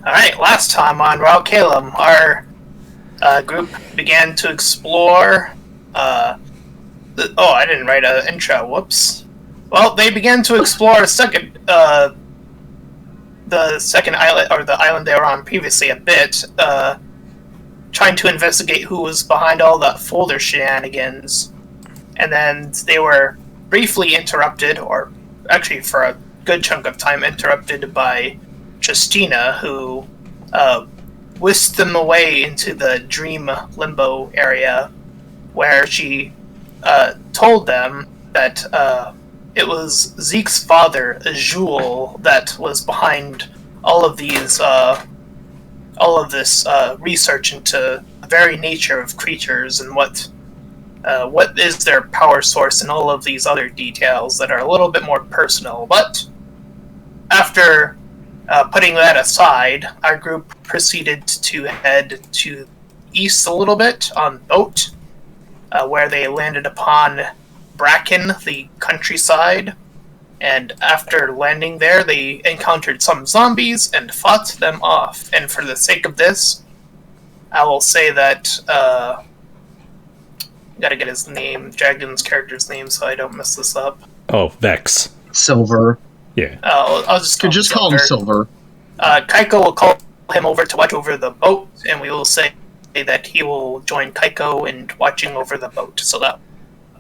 Alright, last time on Ralkalam, our group began to explore. I didn't write an intro, whoops. Well, they began to explore the second island, or the island they were on previously a bit, trying to investigate who was behind all the folder shenanigans. And then they were briefly interrupted, or actually for a good chunk of time interrupted by Justina, who whisked them away into the dream limbo area, where she told them that it was Zeek's father, Jules, that was behind all of this research into the very nature of creatures and what is their power source and all of these other details that are a little bit more personal. But after putting that aside, our group proceeded to head to east a little bit on boat, where they landed upon Bracken, the countryside, and after landing there, they encountered some zombies and fought them off. And for the sake of this, I will say that, gotta get his name, Dragon's character's name, so I don't mess this up. Oh, Vex. Silver. Yeah. I'll just call him Silver. Kaiko will call him over to watch over the boat, and we will say that he will join Kaiko in watching over the boat, so that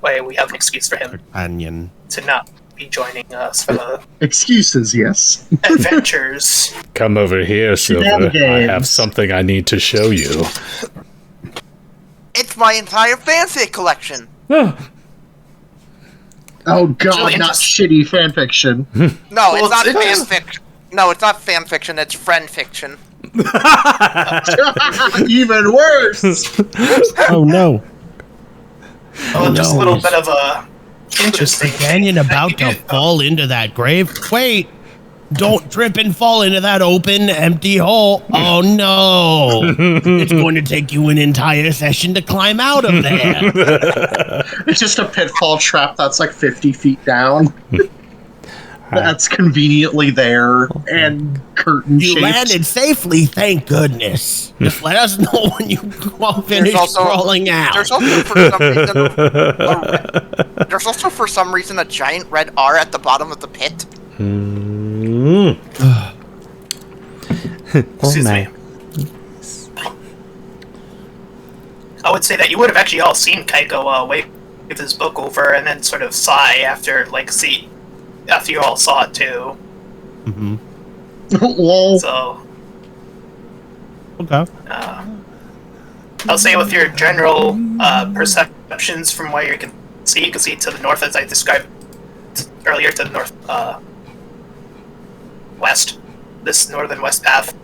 way we have an excuse for him Kurtanion to not be joining us for the excuses, yes. adventures. Come over here, Silver. I have something I need to show you. It's my entire fanfic collection. Oh god, really not shitty fanfiction. No, it's not fanfiction. No, it's not fanfiction, it's friend fiction. Even worse! Oh no. Oh, just a little bit of a interesting canyon about to fall into that grave. Wait! Don't trip and fall into that open, empty hole. Oh no! It's going to take you an entire session to climb out of there. It's just a pitfall trap that's like 50 feet down. That's conveniently there and curtain shaped. You landed safely, thank goodness. Just let us know when you finish crawling out. There's also for some reason a giant red R at the bottom of the pit. Excuse me. I would say that you would have actually all seen Kaiko wave his book over and then sort of sigh after you all saw it too. Mm-hmm. Lol. So. Okay. I'll say with your general perceptions from where you can see to the north, as I described earlier, to the north west, this northern west path.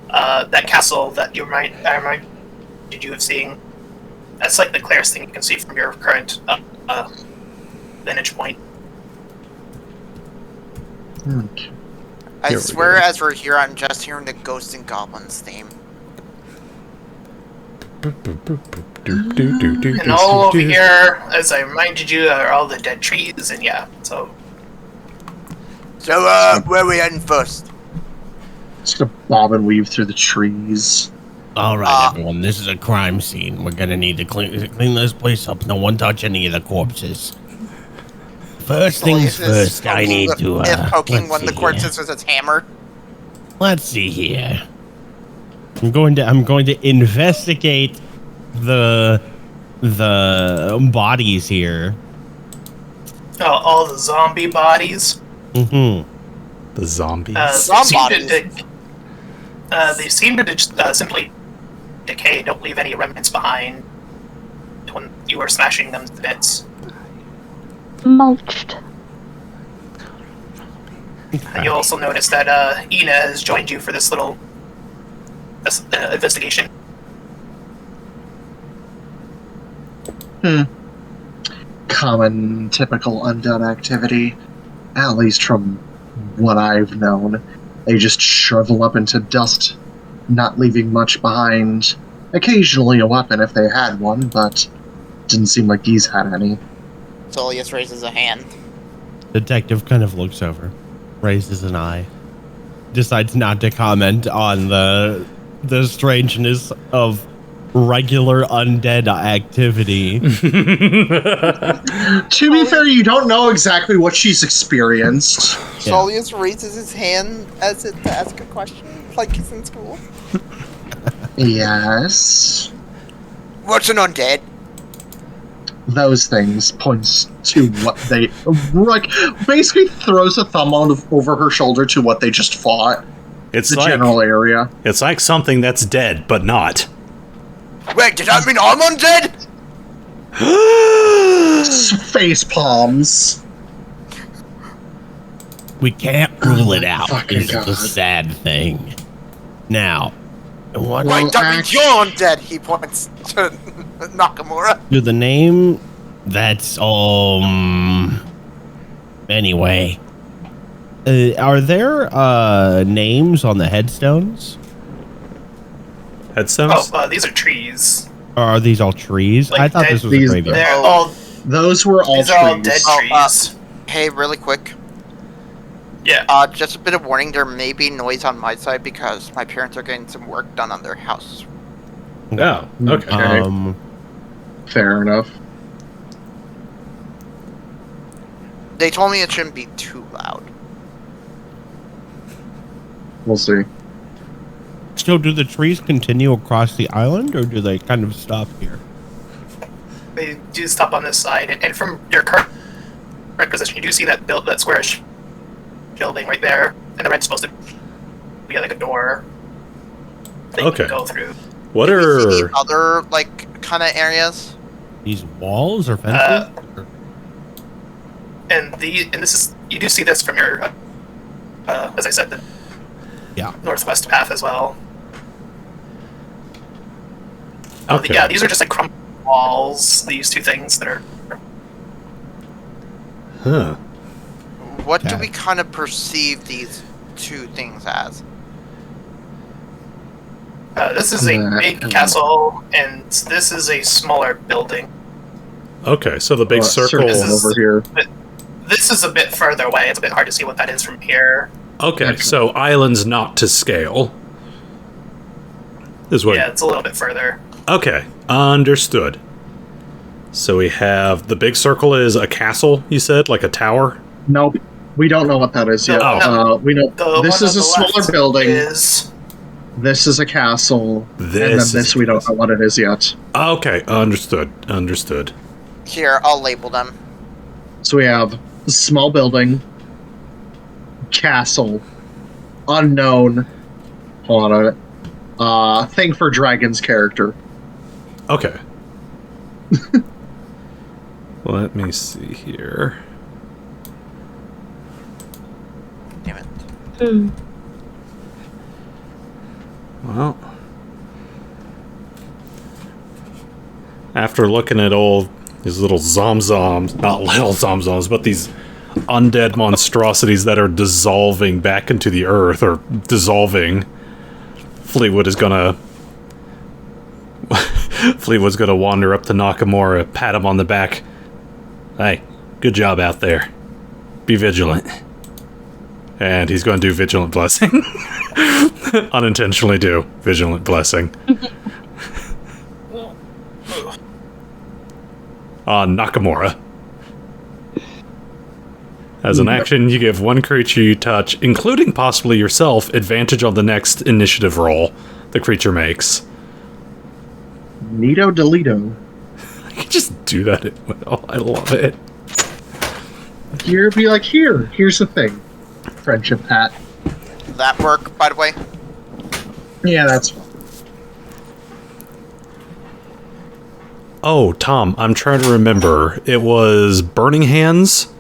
That castle that I reminded you of seeing. That's like the clearest thing you can see from your current vantage point. I swear, as we're here, I'm just hearing the Ghosts and Goblins theme. And all over here, as I reminded you, are all the dead trees, and yeah, so... So, where are we heading first? Just gonna bob and weave through the trees. Alright, everyone, this is a crime scene. We're gonna need to clean this place up. No one touch any of the corpses. First things first, I need to, poking one of the corpses with its hammer. Let's see here. I'm going to investigate the bodies here. Oh, all the zombie bodies? Mm-hmm. The zombies? They seem to just simply decay, don't leave any remnants behind when you were smashing them to bits. Mulched. And you'll also notice that Ina has joined you for this little investigation. Common, typical undead activity. At least from what I've known. They just shrivel up into dust, not leaving much behind. Occasionally a weapon if they had one, but didn't seem like these had any. Soleas raises a hand. Detective kind of looks over, raises an eye. decides not to comment on the strangeness of regular undead activity. To be fair, you don't know exactly what she's experienced. Soleas raises his hand as if to ask a question, like he's in school. Yes. What's an undead? Those things points to what they like. Basically, throws a thumb over her shoulder to what they just fought. It's the like, general area. It's like something that's dead, but not. Wait, does that mean I'm undead? Face palms. We can't rule it out. Fucking Is the God. sad thing. Now, what Wait, that means you're undead. He points to Nakamura. do the name? That's Anyway, are there names on the headstones? Headstones? Oh, these are trees. Or are these all trees? Like I thought this was a graveyard. They're all. Those were all These trees. are all dead trees. Hey, really quick. Yeah. Just a bit of warning, there may be noise on my side because my parents are getting some work done on their house. Oh, okay. Fair enough. They told me it shouldn't be too loud. We'll see. So do the trees continue across the island, or do they kind of stop here? They do stop on this side, and from your current position, you do see that that squarish building right there, and the red's supposed to be like a door that you can go through. What Can we see are these other kind of areas? These walls or fences? And this is, you do see this from your, as I said, the northwest path as well. Okay. Yeah, these are just like crumbled walls. These two things that are. Huh. What do we kind of perceive these two things as? This is a big castle, and this is a smaller building. Okay, so the big circle over here. This is a bit further away. It's a bit hard to see what that is from here. Okay, so islands not to scale. Is what? Yeah, it's a little bit further. Okay, understood. So we have the big circle is a castle, you said? Like a tower? Nope. We don't know what that is yet. We know this is a smaller building. This is a castle. And then this we don't know what it is yet. Okay, understood. Understood. Here, I'll label them. So we have a small building, castle, unknown, hold on a minute, thing for Dragon's character. Okay. Let me see here. Damn it. Well, after looking at all these little zomzoms, not little zomzoms, but these undead monstrosities that are dissolving back into the earth, or dissolving, Fleetwood's gonna wander up to Nakamura, pat him on the back. Hey, good job out there. Be vigilant. And he's going to do Vigilant Blessing. Unintentionally do Vigilant Blessing. On Nakamura. As an action, you give one creature you touch, including possibly yourself, advantage on the next initiative roll the creature makes. Neato Delito. I can just do that at will. I love it. Here, be like, here's the thing. Friendship hat. That work, by the way? Yeah, that's fine. Oh, Tom, I'm trying to remember. It was Burning Hands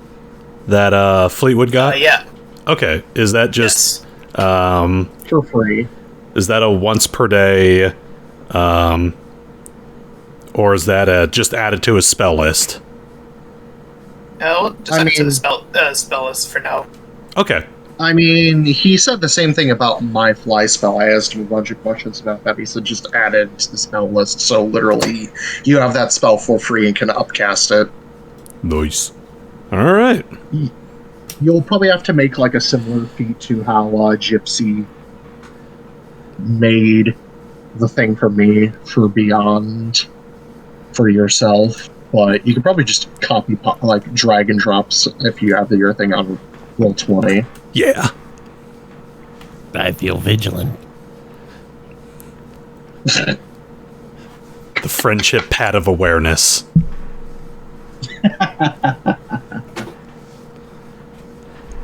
that Fleetwood got? Yeah. Okay, is that just... for free. Is that a once per day... or is that just added to his spell list? No, just add it to the spell list for now. Okay. I mean, he said the same thing about my fly spell. I asked him a bunch of questions about that. He said just add it to the spell list, so literally you have that spell for free and can upcast it. Nice. Alright. You'll probably have to make like a similar feat to how Gypsy made the thing for me for Beyond for yourself, but you could probably just like drag and drops if you have your thing on roll 20. Yeah. I feel vigilant. The friendship pad of awareness.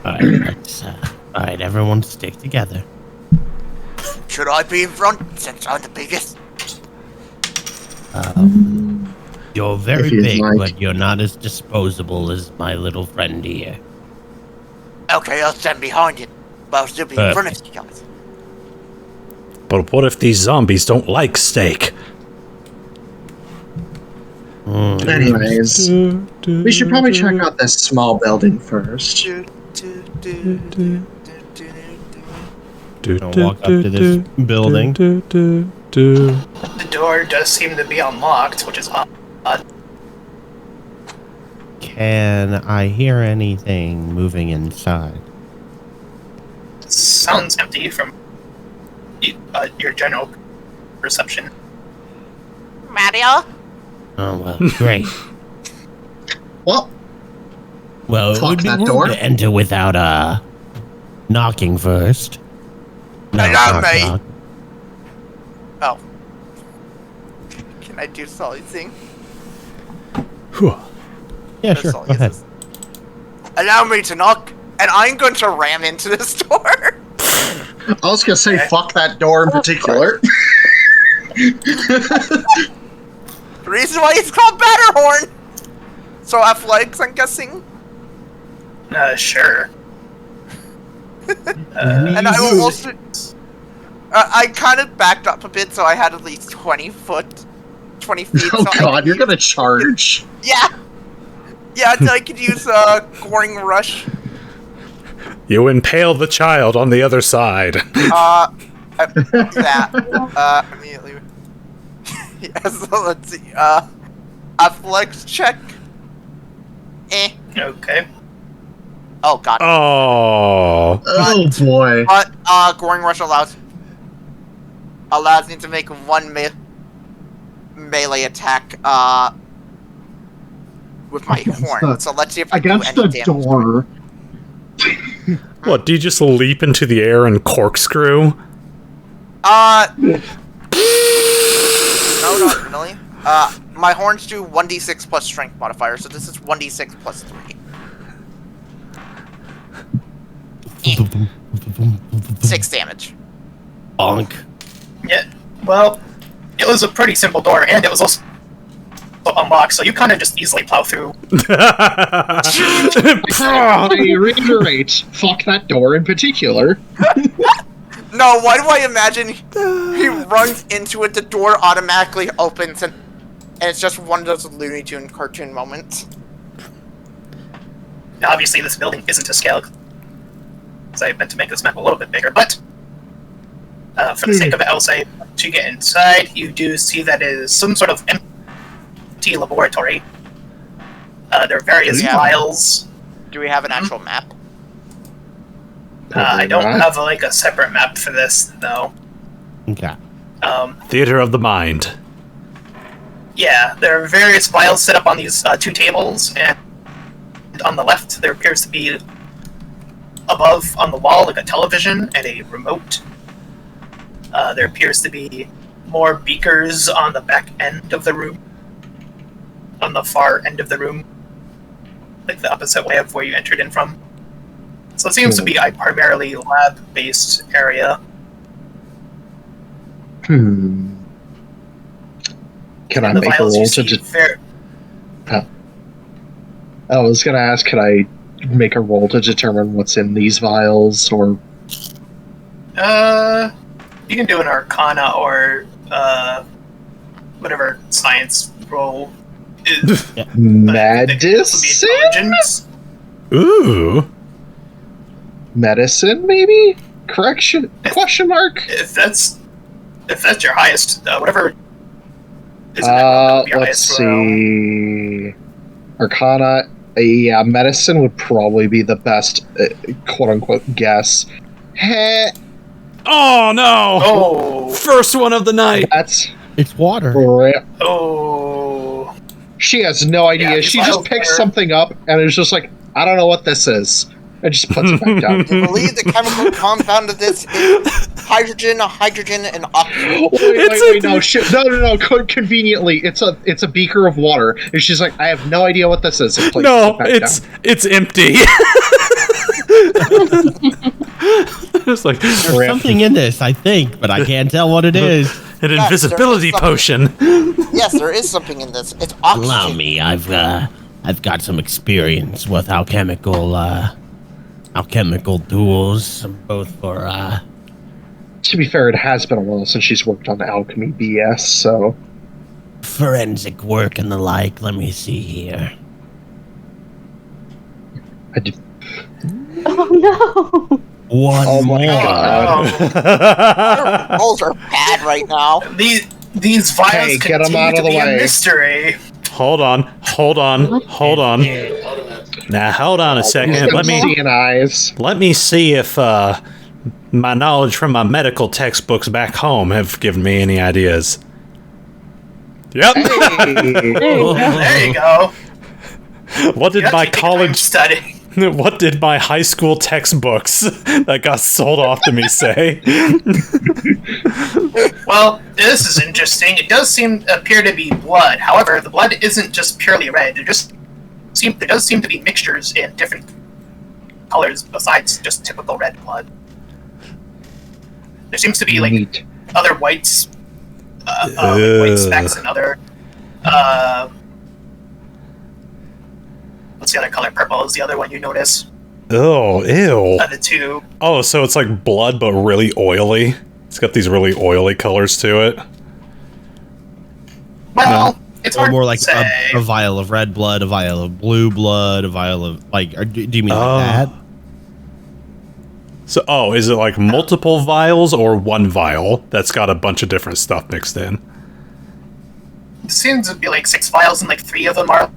Alright, everyone stick together. Should I be in front since I'm the biggest? You're very If you'd big, like. but you're not as disposable as my little friend here. Okay, I'll stand behind it, but I'll still be in front of you guys. But what if these zombies don't like steak? Anyways, we should probably check out this small building first. Gonna walk up to this building. The door does seem to be unlocked, which is odd. Can I hear anything moving inside? Sounds empty from your general perception. Mario? Oh, well, great. Well, Well, it Fuck would be that rude door. to enter without, knocking first. Allow knock, me. knock. Oh. Can I do something? Whew. Yeah, That's sure, all go it ahead. is. Allow me to knock, and I'm going to ram into this door. I was gonna say fuck that door in particular. The reason why it's called Batterhorn. So athletics, I'm guessing. Sure. And I will also. I kind of backed up a bit, so I had at least 20 feet. Oh so god, you're gonna charge. Yeah. Yeah, so I could use Goring Rush. You impale the child on the other side. Immediately. Yeah, so let's see. Athletics check. Okay. Oh god. Oh. Oh boy. But Goring Rush allows me to make one melee attack with my horn. So let's see if I do Against any the damage. door. What, do you just leap into the air and corkscrew? No, not really. My horns do 1d6 plus strength modifier, so this is 1d6 plus 3. 6 damage. Bonk. Yeah. Well, it was a pretty simple door, and it was also unlocked, so you kind of just easily plow through. I reiterate, fuck that door in particular. No, why do I imagine he runs into it, the door automatically opens, and it's just one of those Looney Tune cartoon moments. Now, obviously, this building isn't to scale, because I meant to make this map a little bit bigger, but for the sake of it, I'll say, to get inside, you do see that it is some sort of empty laboratory. There are various Yeah. files. Do we have an actual map? I don't Probably have a separate map for this, though. Okay. Theater of the mind. Yeah, there are various files set up on these two tables, and on the left there appears to be above on the wall like a television and a remote. There appears to be more beakers on the back end of the room, on the far end of the room, like the opposite way of where you entered in from. So it seems to be a primarily lab-based area. Can I And the make a files you roll see to... I was gonna ask, could I make a roll to determine what's in these vials, or... You can do an Arcana or whatever science roll is. Medicine? Intelligence. Ooh. Medicine, maybe? Correction? Question mark? If that's your highest, whatever. Is your Let's highest roll. see... Arcana Yeah, medicine would probably be the best quote-unquote guess. Heh, Oh no! Oh. First one of the night. It's water. Oh. She has no idea. Yeah, She these just vials picks are- something up and is just like, I don't know what this is. And just puts it back down. You believe the chemical compound of this is hydrogen, and oxygen. Wait, no, shit. No. Conveniently, it's a beaker of water. And she's like, I have no idea what this is. And places No, it back it's empty. It's like There's something in this, I think, but I can't tell what it is. an invisibility potion. Yes, there is something in this. It's oxygen. Allow me, I've got some experience with alchemical tools, both for To be fair, it has been a while since she's worked on alchemy BS, so... forensic work and the like. Let me see here. I did... Oh no! One Oh my more. god. Our rolls are bad right now. These vials Hey, get 'em continue out to of the be way. a mystery. Hold on. Now hold on a second. Seeing eyes. Let me see if my knowledge from my medical textbooks back home have given me any ideas. Yep. Hey. There you go. What did You my actually think I'm college studying? what did my high school textbooks that got sold off to me say? Well, this is interesting. It does appear to be blood. However, the blood isn't just purely red. There does seem to be mixtures in different colors besides just typical red blood. There seems to be like Neat. other whites, white specks and other. What's the other color? Purple is the other one you notice. Oh, ew. The two. Oh, so it's like blood but really oily. It's got these really oily colors to it. Well, it's Or hard more like to say. a vial of red blood, a vial of blue blood, a vial of do you mean like that? So, is it like multiple vials or one vial that's got a bunch of different stuff mixed in? It seems to be like 6 vials, and like 3 of them are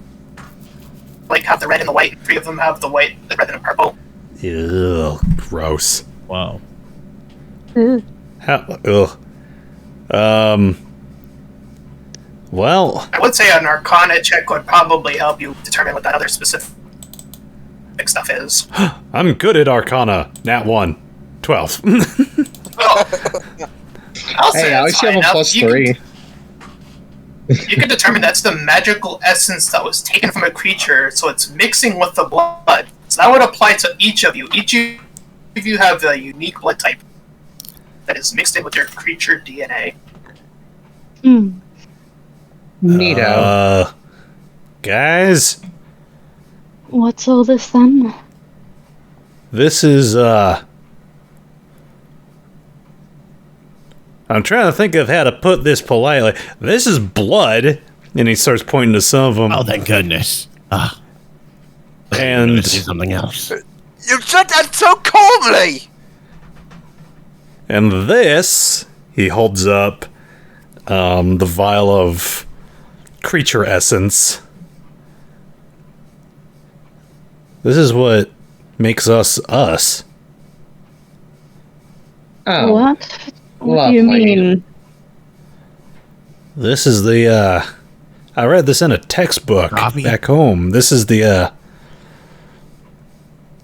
like have the red and the white. 3 of them have the white, the red, and the purple. Ew, gross. Wow. Ugh. Ugh. Well, I would say an Arcana check would probably help you determine what that other specific stuff is. I'm good at Arcana. Nat 1. 12. Well, I'll say Hey, at that's least you have fine a enough. plus You 3. You can determine that's the magical essence that was taken from a creature, so it's mixing with the blood. So that would apply to each of you. Each of you have a unique blood type that is mixed in with your creature DNA. Hmm. Neato. Guys, What's all this then? this is, I'm trying to think of how to put this politely. This is blood, and he starts pointing to some of them. Oh, thank goodness. And Do something else. You said that so calmly! and this, he holds up the vial of creature essence. This is what makes us us. Oh, What? What do you lovely. mean? This is the, I read this in a textbook Coffee? back home. This is the,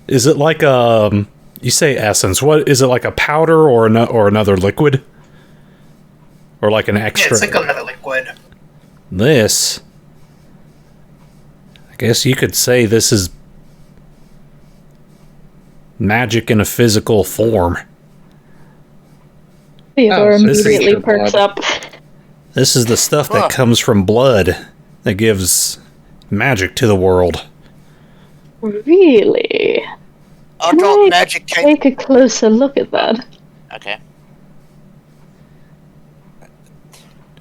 is it like, you say essence, what, is it like a powder or another liquid? Or like an Yeah, extra? it's like another liquid. This, I guess you could say this is magic in a physical form. Theodore so it's immediately creature perks blood. up. This is the stuff that Huh. comes from blood that gives magic to the world. Really? Adult I magic can... Take a closer look at that. Okay.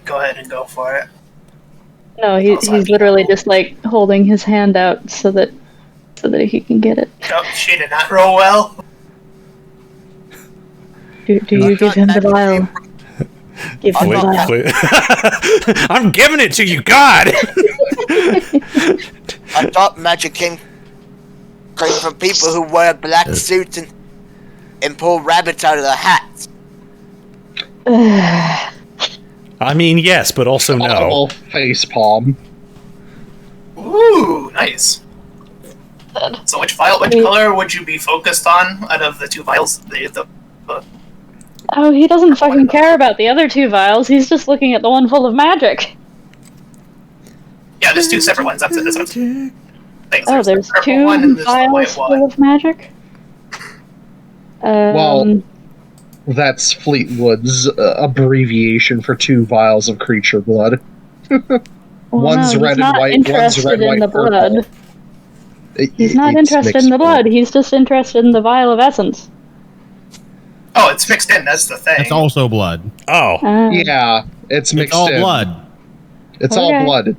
Go ahead and go for it. No, he's literally just like holding his hand out so that he can get it. Oh, she did not roll well. Do you give him the vial? Give him the vial. I'm giving it to you, God! Adult magic came came from people who wear black suits and pull rabbits out of their hats. I mean, yes, but also no. Audible face palm. Ooh, nice. So which color would you be focused on out of the two vials? Oh, he doesn't fucking care about the other two vials. He's just looking at the one full of magic. Yeah, there's two separate ones. That's what I'm saying. Oh, there's the purple two one and there's the white vials one. full of magic? Well, that's Fleetwood's abbreviation for 2 vials of creature blood. One's red and white, one's red, white, purple. He's not interested in the blood, he's just interested in the vial of essence. Oh, it's mixed in, that's the thing. It's also blood. Oh. Yeah, it's mixed all in. blood. It's Okay. all blood.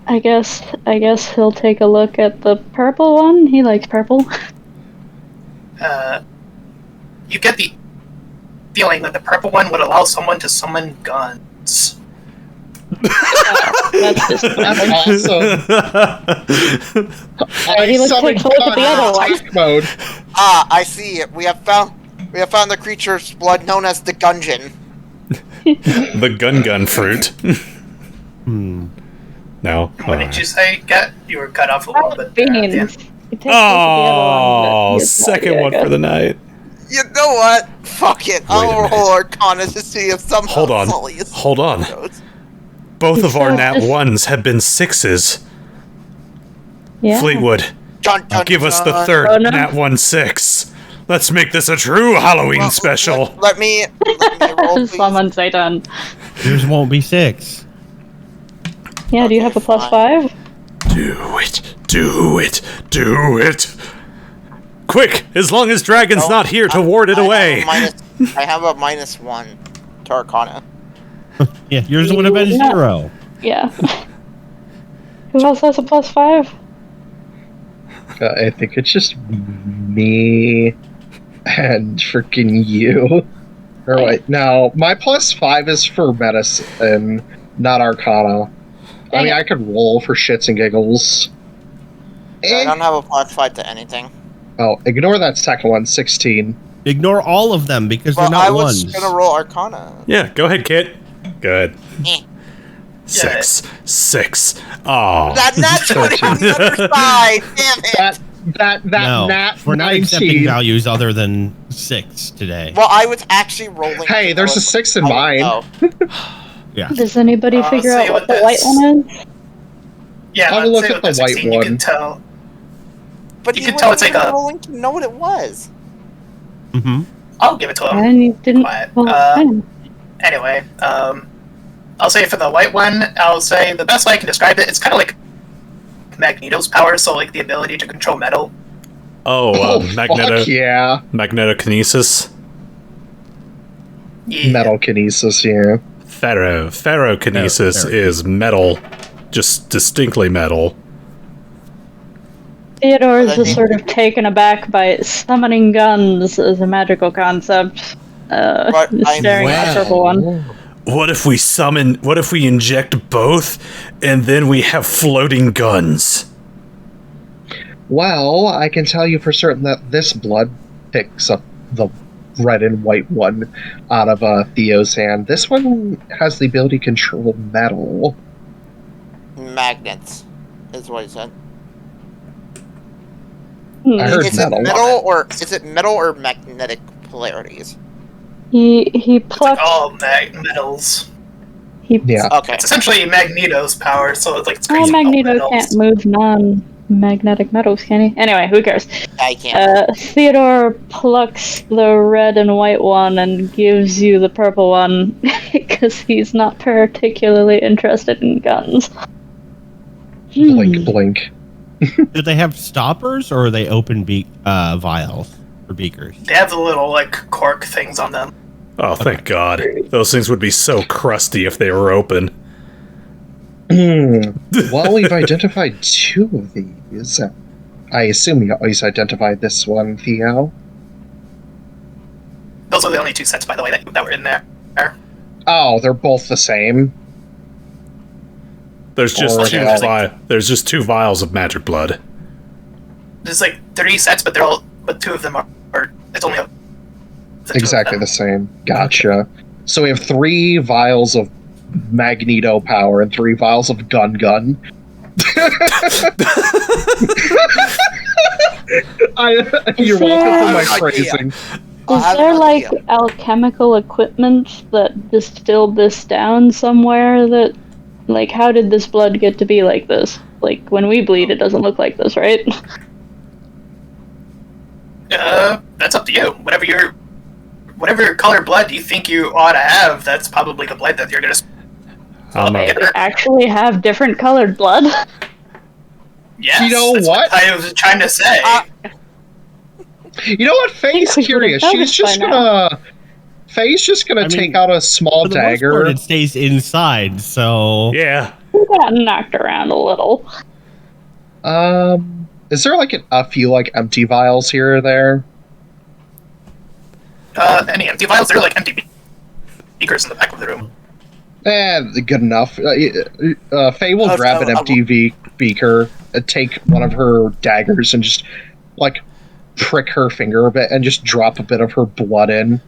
I guess he'll take a look at the purple one. He likes purple. You get the feeling that the purple one would allow someone to summon guns. That's just That's awesome. He looks like to look at the other one. Attack mode. Ah, I see it. We have found the creature's blood known as the Gungeon. The gun fruit. No. What did you say, Get? You were cut off a little bit. Beans. Yeah. He takes a look at the other one, Oh, but he has no second idea, one I for guess. the night. You know what? Fuck it. Wait a I'll minute. roll Arcana to see if somehow Hold on. Soleas Hold on. knows. Both of our So nat just- 1s have been 6s. Yeah. Fleetwood, Dun, dun, give us the dun. third Oh, no. nat 1 6. Let's make this a true Halloween Well, special. Let me roll, please. Summon Satan. Yours won't be 6. Yeah, do you have a plus 5? Do it. Do it. Do it. Quick, as long as Dragon's No, not here to ward it away. I have a -1 to Arcana. Yeah, yours would have been Yeah. 0. Yeah. Who else has a plus 5? I think it's just me and freaking you. Or wait, no, my +5 is for medicine, not Arcana. I Dang mean, it. I could roll for shits and giggles. I don't have a +5 to anything. Oh, ignore that second one, 16. Ignore all of them because Well, they're not I was ones. gonna roll Arcana. Yeah, go ahead, Kit. Good. Eh. 6. Aw. That's what on the other side. Damn it. That No, nat we're not accepting 19. values other than 6 today. Well, I was actually rolling. Hey, to there's know a 6 in if- mine. Oh, Yeah. Does anybody figure see out what what the white this- one is? Yeah, Have a let's look say at with the white 16 You can one. tell. but You he can tell it's wasn't like even a- rolling to know what it was. Mm-hmm. I'll give it to him. And you didn't. Quiet. Well, fine. Anyway, I'll say for the white one, I'll say the best way I can describe it, it's kind of like Magneto's power, so like the ability to control metal. Oh, Fuck yeah. magnetokinesis. Yeah. Metal kinesis, yeah. Ferrokinesis Ferro. is metal. Just distinctly metal. Theodore is Well, just sort of taken aback by summoning guns as a magical concept. But Just I'm- staring at the purple one. What if we inject both, and then we have floating guns? Well, I can tell you for certain that this blood picks up the red and white one out of Theo's hand. This one has the ability to control metal. Magnets is what he said. I heard Is metal. it metal or magnetic polarities? He It's like plucked. all metals. He Yeah. Okay. It's essentially Magneto's power, so it's like it's Oh, crazy. Magneto metals. can't move non-magnetic metals, can he? Anyway, who cares? I can't. Theodore plucks the red and white one and gives you the purple one because he's not particularly interested in guns. Blink, blink. Do they have stoppers or are they open vials or beakers? They have the little like cork things on them. Oh, thank God. Those things would be so crusty if they were open. Well, we've identified 2 of these. I assume you always identified this one, Theo. Those are the only 2 sets, by the way, that were in there. Oh, they're both the same. There's just Or there's just 2 vials of magic blood. There's like 3 sets, but but 2 of them are it's only exactly the same. Gotcha. So we have 3 vials of Magneto power and 3 vials of gun. You're welcome for my phrasing. Is there like alchemical equipment that distilled this down somewhere that, like, how did this blood get to be like this? Like, when we bleed, it doesn't look like this, right? That's up to you. Whatever color blood you think you ought to have, that's probably the blood that you're gonna. They actually have different colored blood. Yes, You know that's what? I was trying to say. You know what? Faye's curious. Faye's just gonna take out a small For the most dagger. part, it stays inside, so... Yeah. We got knocked around a little. Is there like a few like empty vials here or there? Any empty vials? They're like empty beakers in the back of the room. Good enough. Faye will grab an empty beaker, take one of her daggers, and just like prick her finger a bit, and just drop a bit of her blood in.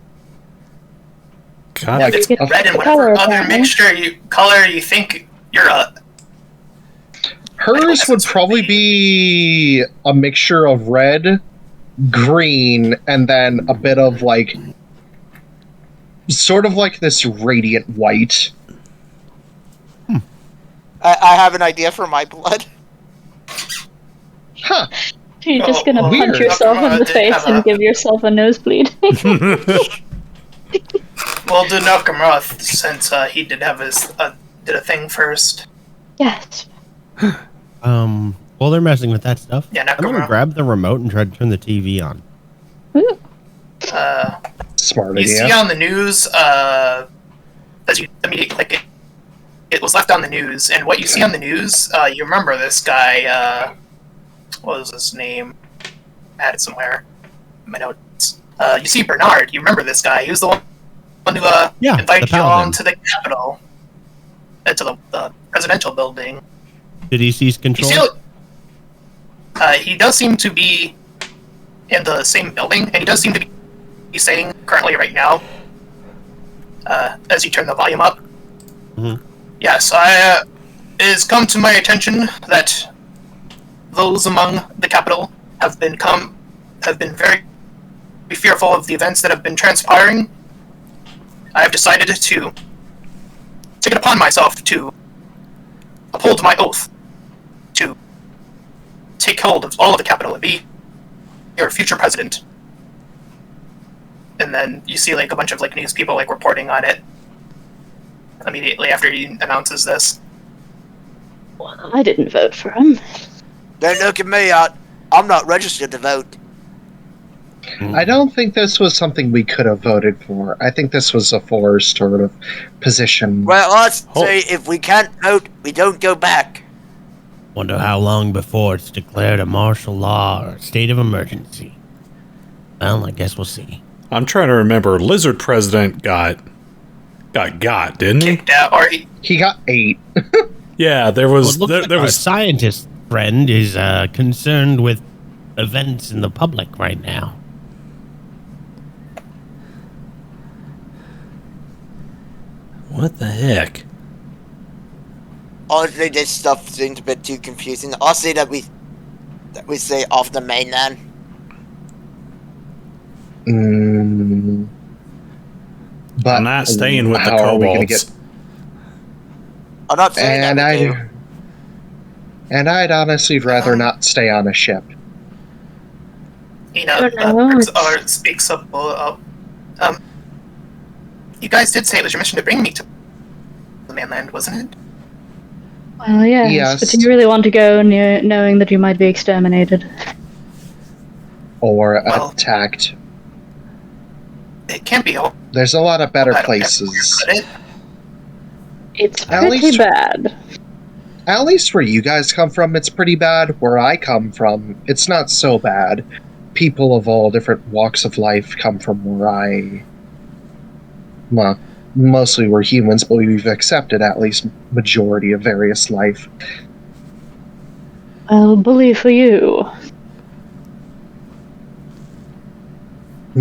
God. Like It's red and whatever other color you think you're hers would probably be a mixture of red, green, and then a bit of like sort of like this radiant white. I have an idea for my blood. Huh. You're just gonna weird. punch yourself in the Nakamura face and give yourself a nosebleed. Well, do Nakamura, since he did have his did a thing first. Yes. While they're messing with that stuff, Yeah, I'm gonna Nakamura. grab the remote and try to turn the TV on. Ooh. Smart You idea. see on the news, as you immediately like it was left on the news, and what you see on the news, you remember this guy. What was his name? I had it somewhere. In my notes. You see Bernard. You remember this guy? He was the one who Yeah, invited the you all paladin. into the Capitol, to the presidential building. Did he seize You control? see, he does seem to be in the same building, and he does seem to be saying currently right now, as you turn the volume up. Mhm. Yes, it has come to my attention that those among the capital have been very fearful of the events that have been transpiring. I have decided to take it upon myself to uphold my oath to take hold of all of the capital and be your future president. And then you see like a bunch of like news people like reporting on it immediately after he announces this. Well, I didn't vote for him. Don't look at me. I'm not registered to vote. I don't think this was something we could have voted for. I think this was a forced sort of position. Well, let's say if we can't vote, we don't go back. Wonder how long before it's declared a martial law or state of emergency. Well, I guess we'll see. I'm trying to remember. Lizard President got, didn't he? Kicked out, or He got 8. Yeah, there Well, was it looks there, like there our was scientist friend is concerned with events in the public right now. what the heck? Honestly, this stuff seems a bit too confusing. I'll say that we say off the mainland. But I'm not staying with the how are we gonna kobolds. I'm not saying And that we do. I'd honestly rather not stay on a ship. you know, speaks up. You guys did say it was your mission to bring me to the mainland, wasn't it? Well, yes, Yes. but do you really want to go knowing that you might be exterminated? Or Well- attacked. It can't be all There's a lot of better bad, places. but It's At pretty least- bad. At least where you guys come from, it's pretty bad. Where I come from, it's not so bad. People of all different walks of life come from where I... Well, mostly we're humans, but we've accepted at least majority of various life. I'll believe for you. I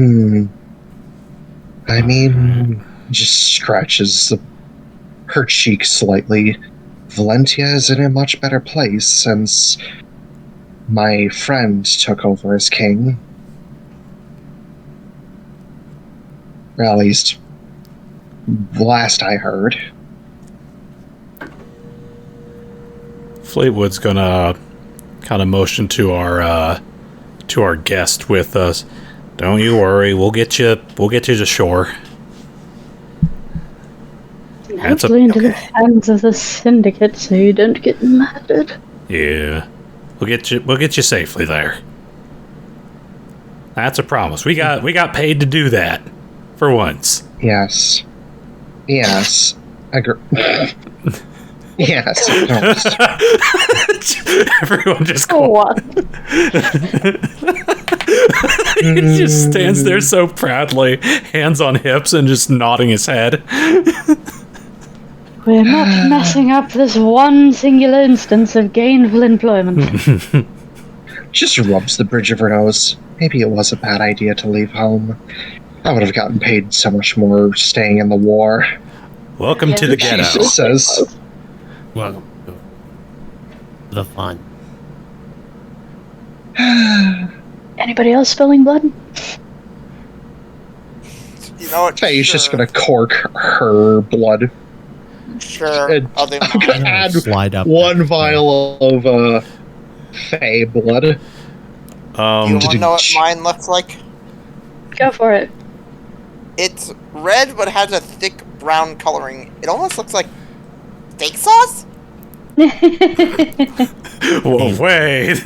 mean, just scratches her cheek slightly. Valentia is in a much better place since my friend took over as king. Or at least, last I heard. Fleetwood's gonna kind of motion to our guest with us. Don't you worry, we'll get you to shore. Hopefully into the hands of the syndicate so you don't get murdered. Yeah. We'll get you safely there. That's a promise. We got paid to do that. For once. Yes. Agree. Yes, of course. Everyone just What? He just stands there so proudly, hands on hips and just nodding his head. We're not messing up this one singular instance of gainful employment. Just rubs the bridge of her nose. Maybe it was a bad idea to leave home. I would have gotten paid so much more staying in the war. Welcome to the ghetto. She just says, Welcome to the fun. Anybody else spilling blood? You know what? Faye's just gonna cork her blood. Sure. And I'll do I'm gonna add Slide up one that vial of Faye blood. You want to know what mine looks like? Go for it. It's red, but has a thick brown coloring. It almost looks like steak sauce? Whoa, wait.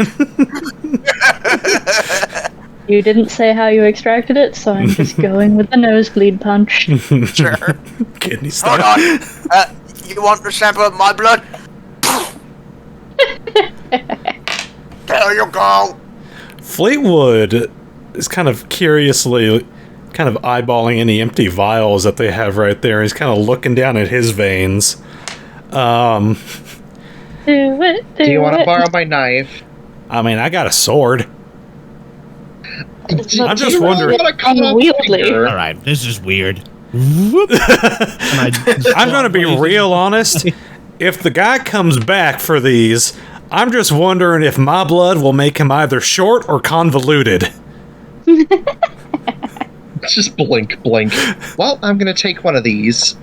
You didn't say how you extracted it, so I'm just going with the nosebleed punch. Sure. Kidney Hold stone. on. You want a sample of my blood? There you go. Fleetwood is kind of curiously kind of eyeballing any empty vials that they have right there. He's kind of looking down at his veins. Do Do you want to it. borrow my knife? I mean, I got a sword. But I'm just you wondering- are unwieldy. All right, this is weird. Whoop. I'm going to be real honest. If the guy comes back for these, I'm just wondering if my blood will make him either short or convoluted. Just blink. Well, I'm gonna take one of these.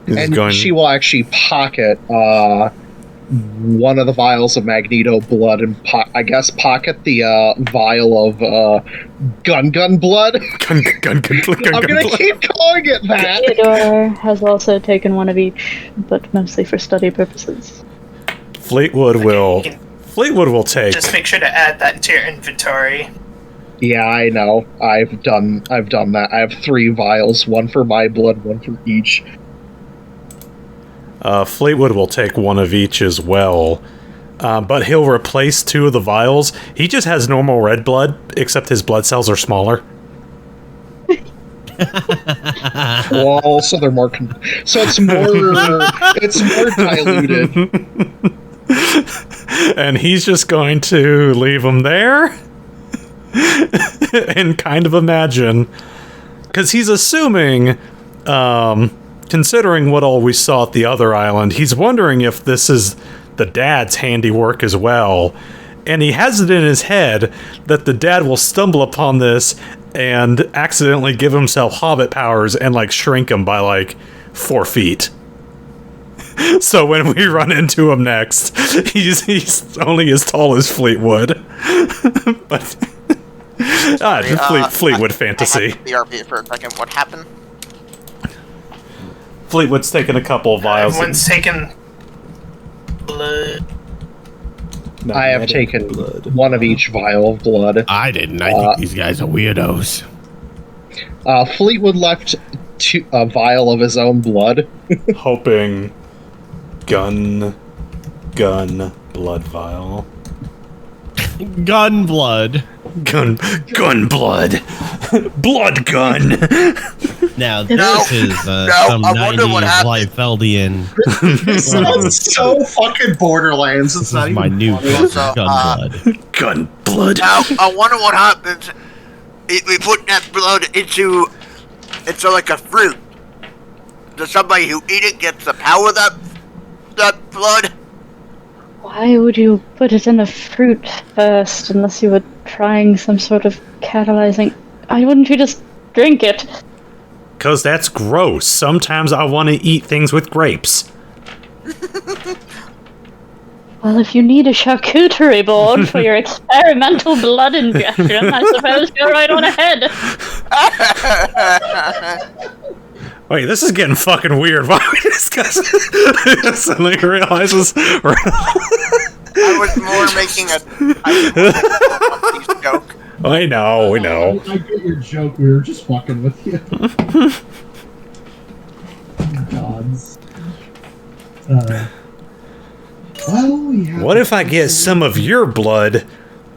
And she will actually pocket one of the vials of Magneto blood and pocket the vial of gun blood. Gun I'm gonna blood. keep calling it that. Theodore has also taken one of each, but mostly for study purposes. Fleetwood will take. Just make sure to add that to your inventory. Yeah, I know. I've done that. I have 3 vials, one for my blood, one for each. Fleetwood will take one of each as well. But he'll replace 2 of the vials. He just has normal red blood, except his blood cells are smaller. Well, so they're more. So it's more diluted. And he's just going to leave them there and kind of imagine, because he's assuming, considering what all we saw at the other island, he's wondering if this is the dad's handiwork as well. And he has it in his head that the dad will stumble upon this and accidentally give himself hobbit powers and like shrink him by like 4 feet. So when we run into him next, he's only as tall as Fleetwood. But Fleetwood fantasy. BRB for a second. What happened? Fleetwood's taken a couple of vials. Everyone's taken blood. I have taken one of each vial of blood. I didn't. I think these guys are weirdos. Fleetwood left a vial of his own blood. Hoping gun blood vial. Gun blood. Gun blood. Blood gun. Now this is some I wonder what 90s happened. Liefeldian. This sounds so fucking Borderlands. It's This not is even my new funny. So, gun blood. Gun blood. Now, I wonder what happens if we put that blood into like a fruit. Does somebody who eat it get the power of that blood? Why would you put it in a fruit first unless you were trying some sort of catalyzing? Why wouldn't you just drink it? Because that's gross. Sometimes I want to eat things with grapes. Well, if you need a charcuterie board for your experimental blood ingestion, I suppose go right on ahead. Wait, this is getting fucking weird. Why are we discussing? Suddenly realizes. I was more making a joke. I know. I get your joke. We were just fucking with you. Gods. Well, yeah. What if I get some of your blood,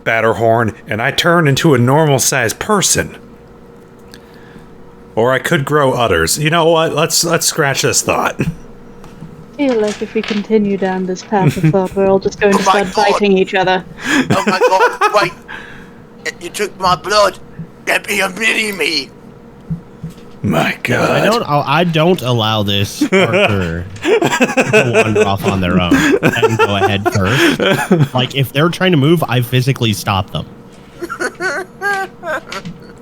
Batterhorn, and I turn into a normal-sized person? Or I could grow udders. You know what? Let's scratch this thought. I feel like if we continue down this path of thought, we're all just going to Oh my start God. biting each other. Oh my god, wait. You took my blood. That'd be a mini-me. My God. I don't allow this Parker to wander off on their own and go ahead first. Like, if they're trying to move, I physically stop them.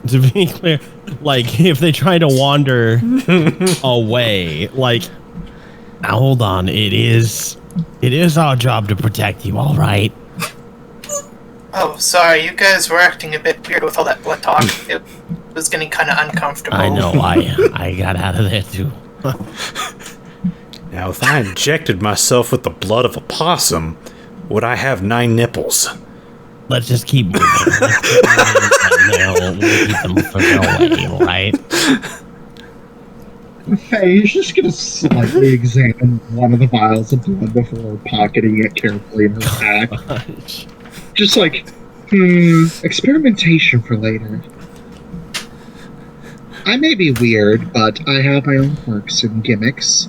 To be clear, like, if they try to wander away, like, now hold on, it is our job to protect you, all right? Oh, sorry, you guys were acting a bit weird with all that blood talk. It was getting kind of uncomfortable. I know, I got out of there too. Now, if I injected myself with the blood of a possum, would I have 9 nipples? Let's just keep moving. We'll keep them further away, all right? Hey, he's just gonna slightly examine one of the vials of blood before pocketing it carefully in his pack. Just like, experimentation for later. I may be weird, but I have my own quirks and gimmicks.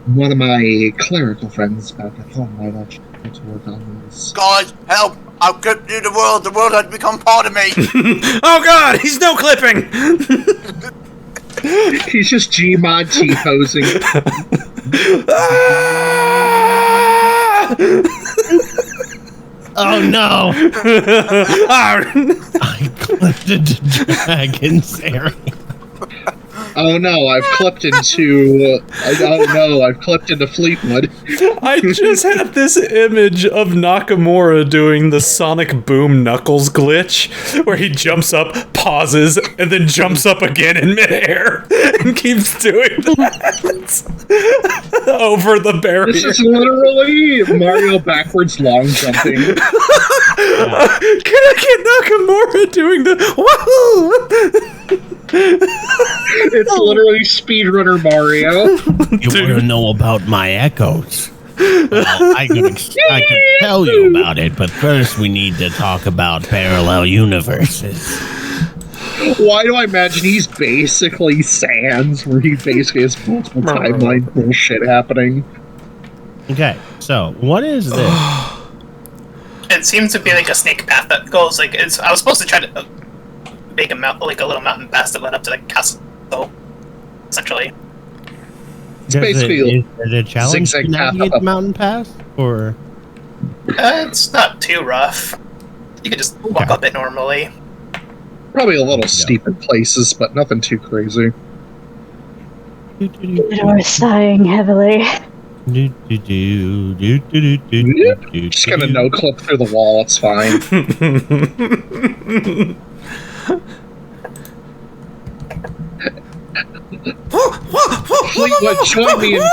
One of my clerical friends back at home might actually to work on these. God, help! I've clipped through the world. The world has become part of me. Oh God, he's no clipping! He's just Gmod T-posing. Oh no! Ah! I clipped into Dragon's area. Oh no, I've clipped into. I've clipped into Fleetwood. I just had this image of Nakamura doing the Sonic Boom Knuckles glitch, where he jumps up, pauses, and then jumps up again in midair, and keeps doing that over the barrier. This is literally Mario backwards long jumping. Can I get Nakamura doing the woohoo? It's literally speedrunner Mario. You want to know about my echoes? Well, I could tell you about it, but first we need to talk about parallel universes. Why do I imagine he's basically Sans, where he basically has multiple timeline bullshit happening? Okay, so what is this? It seems to be like a snake path that goes like it's. I was supposed to try to make a like a little mountain pass that led up to the castle, essentially. It's basically is it a challenge to zigzag path navigate up. the mountain pass, or It's not too rough. You can just walk Okay. up it normally. probably a little steep in places, but nothing too crazy. Theodore sighing heavily. Just gonna no clip through the wall, it's fine. Fleetwood, join me in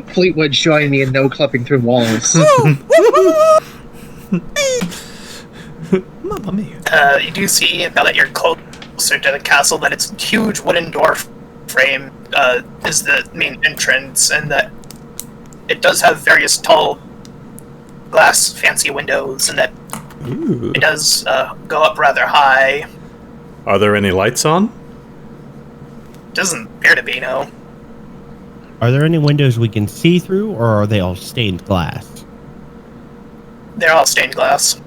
Fleetwood, join me in no clipping through walls. Mamma mia. You do see now that you're closer to the castle that its huge wooden door frame is the main entrance, and that it does have various tall glass fancy windows, and that Ooh. it does go up rather high. Are there any lights on? Doesn't appear to be, no. Are there any windows we can see through, or are they all stained glass? They're all stained glass.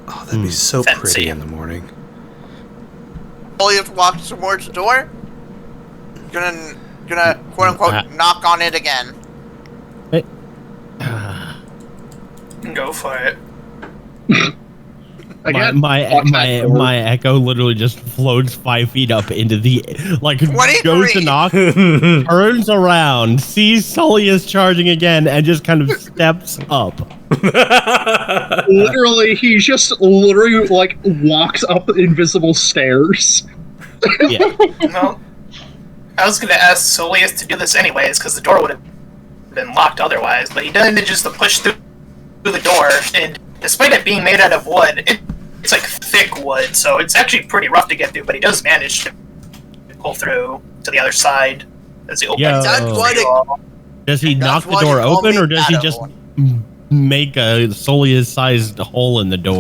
Oh, that'd be so Fancy. pretty in the morning. Soleas walks towards the door. Gonna quote unquote knock on it again. Go for it. Again, My echo literally just floats 5 feet up into the goes to 23. knock, turns around, sees Soleas charging again, and just kind of steps up. literally, he just literally walks up invisible stairs. Yeah. Well, I was going to ask Soleas to do this anyways, because the door would have been locked otherwise, but he manages to push through the door, and despite it being made out of wood, it's like thick wood, so it's actually pretty rough to get through, but he does manage to pull through to the other side as he opens Yo. That's what Does he knock That's the why door they call open, me or does he just Batterhorn. make a Soleas-sized hole in the door?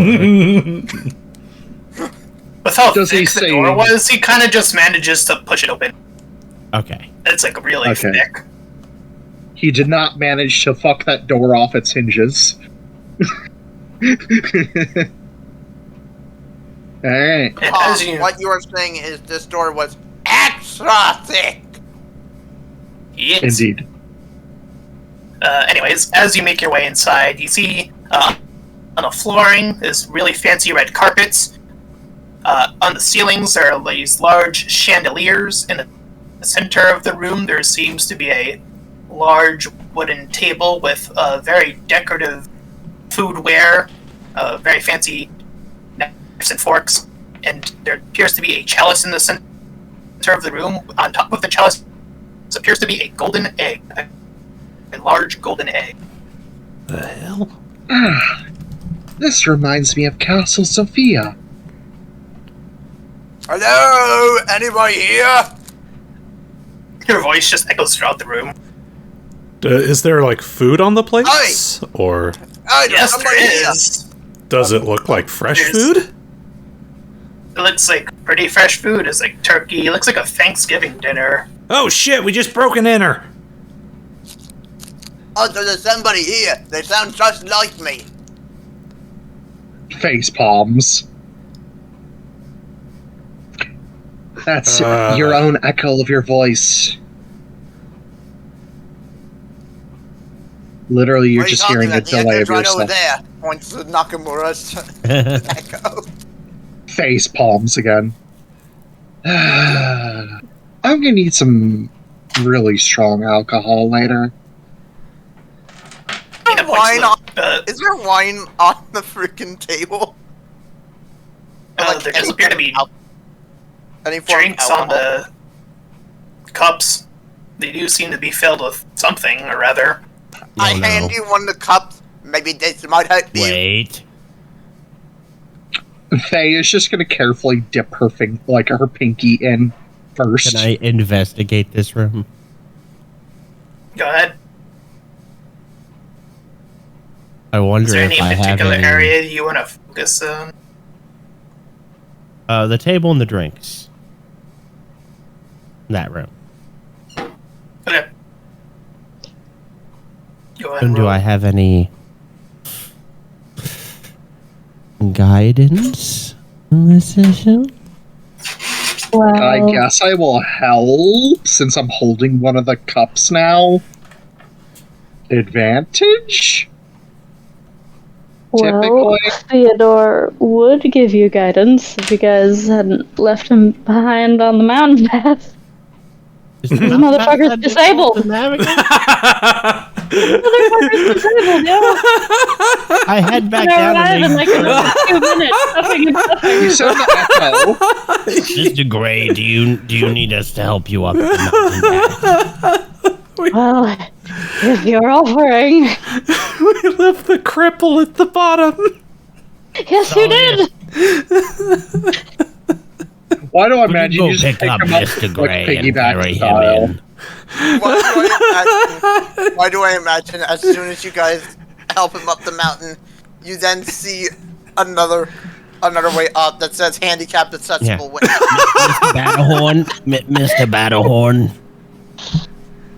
With how Does he thick the say- door was, he kind of just manages to push it open. Okay. It's like really Okay. thick. He did not manage to fuck that door off its hinges. Alright. And as you, What you are saying is this door was extra thick. Yes. Indeed. Anyways, as you make your way inside, you see on the flooring is really fancy red carpets. On the ceilings there are these large chandeliers. In the center of the room there seems to be a large wooden table with very decorative foodware, very fancy knives and forks, and there appears to be a chalice in the center of the room. On top of the chalice appears to be a golden egg. A large golden egg. The hell? This reminds me of Castle Sophia. Hello, anybody here? Your voice just echoes throughout the room. Is there food on the plates? Or Yes, somebody there here. is. does it look like fresh There's- food? It looks like pretty fresh food. It's like turkey. It looks like a Thanksgiving dinner. Oh shit, we just broke an inner. Oh, there's somebody here. They sound just like me. Face palms. That's your own echo of your voice. Literally, you're What are you just talking hearing a about? The delay echo's of right over yourself. there. Points to Nakamura's echo. Face palms again. I'm gonna need some really strong alcohol later. Yeah, Wine on, uh, is there wine on the freaking table? there does appear to be Any form of drinks on alcohol? the cups. They do seem to be filled with something, or rather. I Oh, hand no. you one of the cups. Maybe this might help you. Wait. Faye is just gonna carefully dip her her pinky in first. Can I investigate this room? Go ahead. I wonder Is there if any I have particular any. area you want to focus on? The table and the drinks. That room. Okay. Go ahead. And do roll. I have any guidance in this session? Well, I guess I will help since I'm holding one of the cups now. Advantage? well, typically- Theodore would give you guidance if you guys hadn't left him behind on the mountain path. This motherfucker's disabled. Motherfucker's disabled, yo! I head back Gonna down arrive in and like 2 minutes. Puffing and puffing. You said the echo. Mr. Gray, do you need us to help you up the mountain? Well, if you're offering. We left the cripple at the bottom. Yes, you did! Why do I Would imagine you go you just pick pick up him up Mr. Gray and piggyback carry him style? in? Why do I imagine as soon as you guys help him up the mountain. You then see another way up that says handicapped accessible way. Mr. Batterhorn, Mr. Batterhorn,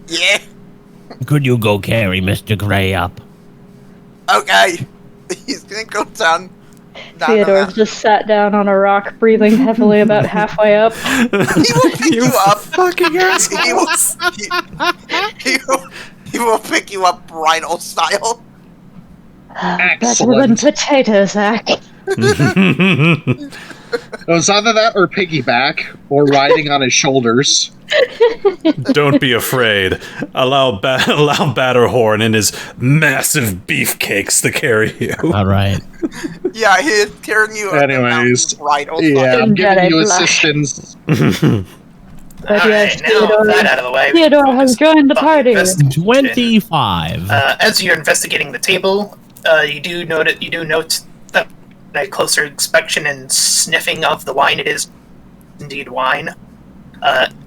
Yeah. could you go carry Mr. Gray up? Okay. He's gonna go down the Theodore mountain. just sat down on a rock, breathing heavily about halfway up. He will pick you up. Fucking He will pick you up bridal style. Better than potato sack. It was either that or piggyback, or riding on his shoulders. Don't be afraid. Allow Batterhorn and his massive beefcakes to carry you. All right. Yeah, he's carrying you up Anyways, the mountain bridal Yeah, style. I'm giving you Blush. assistance. But yes, Alright, now Theodore, that out of the way. Theodore has joined the party. 25. As you're investigating the table, you do note that a closer inspection and sniffing of the wine, it is indeed wine.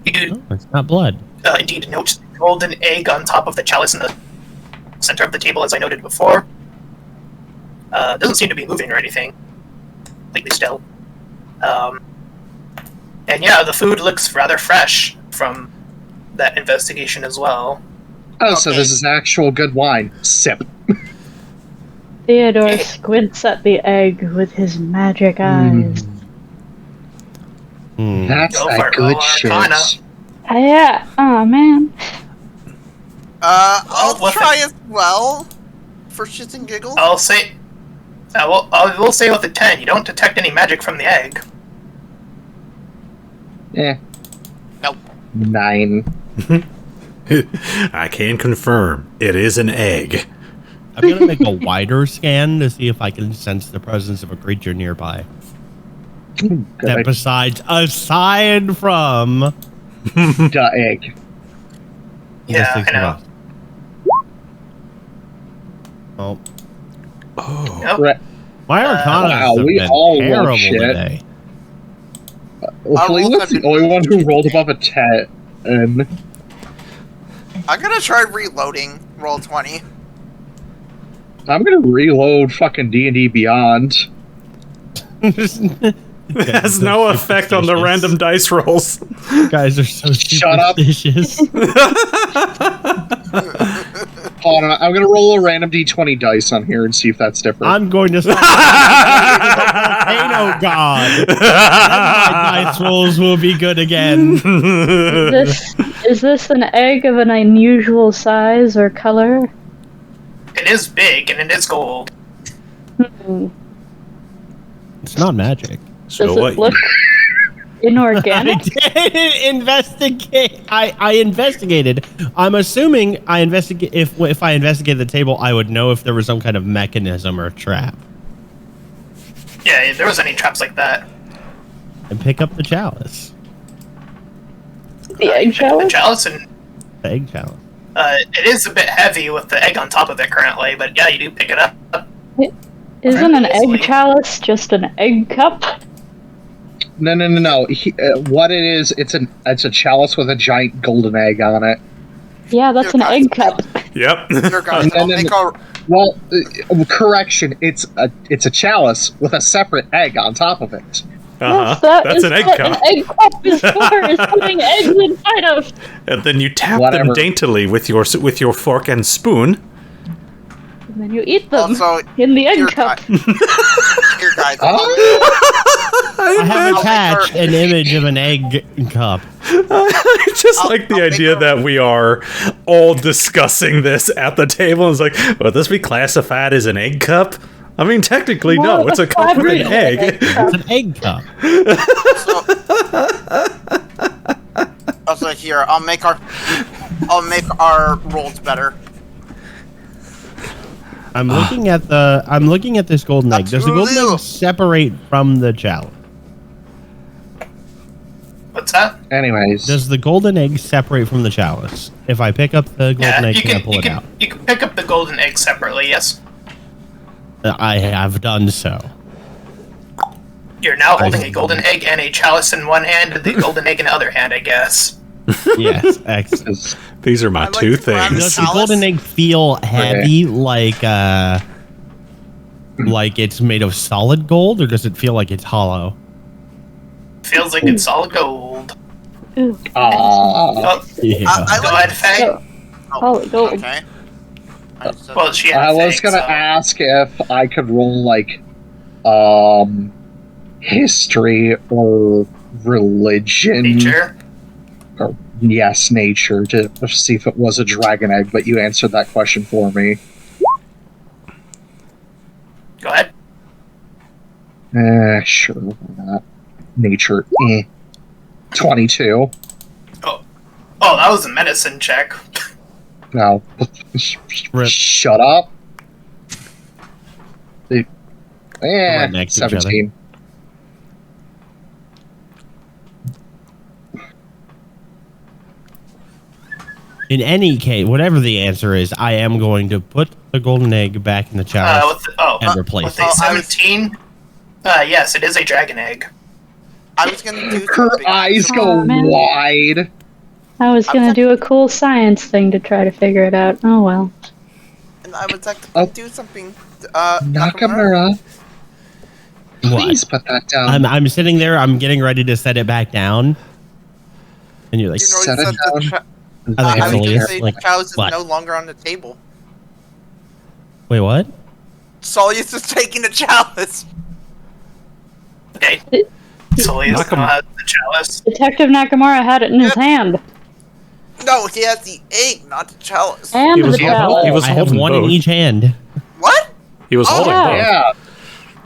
You do It's not blood. indeed note the golden egg on top of the chalice in the center of the table, as I noted before. Doesn't seem to be moving or anything. Completely still. And yeah, the food looks rather fresh from that investigation as well. Oh, so Okay. this is actual good wine. Sip. Theodore squints at the egg with his magic eyes. That's Go a for it, good roll shit. Arcana. Yeah, oh man. I'll Well, try as well. For shits and giggles. I will say with a 10, you don't detect any magic from the egg. Nope. 9. I can confirm it is an egg. I'm gonna make a wider scan to see if I can sense the presence of a creature nearby. That aside from The egg. Yeah, the 6 I know. of us. Oh, Oh. Nope. Right. my Arcana wow, have we been all love terrible shit. today. Well, Fleetwood's the only one who rolled above a 10. And I'm gonna try reloading roll 20. I'm gonna reload fucking D&D Beyond. It has no effect on the random dice rolls. Guys are so Shut up. superstitious. Hold on, I'm gonna roll a random D20 dice on here and see if that's different. I'm going to start volcano god. Then my dice rolls will be good again. Is this an egg of an unusual size or color? It is big and it is gold. It's not magic. So Does what? it look I inorganic? didn't investigate. I investigated. I'm assuming I investigate. If I investigated the table, I would know if there was some kind of mechanism or trap. Yeah, if there was any traps like that. And pick up the chalice, The egg The shell? chalice, and the egg chalice. it is a bit heavy with the egg on top of it currently, but yeah, you do pick it up. Isn't an Easily. egg chalice just an egg cup? No. What it is, it's a chalice with a giant golden egg on it. Yeah, that's an egg cup. Yep. Here, guys, I'll No. make our... Well, correction, it's a chalice with a separate egg on top of it. Uh-huh. Yes, that That's is an egg what cup. An egg cup is for, is putting eggs inside of. And then you tap Whatever. them daintily with your fork and spoon. And then you eat them Also, in the egg here, cup. Here, guys. I have I'll attached make an image of an egg cup. I just like the I'll make idea a- that we are all discussing this at the table. It's like, would this be classified as an egg cup? I mean, technically, no. It's a cup with an egg. It's an egg cup. Also, here, I'll make our rolls better. I'm looking at this golden egg. Does the golden Absolutely. egg separate from the chalice? What's that? Anyways, Does the golden egg separate from the chalice? If I pick up the golden Yeah, egg, you can I can, pull you, it can, out? you can pick up the golden egg separately, yes. I have done so. You're now holding a golden egg and a chalice in one hand, and the golden egg in the other hand, I guess. Yes, excellent. These are my like two to grab things. Does the golden egg feel heavy, like it's made of solid gold, or does it feel like it's hollow? Feels like it's solid gold. Ooh. Oh, Yeah. go ahead, Faye. Solid gold. Okay. Well, she had I was Faye, gonna so- ask if I could roll like history or religion. Nature. Or, yes, nature, to see if it was a dragon egg, but you answered that question for me. Go ahead. Sure, why not? Nature, 22. Oh, that was a medicine check. No. Rip. Shut up. right next to each other. 17. In any case, whatever the answer is, I am going to put the golden egg back in the chalice and replace with it. a 17. Yes, it is a dragon egg. I was gonna do Her something. eyes go man. wide. I was gonna do a cool science thing to try to figure it out. Oh well. And I would like to Oh. do something. Nakamura, please put that down. I'm sitting there. I'm getting ready to set it back down, and you're like, You know, Set it down. I think I was it's gonna Soleas. say Like, the chalice is what? no longer on the table. wait, what? Soleas is taking the chalice. Okay. It- Soleas Nakam- has the chalice. Detective Nakamura had it in his hand. No, he has the egg, not the chalice. And He was the holding- chalice. he was I have holding one in both. each hand. What? He was Oh, holding yeah. both. Yeah.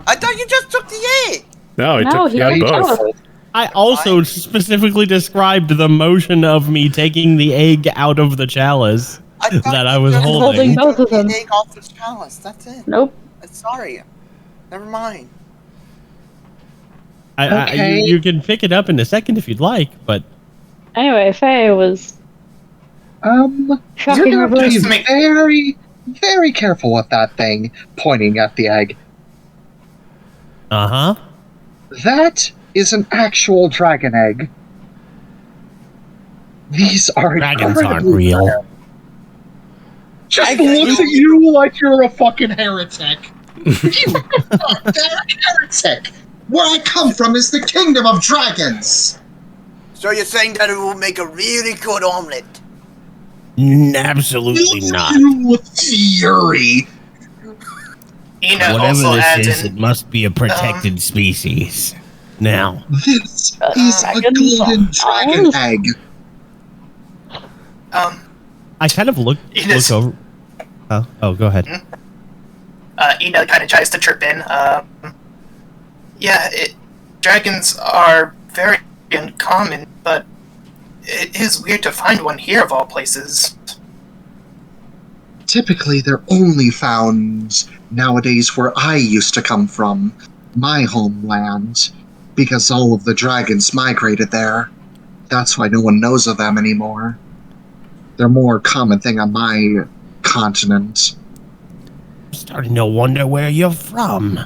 I thought you just took the egg. No, he No, took he had had both. both. I also specifically described the motion of me taking the egg out of the chalice I thought that you I was just holding. both of took them. the egg off the chalice. That's it. Nope. I'm sorry. Never mind. Okay. You can pick it up in a second if you'd like, but Anyway, Faye was shocking you're gonna have to revelation. be very, very careful with that thing pointing at the egg. That is an actual dragon egg. These are dragons aren't incredibly real. rare. Just looks at you like you're a fucking heretic. You are a heretic! Where I come from is the kingdom of dragons! So you're saying that it will make a really good omelet? Absolutely not. You fury! Ina Whatever also this adds is, in. it must be a protected species. Now, This is a dragons golden are dragon ours. egg. I kind of look Ines- over. Oh, go ahead. Ina kind of tries to chirp in. Dragons are very uncommon, but it is weird to find one here of all places. Typically, they're only found nowadays where I used to come from, my homeland, because all of the dragons migrated there. That's why no one knows of them anymore. They're a more common thing on my continent. I'm starting to wonder where you're from.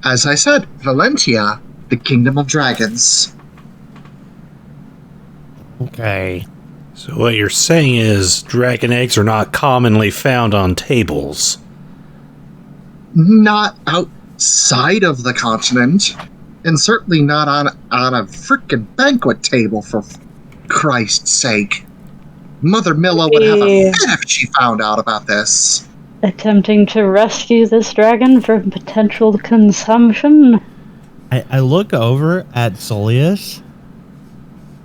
As I said, Valentia, the kingdom of dragons. Okay. So what you're saying is dragon eggs are not commonly found on tables. Not outside of the continent, and certainly not on a frickin' banquet table, for Christ's sake. Mother Milla would have a Yeah. fit if she found out about this. Attempting to rescue this dragon from potential consumption. I look over at Soleas.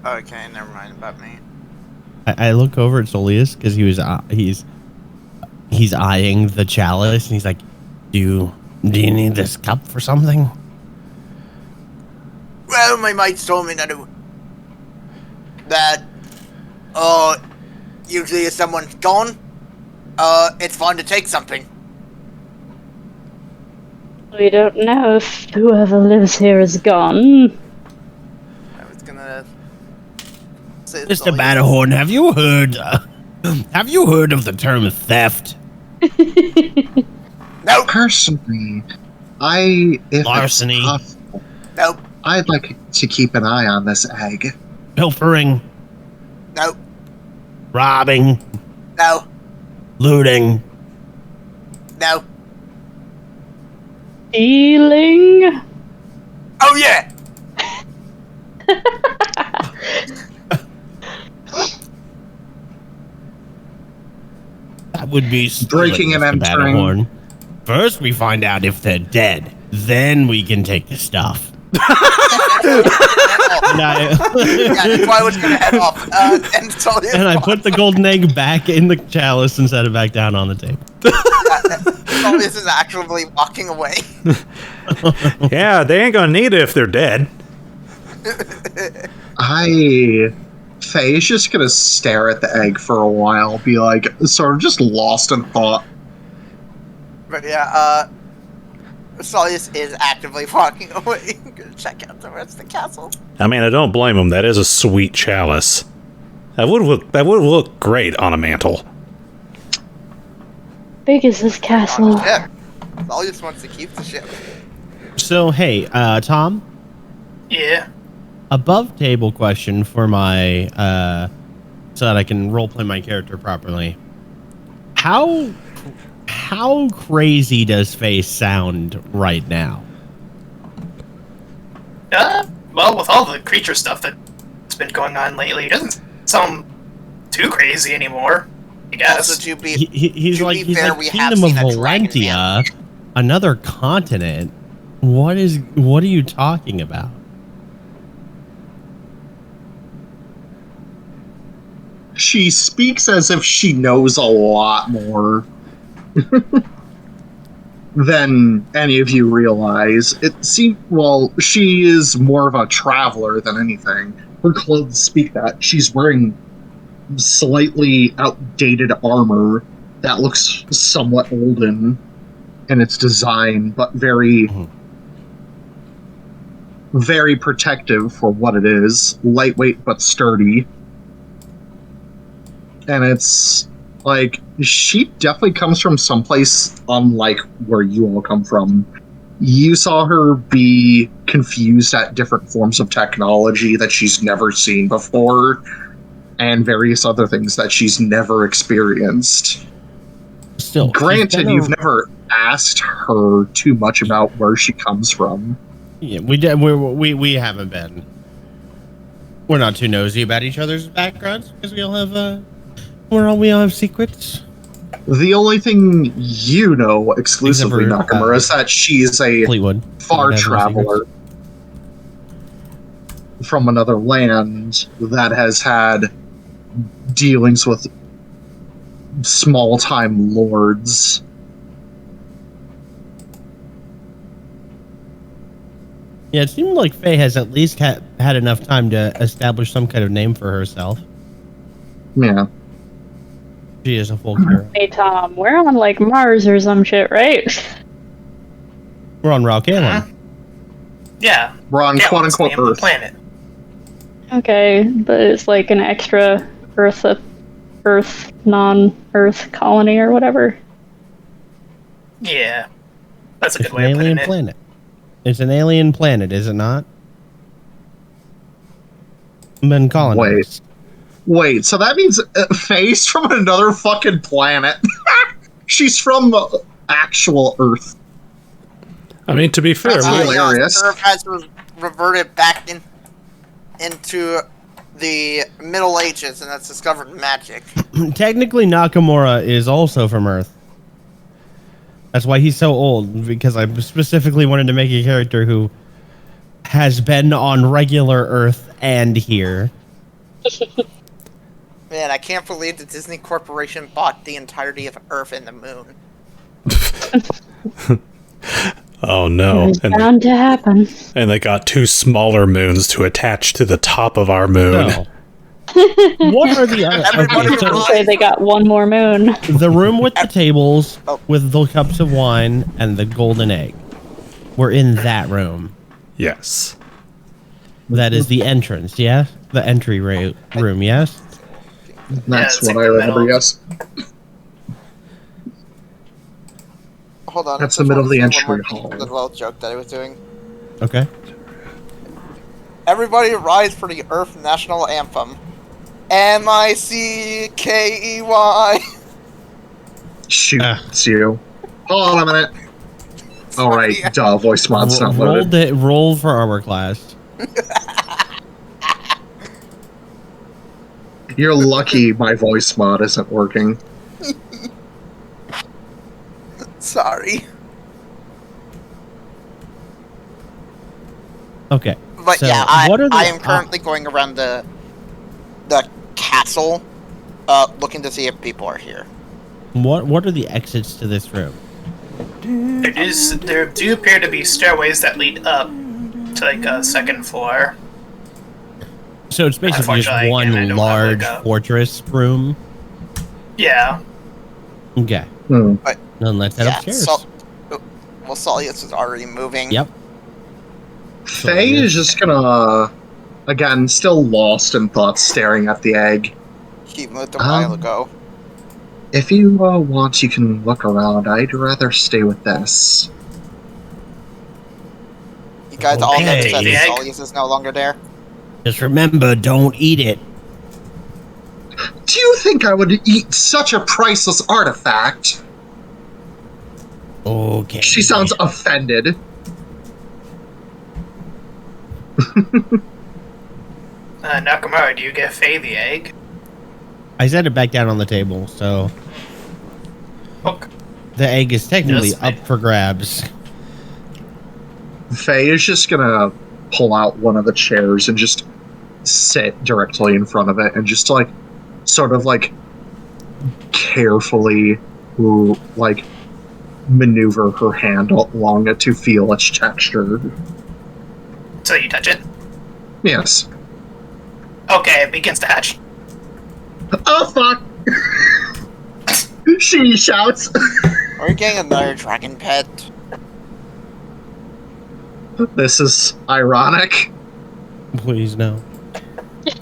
Okay, never mind about me. I look over at Soleas because he's eyeing the chalice and he's like, Do you need this cup for something? Well, my mates told me that usually if someone's gone, it's fun to take something. We don't know if whoever lives here is gone. I was gonna say Mr. Batterhorn, have you heard of the term theft? Nope. Personally, if it's Larceny. possible, Nope. I'd like to keep an eye on this egg. Pilfering, Nope. Robbing. No. Looting. No. Stealing. Oh yeah. That would be Breaking and Mr. entering. Batterhorn. First, we find out if they're dead. Then we can take the stuff. Yeah, that's why I was gonna head off. And Soleas And I put the golden egg back in the chalice and set it back down on the table. Soleas is actively walking away. Yeah, they ain't gonna need it if they're dead. Faye's just gonna stare at the egg for a while, be like, sort of just lost in thought. But yeah, Soleas is actively walking away. Gonna check out the rest of the castle. I mean, I don't blame him. That is a sweet chalice. That would look great on a mantle. Big is this castle? Yeah. Soleas wants to keep the ship. So, hey, Tom, Yeah. above table question for my, so that I can roleplay my character properly. How crazy does Faye sound right now? Well, with all the creature stuff that's been going on lately, it doesn't sound too crazy anymore, I guess. Also, to be He's to like be fair, like we have Kingdom of seen a dragon Valentia, man. another continent. What are you talking about? She speaks as if she knows a lot more than any of you realize. It seems, well, she is more of a traveler than anything. Her clothes speak that. She's wearing slightly outdated armor that looks somewhat olden in its design, but very, very protective for what it is. Lightweight but sturdy. And it's like, she definitely comes from someplace unlike where you all come from. You saw her be confused at different forms of technology that she's never seen before, and various other things that she's never experienced. Still, Granted, you've never asked her too much about where she comes from. Yeah, we haven't been. We're not too nosy about each other's backgrounds because we all have we all have secrets. The only thing you know exclusively, Except for, Nakamura, is that she is a Fleetwood. far Have no traveler from another land that has had dealings with small-time lords. Yeah, it seemed like Faye has at least had enough time to establish some kind of name for herself. Yeah. She is a full hero. Hey Tom, we're on like Mars or some shit, right? We're on Ralkalam. Yeah. We're on Yeah, quote what's the unquote name of the Earth. planet. Okay, but it's like an extra Earth non-Earth colony or whatever. Yeah. That's a It's good an way of putting alien it. planet. It's an alien planet, is it not? Been colonized. Wait, so that means Faye's from another fucking planet. She's from actual Earth. I mean, to be fair, That's hilarious. Earth has reverted back into the Middle Ages, and that's discovered magic. Technically, Nakamura is also from Earth. That's why he's so old, because I specifically wanted to make a character who has been on regular Earth and here. Man, I can't believe the Disney Corporation bought the entirety of Earth and the Moon. oh no, It's bound to happen. and they got 2 smaller moons to attach to the top of our moon. No. What are the other? Everybody Okay, so rise. Say they got one more moon. the room with the tables, Oh. with the cups of wine and the golden egg. We're in that room. Yes. That is the entrance, yes? The entry room, yes? That's it's what in I the remember, middle. yes. Hold on. That's I the middle of the just wanna entry repeat hall. The little joke that I was doing. Okay. Everybody rise for the Earth National Anthem. M-I-C-K-E-Y. Shoots you. Hold on a minute. Alright, duh, voice mod's not loaded. Roll for armor class. You're lucky my voice mod isn't working. Sorry. Okay. But so yeah, I am the currently going around the castle, looking to see if people are here. what are the exits to this room? There do appear to be stairways that lead up to like a second floor. So it's basically just Unfortunately, one again, I don't large have, like, a- fortress room. Yeah. Okay. But Then let's head upstairs. Well, Soleas is already moving. Yep. Faye is just gonna, again, still lost in thoughts, staring at the egg. He moved a while ago. If you want, you can look around. I'd rather stay with this. You guys all Okay. noticed that The egg? Soleas is no longer there? Just remember, don't eat it. Do you think I would eat such a priceless artifact? Okay. She sounds offended. Nakamura, do you give Faye the egg? I set it back down on the table, so Okay. the egg is technically Just up for grabs. Faye is just gonna pull out one of the chairs and just sit directly in front of it and just like sort of like carefully like maneuver her hand along it to feel its texture. So you touch it? Yes. Okay, it begins to hatch. Oh fuck! She shouts. Are you getting another dragon pet? This is ironic. Please no.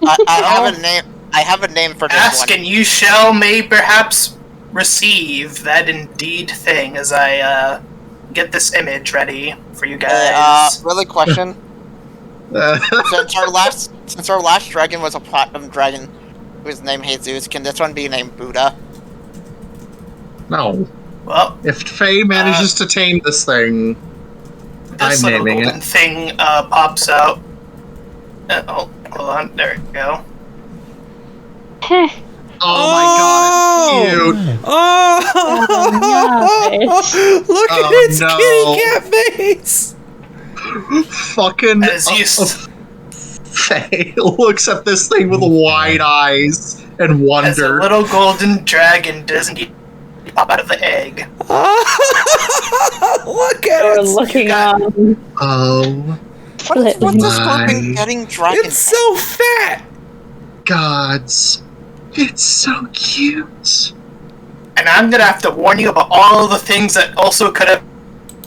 I have a name. I have a name for this Ask one. and you shall may perhaps receive that indeed thing as I get this image ready for you guys. Really question. Since our last dragon was a platinum dragon whose name Jesus, can this one be named Buddha? No. Well, If Faye manages to tame this thing, this I'm little naming golden it. thing pops out. Oh, hold on. There we go. Heh. Oh my god, it's cute. Oh, nice. Look at Oh, its no. kitty cat face! Fucking As you s- Faye looks at this thing with wide eyes and as a wonder. little golden dragon doesn't pop out of the egg. Look at We're it! looking on. Oh What's the my scorpion getting dragon It's so fat! gods. It's so cute. And I'm gonna have to warn you about all the things that also could have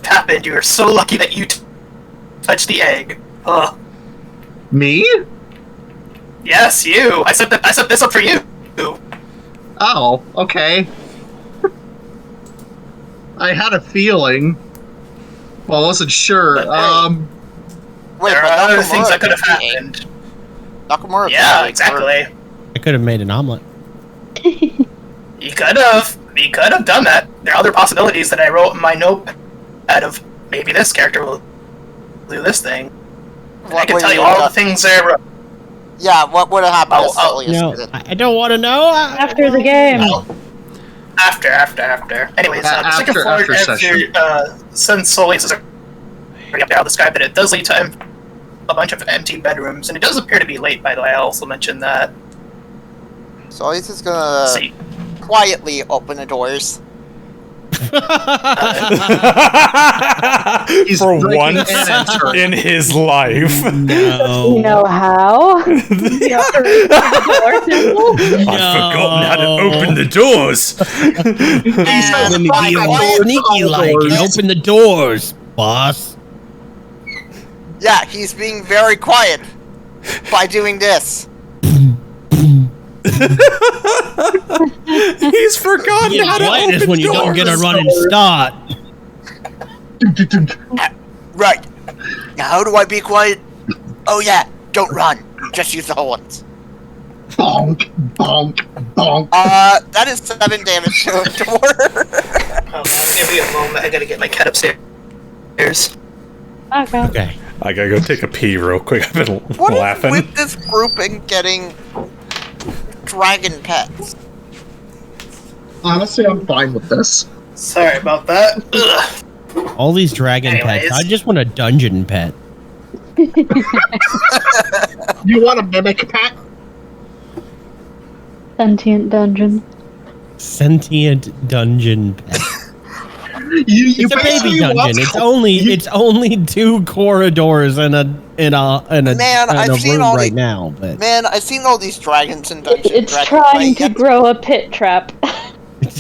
happened. You are so lucky that you touched the egg. Ugh. Me? Yes, you. I set this up for you. Oh, okay. I had a feeling. Well, I wasn't sure. Wait, There but are other Nakamura things that could have took the egg. happened. Nakamura. Yeah, took the egg exactly. I could have made an omelet. You could have. You could have done that. There are other possibilities that I wrote in my notepad of maybe this character will do this thing. first. I can would tell you you all have the things there. Yeah, what would have happened if Oh, Soleas No, did it? I don't want to know. After the game. After. Anyways, the second floor, after session. since Soleas is already up there, I'll describe it. It does lead to a bunch of empty bedrooms, and it does appear to be late, by the way. I'll also mention that. Soleas is gonna See, quietly open the doors. He's For breaking once and entering. in his life. No. You know how? I've forgotten how to open the doors. He's Let me be all quiet sneaky like and doors. open the doors, boss. Yeah, he's being very quiet by doing this. He's forgotten Get how to quiet is open when you don't doors. get a running start. Right. Now, how do I be quiet? Oh yeah, don't run. Just use the horns. Bonk, bonk, bonk. That is 7 damage to a door. Hold on, give me a moment. I gotta get my cat upstairs. Okay. Okay. I gotta go take a pee real quick. I've been What is laughing. with this group and getting dragon pets? Honestly, I'm fine with this. Sorry about that. Ugh. All these dragon Anyways. pets. I just want a dungeon pet. You want a mimic pet? Sentient dungeon. Sentient dungeon pet. You It's a baby basically want- dungeon. It's only 2 corridors and a Man, I've seen room all right the- now. But Man, I've seen all these dragons in Dungeons and It's Dragons. trying but to yet- grow a pit trap.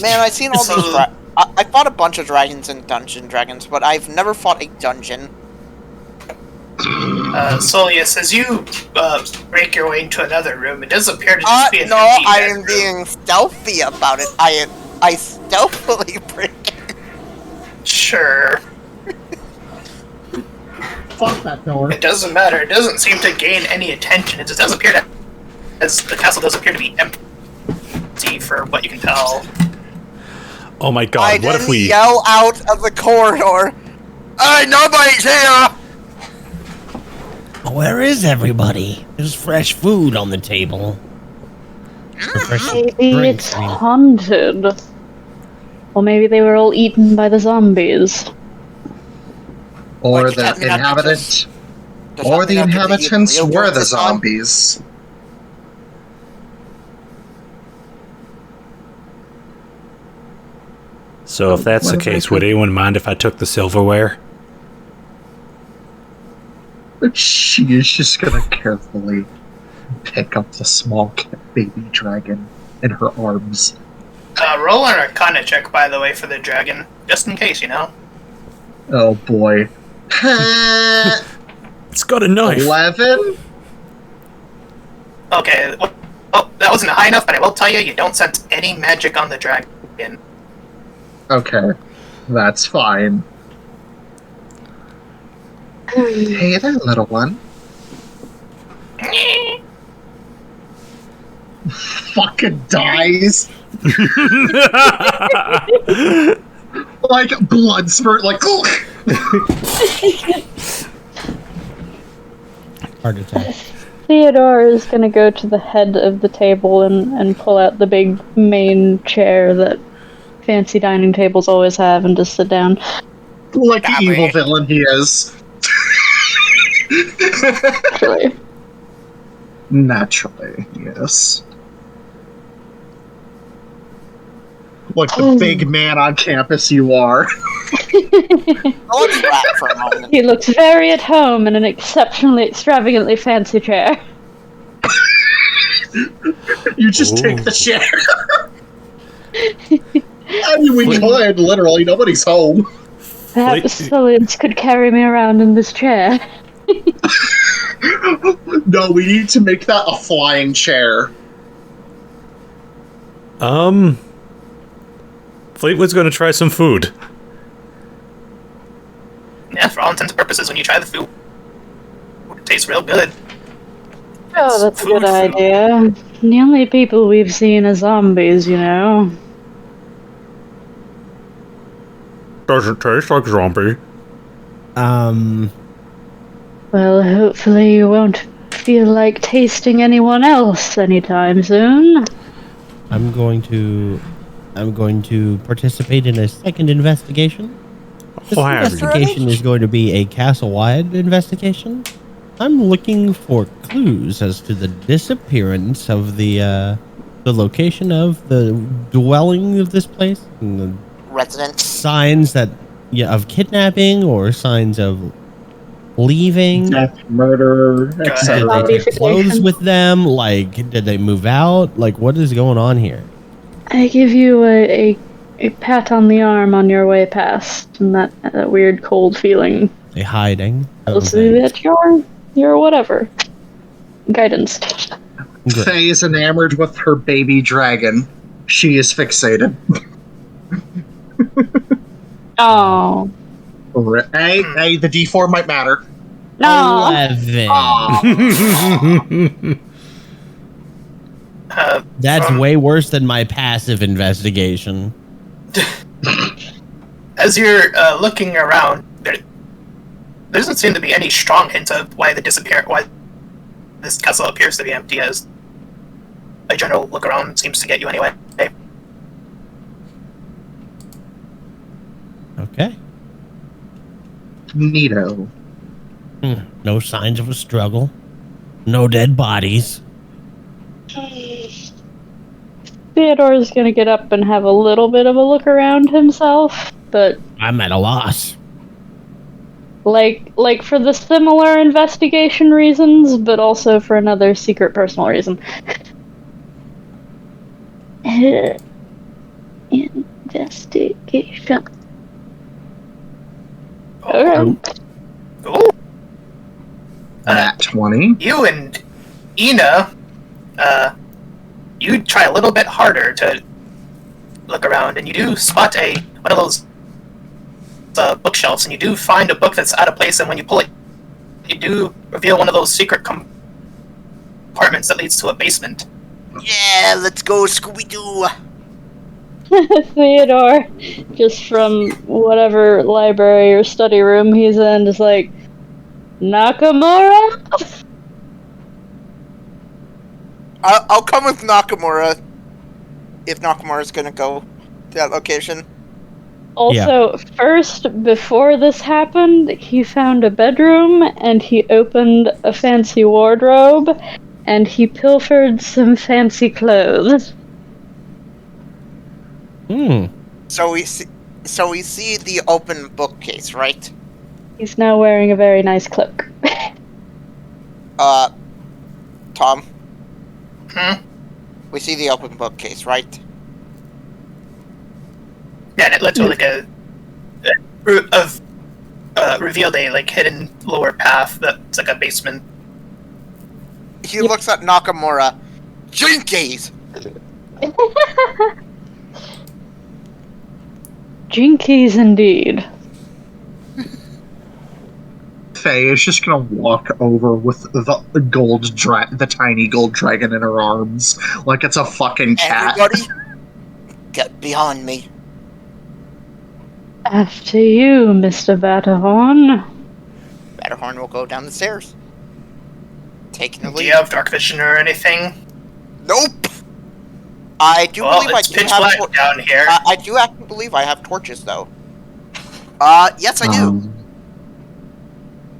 Man, I've seen all these. I fought a bunch of dragons in Dungeons and Dragons, but I've never fought a dungeon. Soleas, as you break your way into another room, it does appear to just be an No, empty I am bedroom. being stealthy about it. I stealthily break it. Sure. Fuck that door. It doesn't matter. It doesn't seem to gain any attention. It just does appear to, as the castle does appear to be empty for what you can tell. Oh my I god, what didn't if we... yell out of the corridor. Hey, nobody's here! where is everybody? There's fresh food on the table. Or fresh Maybe drinks, it's I mean. haunted. Or maybe they were all eaten by the zombies. Or Like, the does that mean I could inhabitant. Does Or that the mean I could be inhabitants real were during the this time? zombies. So if that's the case, would anyone mind if I took the silverware? She is just gonna carefully pick up the small baby dragon in her arms. Roll an Arcana check, by the way, for the dragon, just in case, you know. Oh boy. It's got a knife. 11? Okay. Oh, that wasn't high enough, but I will tell you, you don't sense any magic on the dragon. Okay. That's fine. Hey there, little one. Fucking dies. Like blood spurt, like. Heart attack. Theodore is gonna go to the head of the table and pull out the big main chair that fancy dining tables always have and just sit down. Like the evil villain he is. Actually. Naturally, yes. Like the big man on campus you are. Let's rap for a moment. He looks very at home in an exceptionally extravagantly fancy chair. You just take Ooh. the chair. I mean, we could, literally, nobody's home. Perhaps Soleas could carry me around in this chair. No, we need to make that a flying chair. Fleetwood's gonna try some food. Yeah, for all intents and purposes, when you try the food, it tastes real good. Oh, that's a Food, good food. idea. The only people we've seen are zombies, you know. Doesn't taste like zombie. Well, hopefully you won't feel like tasting anyone else anytime soon. I'm going to participate in a second investigation. This Why have you? investigation is going to be a castle-wide investigation. I'm looking for clues as to the disappearance of the location of the dwelling of this place, and the Resident. signs that of kidnapping or signs of leaving. Death, murder, Did etc. they take clothes with them? Like, did they move out? Like, what is going on here? I give you a pat on the arm on your way past, and that weird cold feeling They hiding? tells you that you're whatever. Guidance. Great. Faye is enamored with her baby dragon. She is fixated. Oh. Hey, the D4 might matter. No. 11. That's from- way worse than my passive investigation. As you're looking around, there doesn't seem to be any strong hint of why this castle appears to be empty, as a general look around seems to get you anyway. Okay. Neato. No signs of a struggle. No dead bodies. Theodore's gonna get up and have a little bit of a look around himself, but I'm at a loss. like for the similar investigation reasons, but also for another secret personal reason. Investigation. Okay. Cool. Nat 20. You and Ina, you try a little bit harder to look around, and you do spot one of those bookshelves, and you do find a book that's out of place, and when you pull it, you do reveal one of those secret compartments that leads to a basement. Yeah, let's go, Scooby-Doo. Theodore, just from whatever library or study room he's in, is like, Nakamura? I'll come with Nakamura if Nakamura's gonna go to that location. Also, first, before this happened, he found a bedroom, and he opened a fancy wardrobe, and he pilfered some fancy clothes. So we see the open bookcase, right? He's now wearing a very nice cloak. Tom, Hmm? we see the open bookcase, right? Yeah, and it led to revealed a hidden lower path that's like a basement. He looks at Nakamura. Jinkies! Jinkies indeed. Faye is just gonna walk over with the tiny gold dragon in her arms, like it's a fucking cat. Everybody, get behind me. After you, Mr. Batterhorn. Batterhorn will go down the stairs. Taking the Do lead. you have dark vision or anything? Nope! I do Well, believe I it's do pitch have black down here. I do actually believe I have torches, though. Yes, I do.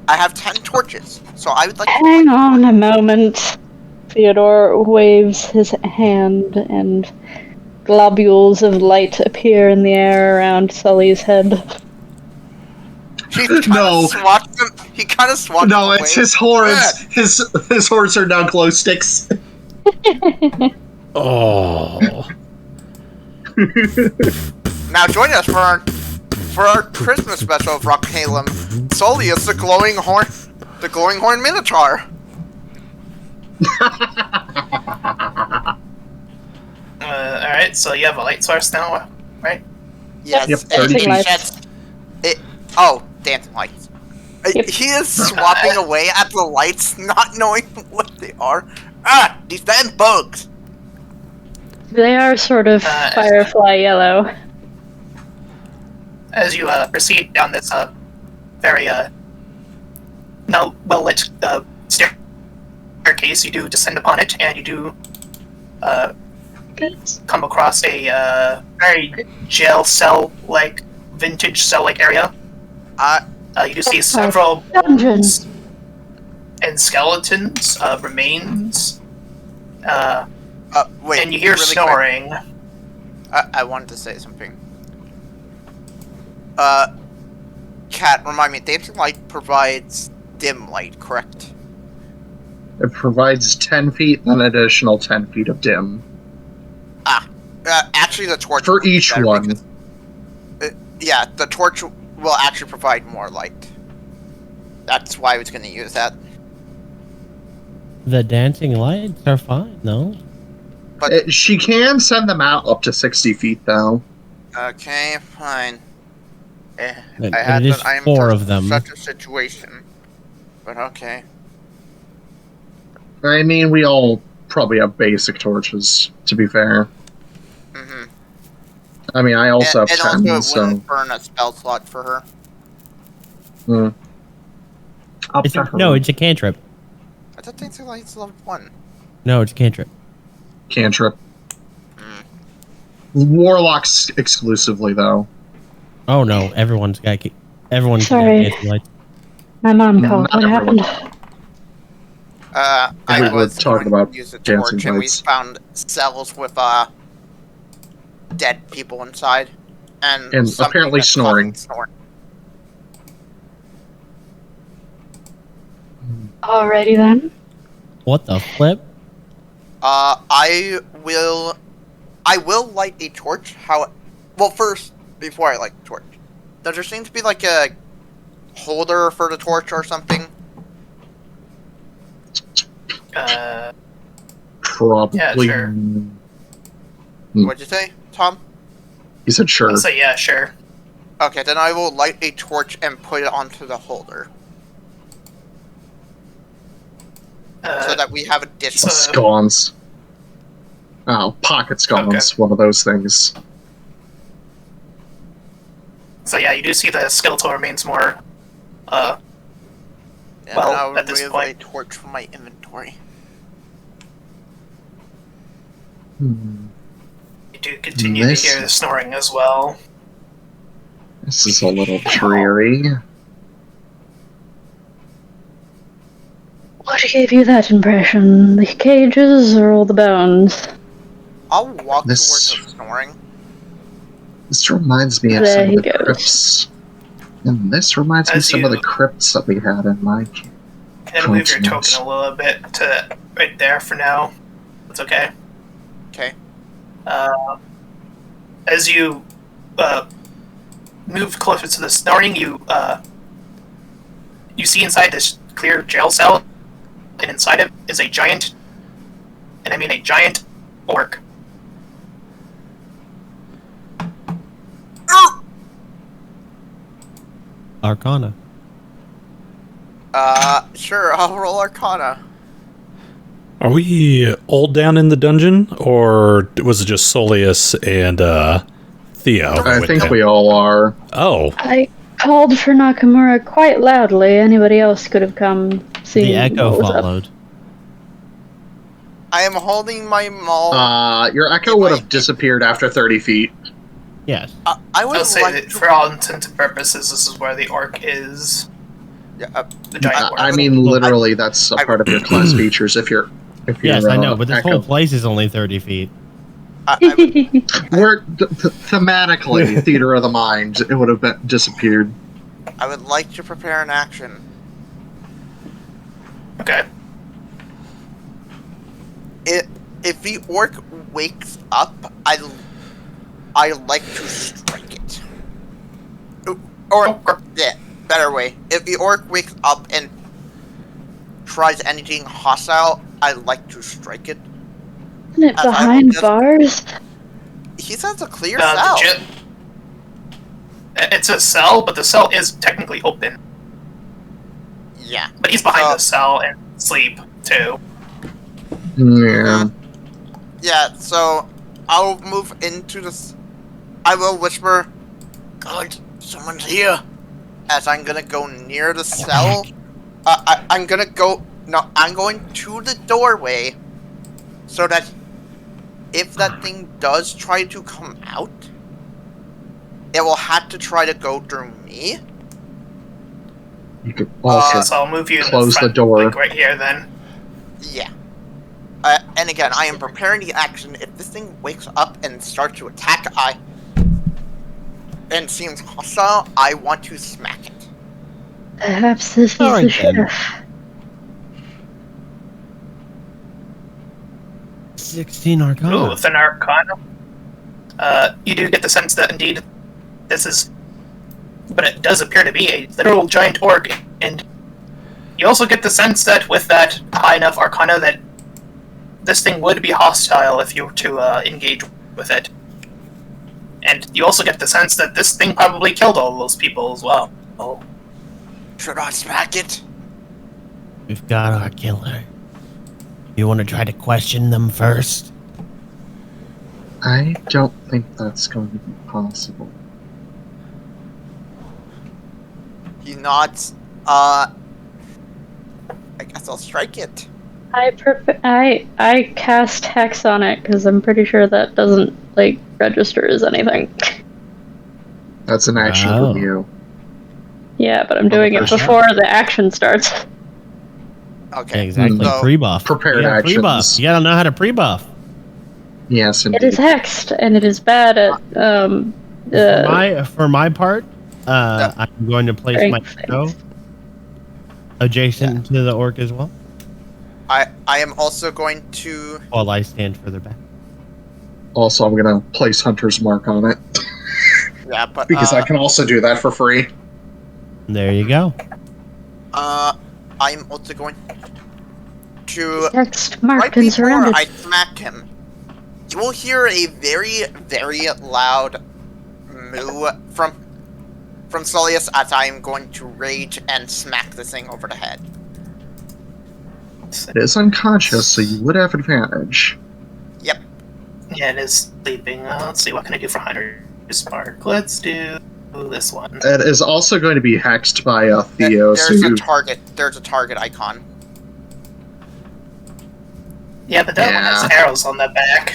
I have 10 torches, so I would like to... Hang on a moment. Theodore waves his hand, and globules of light appear in the air around Sully's head. He kind of swats him. He kind of swats No, him it's away. his horns. His horns are now glow sticks. Oh. Now join us for our Christmas special of Ralkalam. Soleas, the glowing horn minotaur. Alright, so you have a light source now, right? Yes, Yep, and 30 it feet. sheds- Oh, dancing lights. Yep. He is swapping away at the lights, not knowing what they are. Ah, these damn bugs. They are sort of firefly yellow. As you proceed down this very well-lit staircase, you do descend upon it, and you do come across a very jail cell-like, vintage cell-like area. You do see several bones and skeletons, remains, Wait, and you hear really snoring. quick. I wanted to say something. Cat, remind me, dancing light provides dim light, correct? It provides 10 feet, then an additional 10 feet of dim. Actually, the torch For would be each better one. because- yeah, the torch will actually provide more light. That's why I was going to use that. The dancing lights are fine, no? But She can send them out up to 60 feet, though. okay, fine. But I had it is that. I am 4 in of them. such a situation. But okay. I mean, we all probably have basic torches, to be fair. Mm-hmm. I mean, I also have and 10, also, it so... wouldn't burn a spell slot for her. Up It's to a, her. no, it's a cantrip. I don't think it's level 1. No, it's a cantrip. Cantrip. Warlocks exclusively, though. Oh no, everyone's got everyone's gonna Sorry. have dancing lights. My mom called. Not What everyone. happened? I We were was talking going about to use a dancing torch, and we lights. found cells with dead people inside, and something apparently that's snoring. causing snoring. Alrighty then. What the flip? I will light a torch. Well, first, before I light the torch, does there seem to be like a holder for the torch or something? Probably. Yeah, sure. What'd you say, Tom? He said sure. I'll say, yeah, sure. Okay, then I will light a torch and put it onto the holder, so that we have a distance. Scones. Oh, pocket scones. Okay. One of those things. So yeah, you do see the skeletal remains more. And well, I'll at this remove point. a torch from my inventory. Hmm. You do continue to hear the snoring as well. This is a little dreary. What gave you that impression? The cages or all the bones? I'll walk This- towards the snoring. This reminds me of There some he of the goes. crypts. And this reminds me of As some of the you- crypts that we had in my... And move your Continents. token a little bit to right there for now. That's okay. Okay. As you move closer to the snoring, you see inside this clear jail cell, and inside it is a giant, and I mean a giant orc. Arcana. Sure, I'll roll Arcana. Are we all down in the dungeon, or was it just Soleas and Theo? I with think him? we all are. Oh, I called for Nakamura quite loudly. Anybody else could have come see The echo what was up. followed. I am holding my maul. Your echo would have disappeared after 30 feet. Yes. I would I'll say like that to... for all intents and purposes, this is where the orc is. Yeah, The giant orc. I mean, literally, that's a part of your class features. If you're Yes, I know, but this echo. whole place is only 30 feet. We're thematically theater of the mind. It would have disappeared. I would like to prepare an action. Okay. If the orc wakes up, I like to strike it. Or yeah, better way. If the orc wakes up and tries anything hostile, I like to strike it. Isn't it As I will behind just- bars? He says a clear The cell. it's a cell, but the cell is technically open. Yeah. But he's behind the cell and asleep too. Yeah. Yeah, so I'll move into this. I will whisper, "God, someone's here." As I'm gonna go near the cell. I'm gonna go. No, I'm going to the doorway, so that if that thing does try to come out, it will have to try to go through me. You could also So I'll move you in close the front, the door. like right here then. Yeah. And again, I am preparing the action. If this thing wakes up and starts to attack, and seems hostile, I want to smack it. Perhaps this is Alright the then. chef. 16 Ooh, Arcana. with an arcana. You do get the sense that indeed this is, but it does appear to be a literal giant orc, and you also get the sense that with that high enough arcana that this thing would be hostile if you were to engage with it. And you also get the sense that this thing probably killed all those people as well. Oh. Should I smack it? We've got our killer. You want to try to question them first? I don't think that's going to be possible. He nods. I guess I'll strike it. I cast Hex on it because I'm pretty sure that doesn't like register as anything. That's an action Wow. from you. Yeah, but I'm doing it first before the action starts. Okay. Exactly. So, Pre-buff. Prepared You gotta actions. Pre-buff. You gotta know how to pre-buff. Yes, It indeed. is hexed, and it is bad at For my part, I'm going to place my Strength. shadow adjacent to the orc as well, I am also going to. while I stand further back. Also, I'm going to place Hunter's Mark on it. Yeah, but Because I can also do that for free. There you go. I'm also going to. hexed, Right marked, and before surrounded. I smack him, you will hear a very, very loud moo from Soleas as I am going to rage and smack this thing over the head. It is unconscious, so you would have advantage. Yep. Yeah, it is sleeping. Let's see, what can I do for Hunter's Mark? Let's do this one. It is also going to be hexed by Theo, so There's a you... target. There's a target icon. Yeah, but that one has arrows on the back.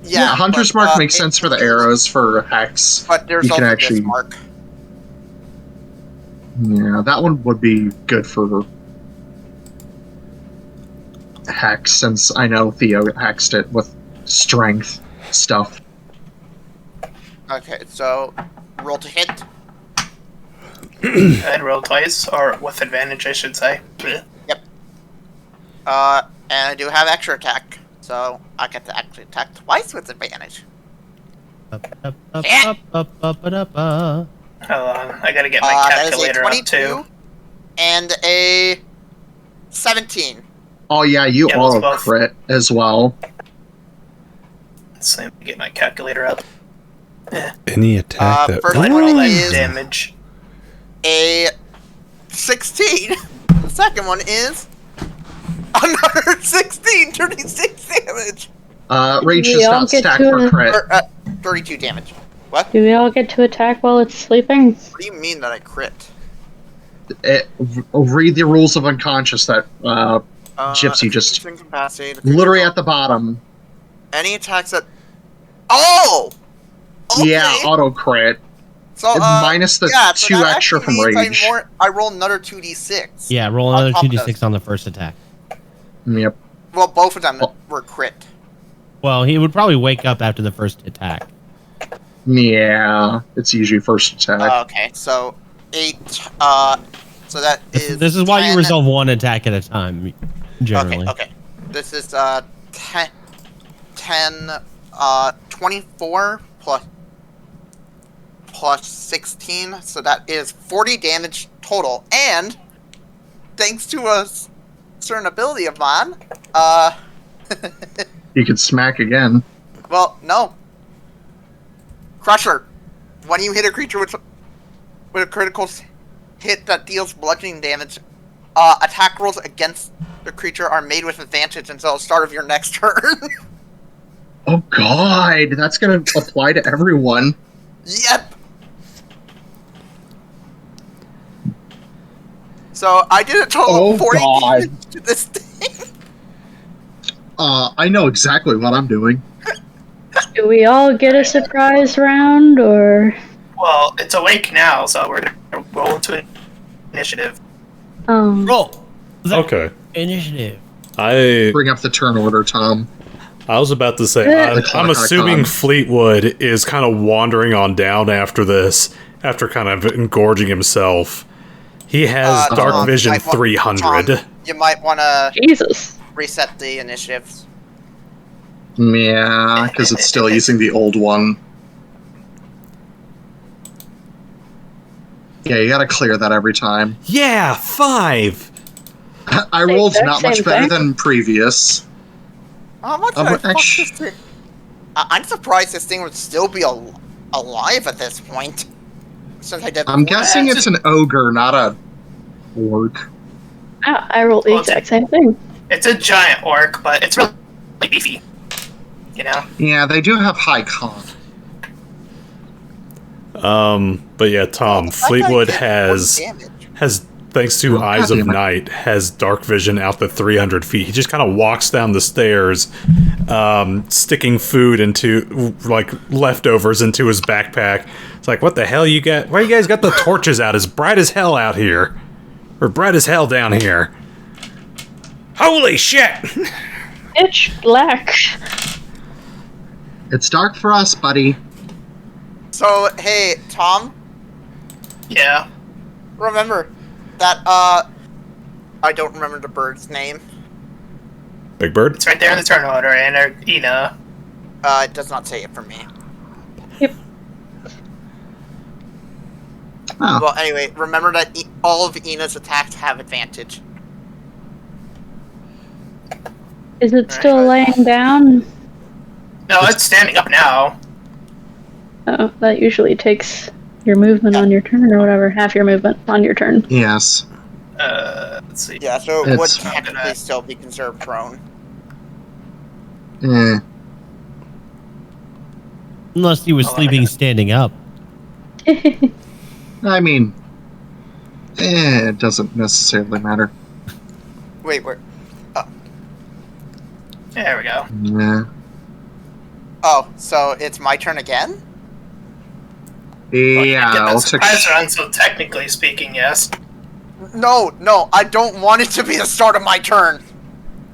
Yeah, Hunter's but, Mark makes sense for the arrows. For hex, But there's you can also actually... this mark. Yeah, that one would be good for hex, since I know Theo hexed it with strength stuff. Okay, so roll to hit. I'd roll twice, or with advantage, I should say. And I do have extra attack, so I get to actually attack twice with advantage. Up, up, up, up, up, up, up, up. Hold on, I gotta get my That is a calculator up 22 too. and a 17. Oh yeah, you Yeah, those auto both. crit as well. So let me get my calculator up. Any attack that first Roll one that is damage. a 16. The second one is another 16, 36 damage. Rage We does all not get stack to for a- crit. Or, 32 damage. What? Do we all get to attack while it's sleeping? What do you mean that I crit? Read the rules of unconscious that Gypsy just incapacitated. literally at the bottom. Any attacks that. Oh! Okay. Yeah, auto crit. So, minus the yeah, so 2 that extra actually from means rage. I roll another 2d6. Yeah, roll On another top of 2d6 on the first attack. Yep. Well, both of them Oh. were crit. Well, he would probably wake up after the first attack. Yeah, it's usually first attack. Okay, so 8. So that is. This is why 10. you resolve one attack at a time, generally. Okay. This is 10, 24 plus 16, so that is 40 damage total. And thanks to a certain ability of mine, You could smack again. well, no. Crusher. When you hit a creature with a critical hit that deals bludgeoning damage, attack rolls against the creature are made with advantage until the start of your next turn. Oh god, that's gonna apply to everyone. Yep. So I did a total Oh, of 40 God. damage to this thing. I know exactly what I'm doing. Do we all get a surprise round, or? Well, it's awake now, so we're gonna roll into initiative. Roll! Okay. Initiative. I Bring up the turn order, Tom. was about to say, The I'm clock assuming icon. Fleetwood is kind of wandering on down after this, after kind of engorging himself. He has Dark Tom, Vision I wa- 300. Tom, you might want to Jesus. reset the initiatives. Yeah, because it's still using the old one. Yeah, you gotta clear that every time. Yeah, 5! I rolled exact not much same better thing. than previous. How much did I fuck this thing? I'm surprised this thing would still be alive at this point. Since I did. I'm before guessing that. it's an ogre, not a orc. I rolled the Well, exact same thing. It's a giant orc, but it's really beefy. You know? Yeah, they do have high con. But yeah, Tom, That Fleetwood guy did has one damage. thanks to Oh, Eyes of goddamn it. Night, has dark vision out to 300 feet. He just kind of walks down the stairs, sticking food into, like, leftovers into his backpack. It's like, what the hell you got? Why you guys got the torches out? It's bright as hell out here. Or bright as hell down here. Holy shit! Pitch black. It's dark for us, buddy. So, hey, Tom, Yeah. remember that, I don't remember the bird's name. Big Bird? It's right there in the turn order, and Ina. It does not say it for me. Oh, Well, anyway, remember that all of Ina's attacks have advantage. Is it still laying down? No, it's standing up now. Oh, that usually takes your movement on your turn or whatever. Half your movement on your turn. yes. Let's see. Yeah, so it would It's- technically still be considered prone. Eh. Unless he was Oh, sleeping standing up. I mean, it doesn't necessarily matter. Wait, where? There we go. Yeah. Oh, so it's my turn again? Yeah, Get I'll that take. surprise run, so technically speaking, yes. No, I don't want it to be the start of my turn.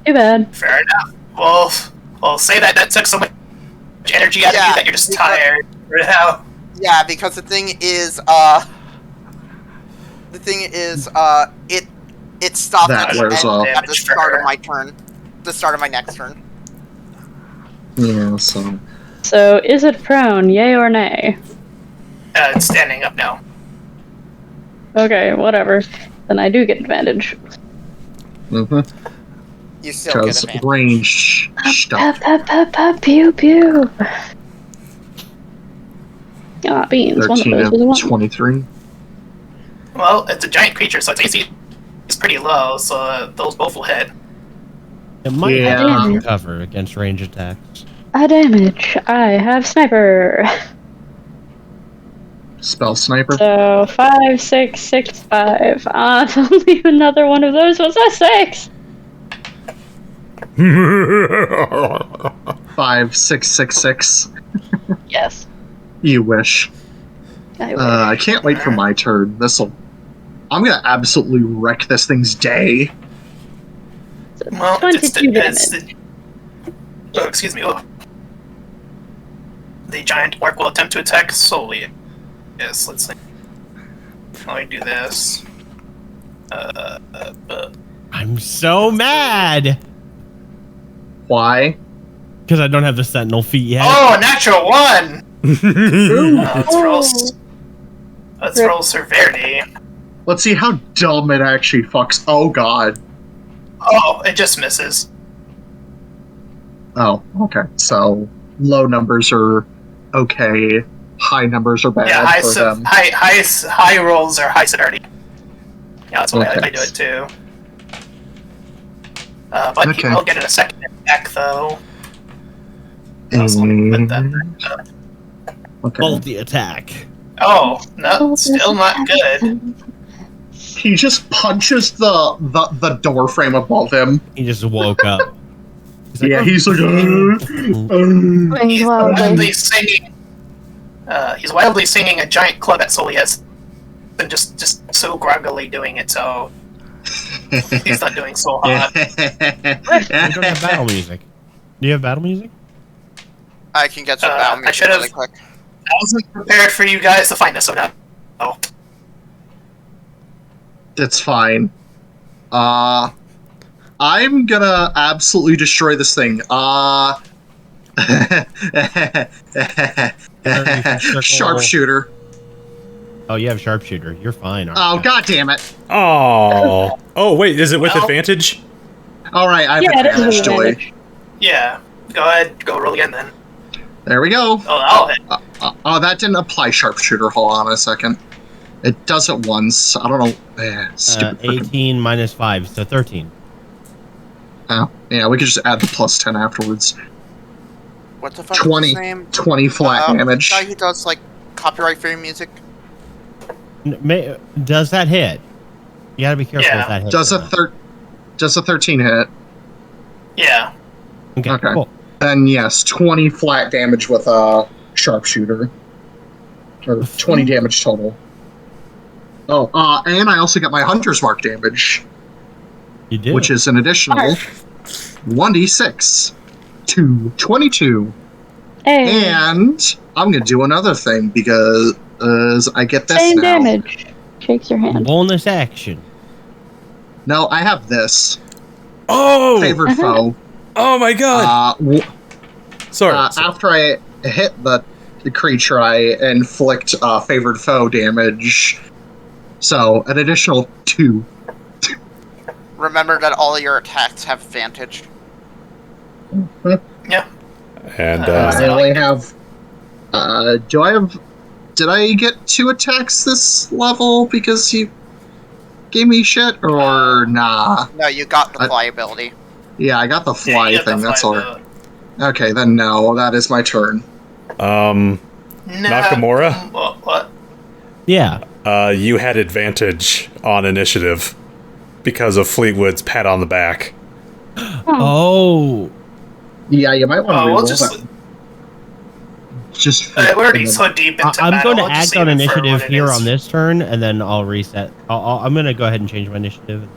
Too bad. Fair enough. Well, say that took so much energy out of Yeah, you that you're just because- tired. Right now. Yeah, because the thing is, it stopped That at the wears end off. at the start of my turn. The start of my next turn. Yeah, so. So, is it prone, yay or nay? It's standing up now. Okay, whatever. Then I do get advantage. Mm-hmm. You still get Because advantage. range stuff. Pew pew. Ah, beans. One of 13 those was of one. 23. Well, it's a giant creature, so its AC is pretty low, so those both will hit. It might Yeah. have cover against range attacks. A damage. I have sniper. Spell sniper. So 5, 6, 6, 5. Only another one of those was a 6. 5, 6, 6, 6. Yes. You wish. I will. I can't wait for my turn. I'm gonna absolutely wreck this thing's day. Well, 22 it's damage. oh, excuse me. Oh. The giant orc will attempt to attack Soleas. Yes, let's see. Let me do this. I'm so mad Why? because I don't have the Sentinel feat yet. Oh, a natural 1! Let's roll severity. Let's see how dumb it actually fucks. Oh god. Oh, it just misses. Oh, okay. So low numbers are okay. High numbers are bad Yeah, for them. high rolls are high severity. Yeah, that's why Okay. I do it too. But Okay. you will get a second attack though. Also, let me put that back up. Okay. Multi-attack. Oh, no, still not good. He just punches the door frame above him. He just woke up. He's like, Yeah, "Oh." he's like, He's wildly singing. He's wildly singing a giant club at Soleas, and just so groggily doing it. So he's not doing so hot. I don't have battle music. Do you have battle music? I can get some I battle music should've- really quick. I wasn't prepared for you guys to find this, so now. Oh, It's fine. I'm gonna absolutely destroy this thing. Sharpshooter. Oh, you have sharpshooter. You're fine. aren't Oh, you? god damn it. Oh. Oh, wait, is it with Well- advantage? Alright, I have Yeah, it is advantage, with Joy. advantage. yeah. Go ahead, go roll again then. There we go. Oh, I'll hit. Oh, that didn't apply sharpshooter. Hold on a second. It does it once. I don't know. Stupid frickin- 18 minus 5, so 13. Oh, yeah, we could just add the plus 10 afterwards. What the fuck 20, is his name? 20 flat damage. The guy who does, like, copyright-free music. Does that hit? You gotta be careful Yeah. if that hits. Does a 13 hit? Yeah. Okay, cool. And yes, 20 flat damage with a sharpshooter. Or 20 damage total. Oh, and I also got my Hunter's Mark damage. You do. Which is an additional 1d6 to 22. Hey, And I'm going to do another thing because I get this same now. damage. Shakes your hand. Bonus action. No, I have this. Oh! Favored foe. Oh my god! Sorry. After I hit the creature, I inflict favored foe damage. So, an additional 2. Remember that all your attacks have advantage. Yeah. And I only have. Did I get 2 attacks this level because you gave me shit, or nah? No, you got the fly ability. Yeah, I got the fly you got the thing. That's fly all. Okay, then no, that is my turn. Nakamura? What? Yeah. You had advantage on initiative because of Fleetwood's pat on the back. Oh. Yeah, you might want to we'll reroll just. that. Just We're already so deep into I'm battle, going to I'll just act on save it for initiative what it here is. on this turn, and then I'll reset. I'm going to go ahead and change my initiative.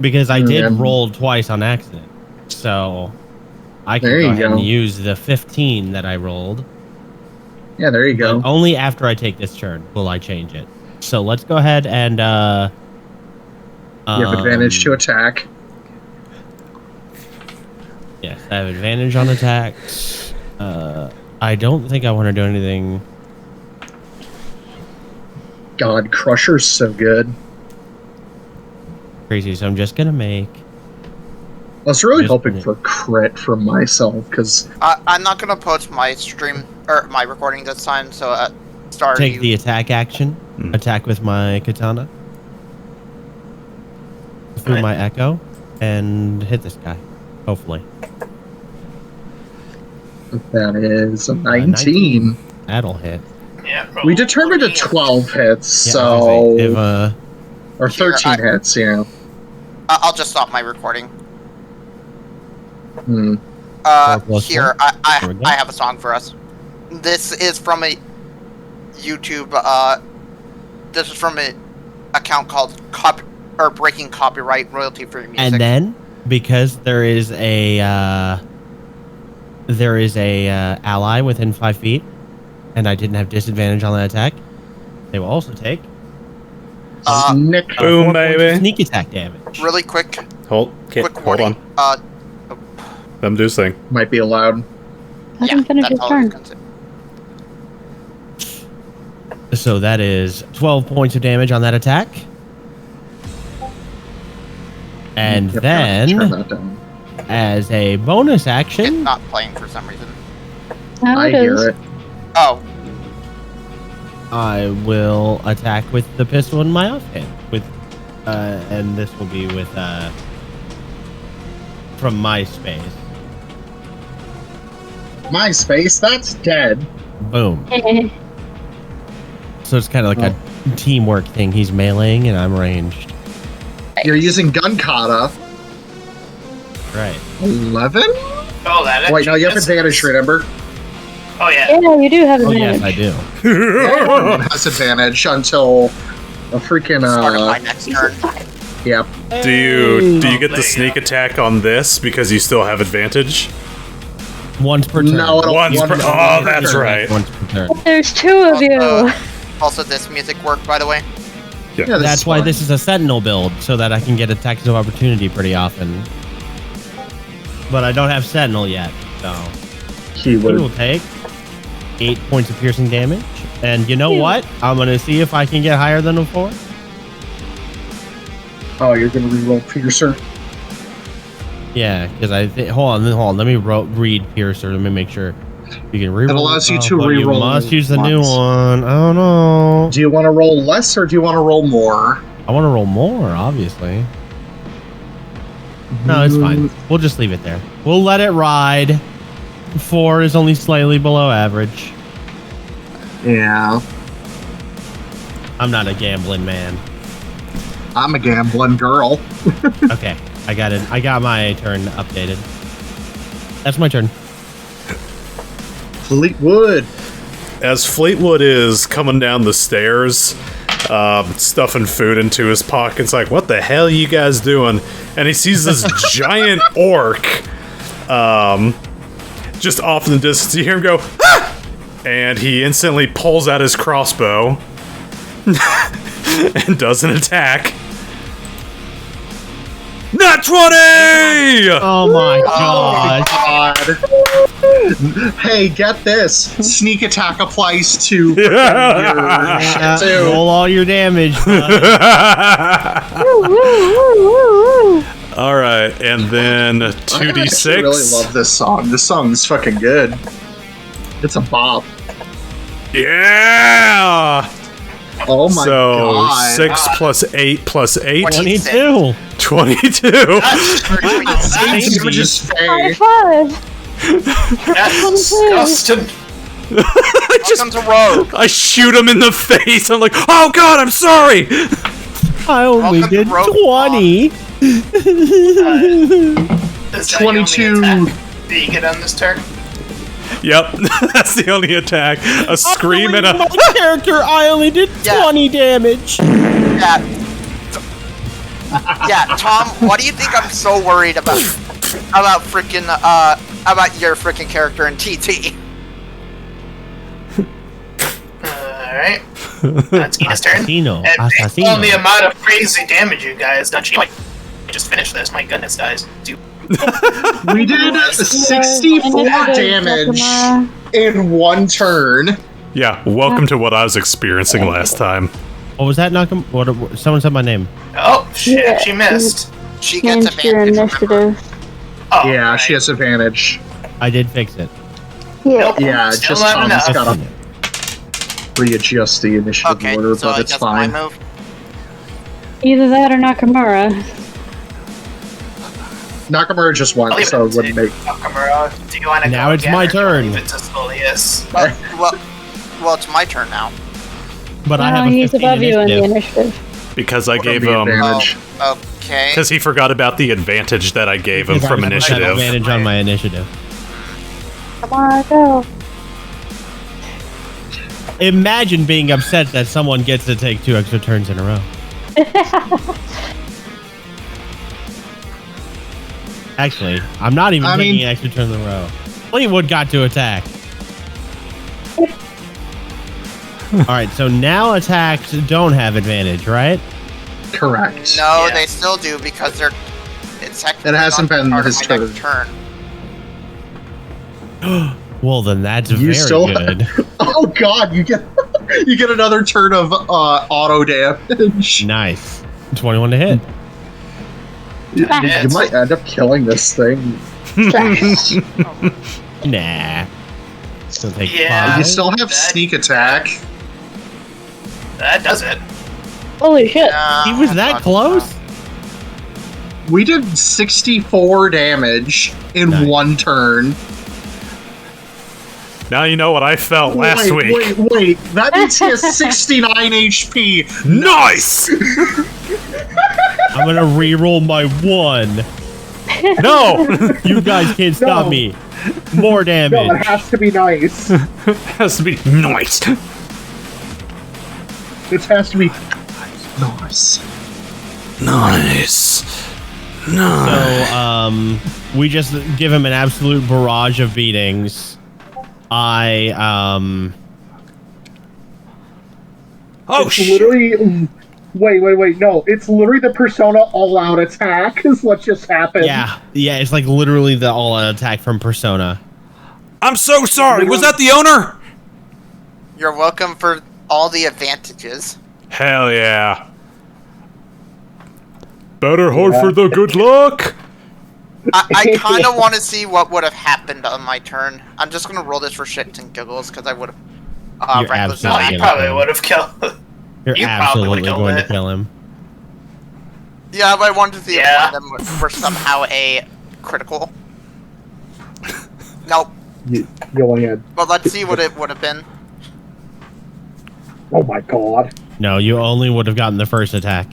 Because I did roll twice on accident. So I can go ahead and use the 15 that I rolled. Yeah, there you go. But only after I take this turn will I change it. So let's go ahead and... you have advantage to attack. Yes, I have advantage on attacks. I don't think I want to do anything. God, Crusher's so good. Crazy, so I'm just gonna make. I was really hoping for crit from myself because I'm not gonna post my stream or my recording this time. So take the attack action. Attack with my katana through my echo and hit this guy. Hopefully. That is a 19. That'll hit. Yeah, we determined a 12 hits, Yeah, so... if, or 13 hits, yeah. I'll just stop my recording. Hmm. Here, I have a song for us. This is from a YouTube, this is from an account called Breaking Copyright Royalty-Free Music. And then, because there is a ally within 5 feet, and I didn't have disadvantage on that attack, they will also take boom, baby, sneak attack damage. Really quick. Hold on. Let him do his thing. Might be allowed. Let him finish his turn. So that is 12 points of damage on that attack. And then, as a bonus action... It's not playing for some reason. I hear it. Oh. I will attack with the pistol in my offhand. And this will be with, from my space. My space? That's dead. Boom. So it's kind of like a teamwork thing. He's meleeing and I'm ranged. You're using gun kata. Right. 11? Oh, that wait, no, you have advantage, remember? Oh, yeah. Yeah, you do have Oh, advantage. yes, I do. Everyone has advantage until a freaking, Start of my next turn. Yep. Do you get the sneak attack on this because you still have advantage? Once per turn. No, Once per oh, that's turn. right. Once per turn. There's 2 of you. Also, this music worked, by the way. Yeah, That's why this is a Sentinel build, so that I can get attacks of opportunity pretty often. But I don't have Sentinel yet, so... He will take 8 points of piercing damage. And you know what? I'm going to see if I can get higher than a 4. Oh, you're going to reroll Piercer? Yeah, because I think... Hold on. Let me read Piercer. Let me make sure. You can reroll. It allows you to but reroll. You must use the once. new one. I don't know. Do you want to roll less or do you want to roll more? I want to roll more, obviously. No, it's fine. We'll just leave it there. We'll let it ride. 4 is only slightly below average. Yeah. I'm not a gambling man. I'm a gambling girl. Okay, I got it. I got my turn updated. That's my turn. Fleetwood. As Fleetwood is coming down the stairs, stuffing food into his pockets, like, what the hell are you guys doing? And he sees this giant orc just off in the distance. You hear him go, ah! And he instantly pulls out his crossbow and does an attack. Nat 20! Oh my god. Hey, get this. Sneak attack applies to Yeah, too. roll all your damage. Alright, and then I 2d6. really love this song. This song's fucking good. It's a bop. Yeah! Oh my god. 6 plus 8 plus 8. 22. 22. Damage is High fair. five. That's disgusting. Welcome to Rogue. I shoot him in the face. I'm like, oh god, I'm sorry. I only Welcome to did Rogue 20. Is that your only 22. attack that you get on this turn? Yep, that's the only attack. A scream and a. My character, I only did 20 damage. Yeah. Yeah, Tom, why do you think I'm so worried about freaking about your freaking character in TT? Alright. That's Ina's turn. Assassino. And based Assassino. on the amount of crazy damage you guys done, she might just finish this. My goodness, guys. We did 64 damage in one turn. Yeah, welcome to what I was experiencing last time. What was that, Nakamura? What? Someone said my name. Oh, shit, Yeah. she missed. She gets Change your advantage. remember? initiative. Oh, Yeah, right. she has advantage. I did fix it. Yeah. Nope, Yeah, still just not Tom's enough. gotta readjust the initiative Okay, order, so but I it's guess fine. my move. Either that or Nakamura. Nakamura just I'll won, leave so it it wouldn't to make. Nakamura. Do you want to Now go it's again, my or do you wanna turn. Leave it to Soleas? Well, it's my turn now. But I have No, a he's 15 above you in the initiative. initiative. Because I gave the him. advantage. Oh, okay. Because he forgot about the advantage that I gave him Because from I have initiative. advantage on my initiative. Come on, go. Imagine being upset that someone gets to take 2 extra turns in a row. Actually, I'm not even taking an extra turn in a row. Fleetwood got to attack. Alright, so now attacks don't have advantage, right? Correct. No, Yeah. they still do because they're. It's technically It hasn't not been part of his my next turn. Well, then that's You very still- good. Oh god, you get another turn of auto damage. Nice. 21 to hit. You might end up killing this thing. Nah. So take Yeah. 5. You still have sneak attack. That does it. Holy shit. No, He was that not- close? We did 64 damage in Nice. one turn. Now you know what I felt last week. Wait. That means he has 69 HP. Nice! I'm gonna re-roll my 1. No! You guys can't stop No. me. More damage. has to be nice. Has to be nice. It has to be nice. Nice. So, we just give him an absolute barrage of beatings. Oh It's shit! literally. Wait. No, it's literally the Persona all-out attack is what just happened. Yeah, it's like literally the all-out attack from Persona. I'm so sorry. Was that the owner? You're welcome for all the advantages. Hell yeah. Batterhorn for the good luck. I kind of want to see what would have happened on my turn. I'm just gonna roll this for shits and giggles because I would have. You're reckless absolutely No, attack. you gonna probably kill. would have killed. You're You probably absolutely would've killed going to it. kill him. Yeah, but I wanted to see Yeah. if one of them were somehow a critical. Nope. You only had. But let's see what it would have been. Oh my god. No, you only would have gotten the first attack.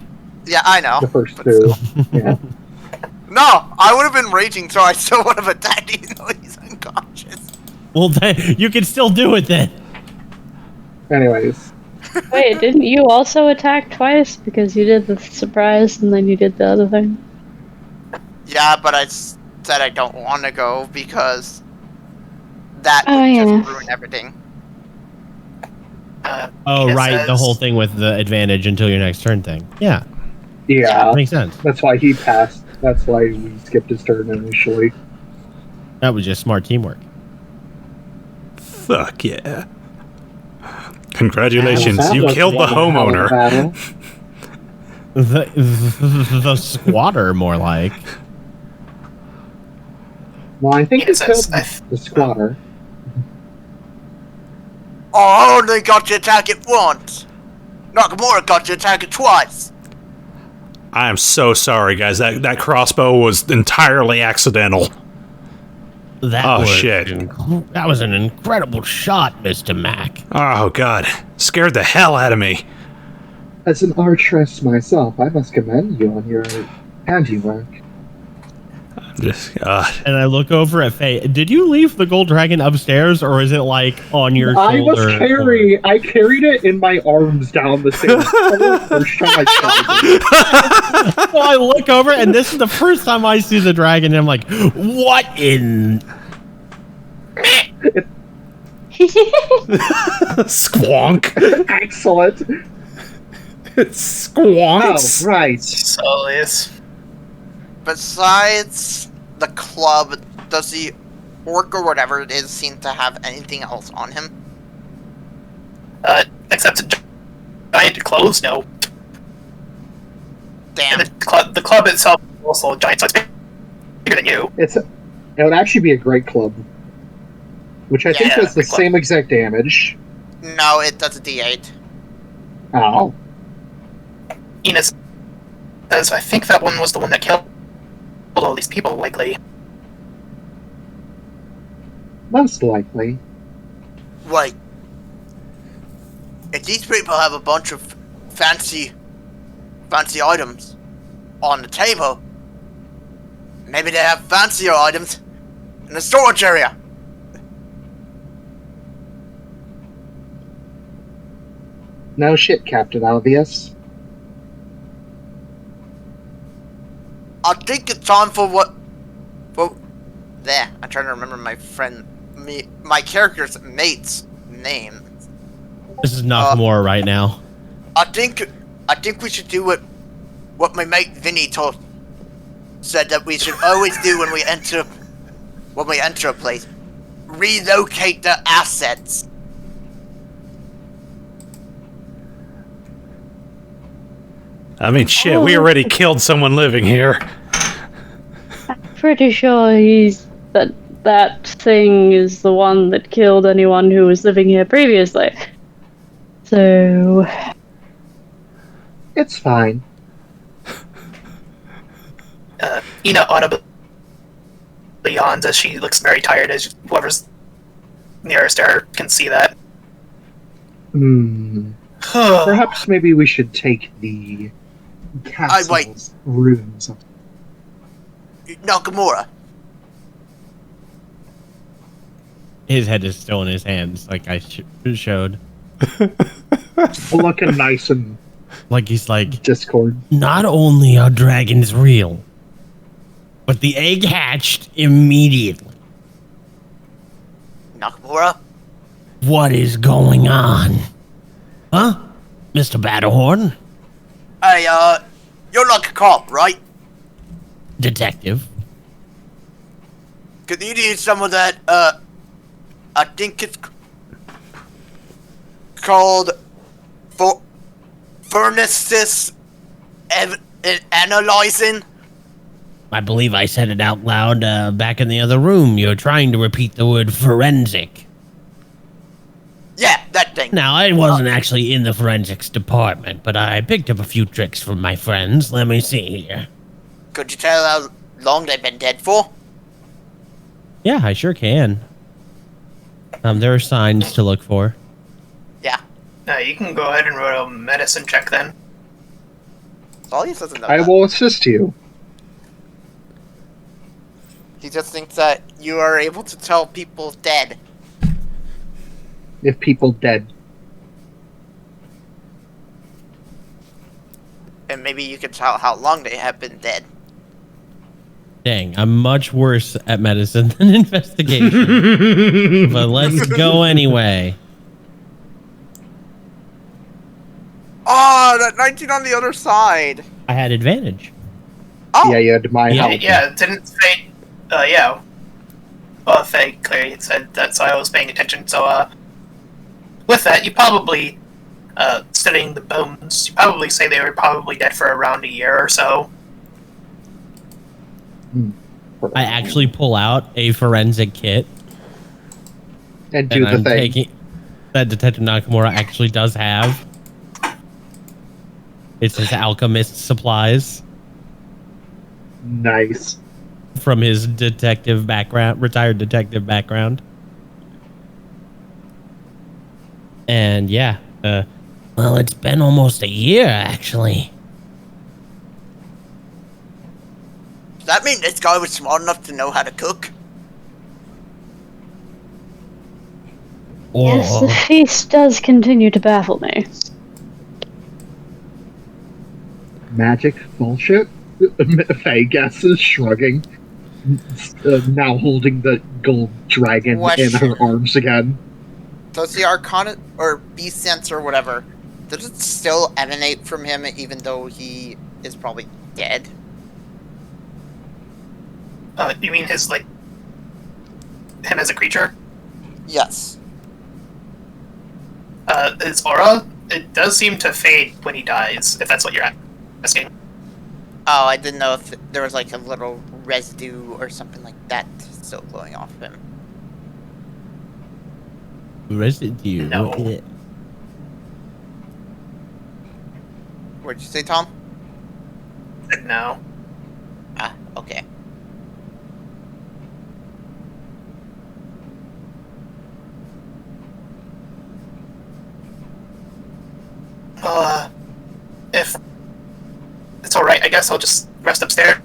Yeah, I know. The first but two. still. Yeah. No, I would have been raging, so I still would have attacked even though he's unconscious. Well, then you can still do it then. Anyways. Wait, didn't you also attack twice? Because you did the surprise and then you did the other thing. Yeah, but I said I don't want to go because that Oh, would yeah. just ruin everything. Oh, It right, the says- whole thing with the advantage until your next turn thing. Yeah, Yeah. makes sense. That's why he passed. That's why we skipped his turn initially. That was just smart teamwork. Fuck yeah. Congratulations, That you was killed the one hell of a homeowner. battle. The squatter, more like. Well, I think It it says- killed the squatter. I only got to attack it once. Nakamura got to attack it twice. I am so sorry, guys. That crossbow was entirely accidental. That Oh, was shit. That was an incredible shot, Mr. Mac. Oh, God. Scared the hell out of me. As an archeress myself, I must commend you on your handiwork. Just, And I look over at Faye. Did you leave the gold dragon upstairs, or is it like on your I was shoulder? I carried it in my arms down the stairs. The first time I tried it. So I look over, and this is the first time I see the dragon, and I'm like, what in... squonk. Excellent. It's Oh, squonks. right. Soleas. Besides the club, does the orc or whatever it is seem to have anything else on him? Except a giant clothes, no. Damn. And the club itself is also giant, so it's bigger than you. It would actually be a great club. Which I think Yeah, does the great club. same exact damage. No, it does a D8. Oh. Enos says, I think that one was the one that killed all these people, likely. Most likely. Wait. If these people have a bunch of fancy items on the table, maybe they have fancier items in the storage area. No shit, Captain Obvious. I think it's time for there. I'm trying to remember my character's mate's name. This is Nakamura right now. I think we should do what my mate Vinny said that we should always do when we enter a place. Relocate the assets. I mean, shit, we already killed someone living here. Pretty sure that thing is the one that killed anyone who was living here previously. So It's fine. Ina audibly yawns as she looks very tired, as whoever's nearest to her can see that. Perhaps maybe we should take the castle's rooms. Nakamura. His head is still in his hands, like I showed. Looking nice and Like he's like, Discord. not only are dragons real, but the egg hatched immediately. Nakamura. What is going on? Huh? Mr. Batterhorn? Hey, you're like a cop, right? Detective. Could you do some of that, I think it's called furnaces analyzing? I believe I said it out loud back in the other room. You're trying to repeat the word forensic. Yeah, that thing. Now, I wasn't actually in the forensics department, but I picked up a few tricks from my friends. Let me see here. Could you tell how long they've been dead for? Yeah, I sure can. There are signs to look for. Yeah. You can go ahead and roll a medicine check then. Soleas doesn't know I that. will assist you. He just thinks that you are able to tell people dead. If people dead. And maybe you can tell how long they have been dead. Dang, I'm much worse at medicine than investigation. But let's go anyway. Oh, that 19 on the other side. I had advantage. Oh, Yeah, you had my Yeah. help. Yeah, it didn't say. Yeah. Well, Faye clearly said that, so I was paying attention. So, with that, you probably, studying the bones, you probably say they were probably dead for around a year or so. I actually pull out a forensic kit. And do And the I'm thing. taking that Detective Nakamura actually does have. It's his alchemist supplies Nice. from his detective background, retired detective background. And yeah, well, it's been almost a year actually. does that mean this guy was smart enough to know how to cook? Yes, the Or feast does continue to baffle me. Magic bullshit? Faye guesses, shrugging. Now holding the gold dragon in Question. her arms again. Does the Arcana or Beast Sense or whatever, does it still emanate from him even though he is probably dead? You mean his, like, him as a creature? Yes. His aura? It does seem to fade when he dies, if that's what you're asking. Oh, I didn't know if there was like a little residue or something like that still glowing off him. residue. No. What'd you say, Tom? No. Ah, okay. If it's alright, I guess I'll just rest upstairs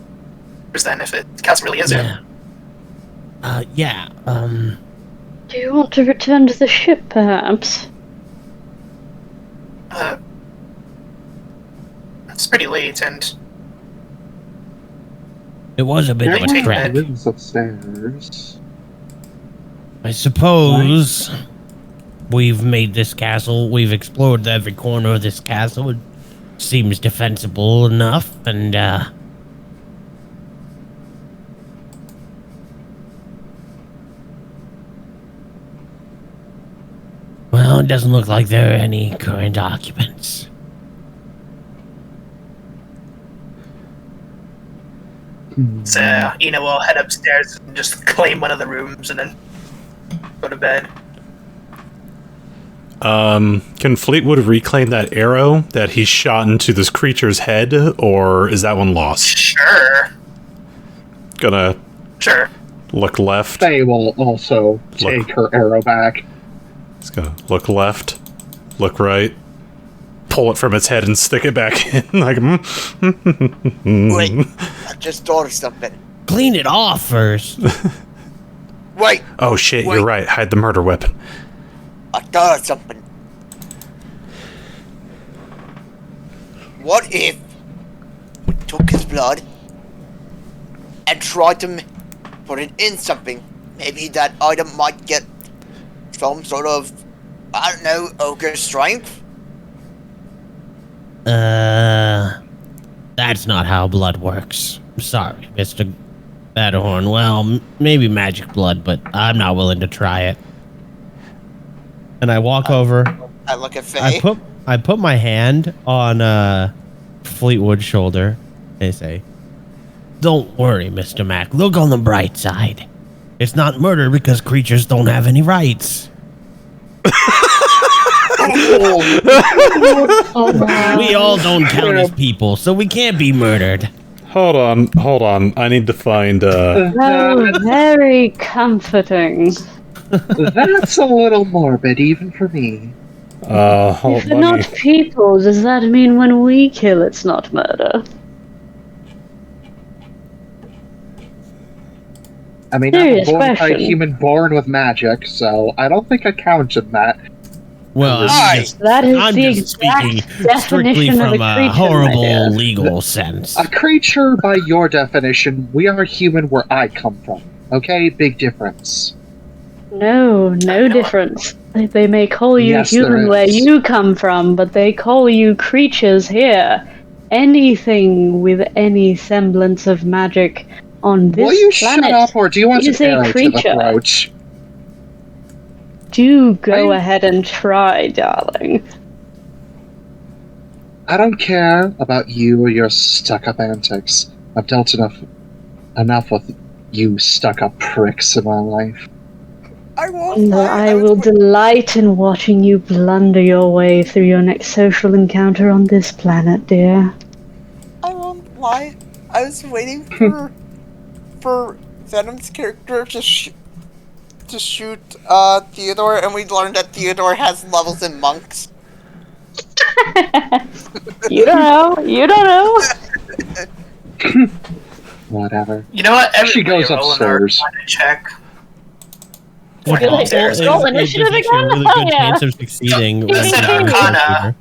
then, if it counts really is Yeah. Yeah. Do you want to return to the ship, perhaps? It's pretty late, and It was a bit of a Take trek. that. Rooms upstairs. I suppose we've made this castle. We've explored every corner of this castle. It seems defensible enough, and well, it doesn't look like there are any current occupants. so, we'll head upstairs and just claim one of the rooms and then go to bed. Can Fleetwood reclaim that arrow that he shot into this creature's head, or is that one lost? Sure. Gonna Sure. look left. Faye will also take her arrow back. It's gonna look left, look right, pull it from its head and stick it back in. Like, Wait, I just thought of something. Clean it off first. Wait, oh shit, Wait. you're right. Hide the murder weapon. I thought of something. What if we took his blood and tried to put it in something? Maybe that item might get some sort of, I don't know, ogre strength? That's not how blood works. Sorry, Mr. Batterhorn. Well, maybe magic blood, but I'm not willing to try it. And I walk over. I look at Faye. I put my hand on Fleetwood's shoulder. They say, "Don't worry, Mr. Mac. Look on the bright side. It's not murder because creatures don't have any rights." We all don't count as people, so we can't be murdered. Hold on. I need to find, Oh, very comforting. That's a little morbid, even for me. hold If we're not people, does that mean when we kill it's not murder? I mean, I'm a Serious bona fide question. human born with magic, so I don't think I count in that. Well, That is I'm the just exact speaking strictly definition of from a a creature, my horrible dear. legal sense. A creature, by your definition, we are human where I come from. Okay? Big difference. No difference. They may call you Yes, there human where is. you come from, but they call you creatures here. Anything with any semblance of magic on this Will you planet shut up, or do you want is an a arrow to the creature. throat? Do go ahead and try, darling. I don't care about you or your stuck-up antics. I've dealt enough with you stuck-up pricks in my life. I won't And lie. I will delight in watching you blunder your way through your next social encounter on this planet, dear. I won't lie. I was waiting for Venom's character to shoot Theodore, and we learned that Theodore has levels in monks. You don't know. Whatever. You know what? She goes Everybody roll an upstairs. Arcana check. You're like, There's roll There's initiative actually a again? really Oh, good yeah. chance of succeeding. when Listen, you're a Arcana.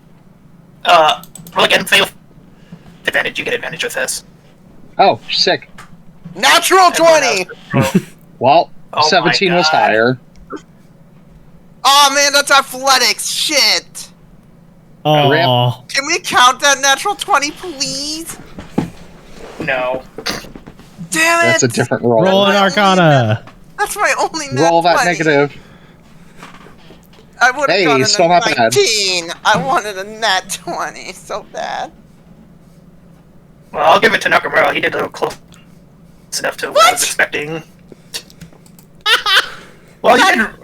computer. Roll again. Fail. Advantage. You get advantage with this. Oh, sick. Natural 20! Well, Oh my 17 was God. higher. Oh man, that's athletics! Shit! Oh, Can we count that natural 20, please? No. Damn it! That's a different roll. roll an Arcana. That's my only nat Roll that 20. negative. I would have Hey, gotten still a not bad. 19. I wanted a nat 20 so bad. Well, I'll give it to Nakamura. He did a little close enough to what I was expecting. Well,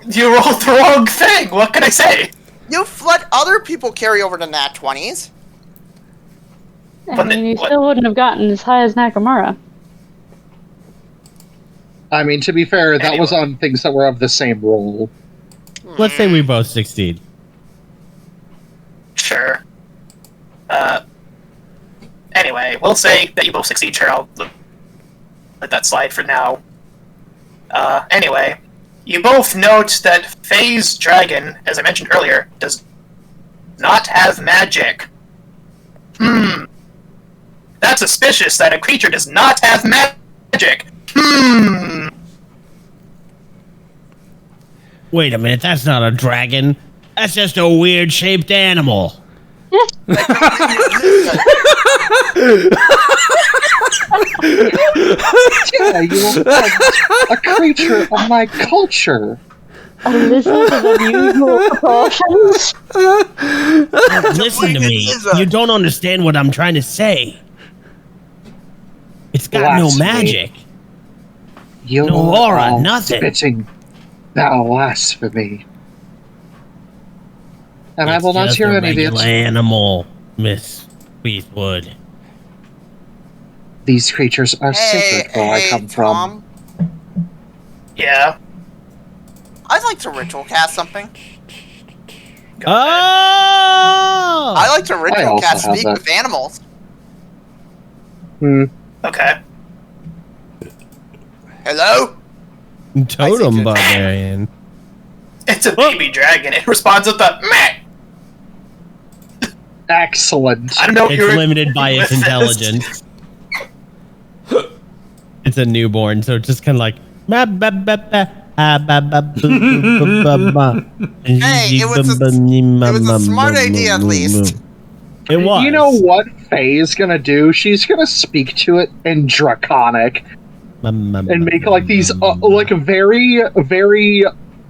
you rolled the wrong thing. What can I say? You've let other people carry over to nat 20s. I mean, you still wouldn't have gotten as high as Nakamura. I mean, to be fair, that was on things that were of the same roll. Let's say we both succeed. Sure. Anyway, we'll say that you both succeed. Sure, I'll let that slide for now. Anyway, you both note that Faye's dragon, as I mentioned earlier, does not have magic. That's suspicious that a creature does not have magic. Wait a minute, that's not a dragon. That's just a weird shaped animal. Yeah, you are a creature of my culture. A lizard of unusual proportions? Listen to me. You don't understand what I'm trying to say. It's got no Blasphemy. magic. You No are aura, all nothing. spitting blasphemy. And I will not Just hear a any of regular it. animal, Miss Fleetwood. These creatures are sacred where I come from. Yeah. I'd like to ritual cast something. Oh! I like to I ritual also cast have speak that. with animals. Okay. Hello? Totem barbarian. It's a baby dragon. It responds with a meh. Excellent. I don't know if It's you're limited by its with this. intelligence. It's a newborn, so it's just kind of like. Hey, it was a smart idea at least. It was. You know what Faye is gonna do? She's gonna speak to it in Draconic and make like these like very, very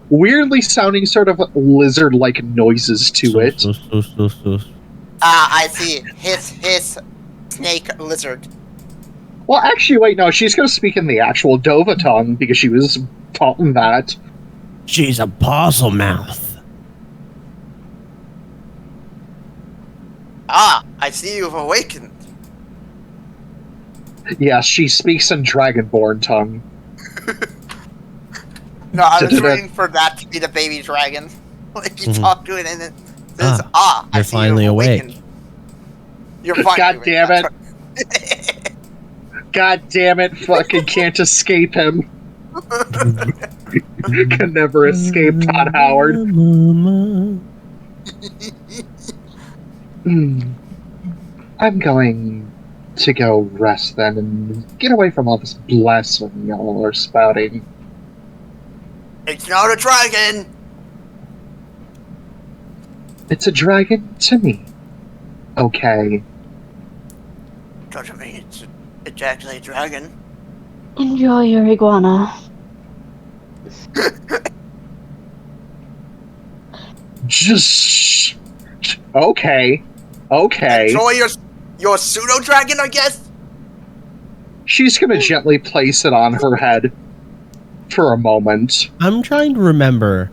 weirdly sounding sort of lizard-like noises to it. I see. His snake lizard. Well, actually, wait, no, she's gonna speak in the actual Dova tongue because she was taught in that. She's a parcel mouth. I see you've awakened. Yeah, she speaks in Dragonborn tongue. No, I was waiting for that to be the baby dragon. Like, you talk to it and it says, I You're see finally you've awake. awakened. You're finally God awake. damn it. That's God damn it, fucking can't escape him. Can never escape Todd Howard. I'm going to go rest then and get away from all this blasphemy y'all are spouting. It's not a dragon! It's a dragon to me. Okay. Doesn't mean it's actually a dragon. Enjoy your iguana. Just... Okay. Okay. Enjoy your pseudo-dragon, I guess? She's gonna gently place it on her head for a moment. I'm trying to remember.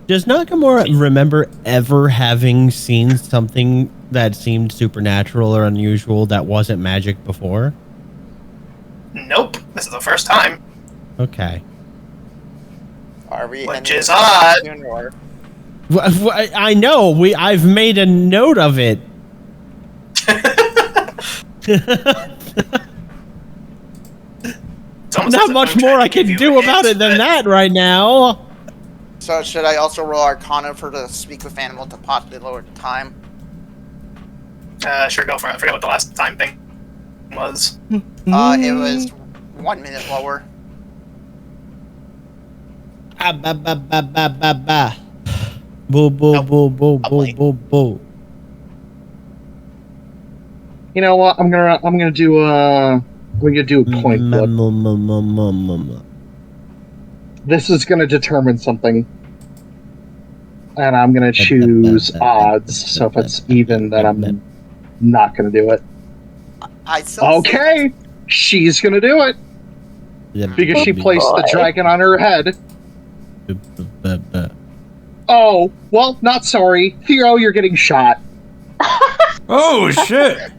Does Nakamura remember ever having seen something that seemed supernatural or unusual that wasn't magic before? Nope, this is the first time. Okay. Are we Which is odd. I know. I've made a note of it. Not much more I can do about it than that right now. So should I also roll Arcana for the speak with animal to possibly lower the time? Sure, go for it. I forget what the last time thing was. It was 1 minute lower. Boo, boo, boo, boo, boo, boo, boo. You know what? I'm gonna do a point flip. This is gonna determine something, and I'm gonna choose odds. So if it's even, then I'm not gonna do it. Okay, she's gonna do it because she placed the dragon on her head. Oh, well, not sorry. Theo, you're getting shot. Oh, shit!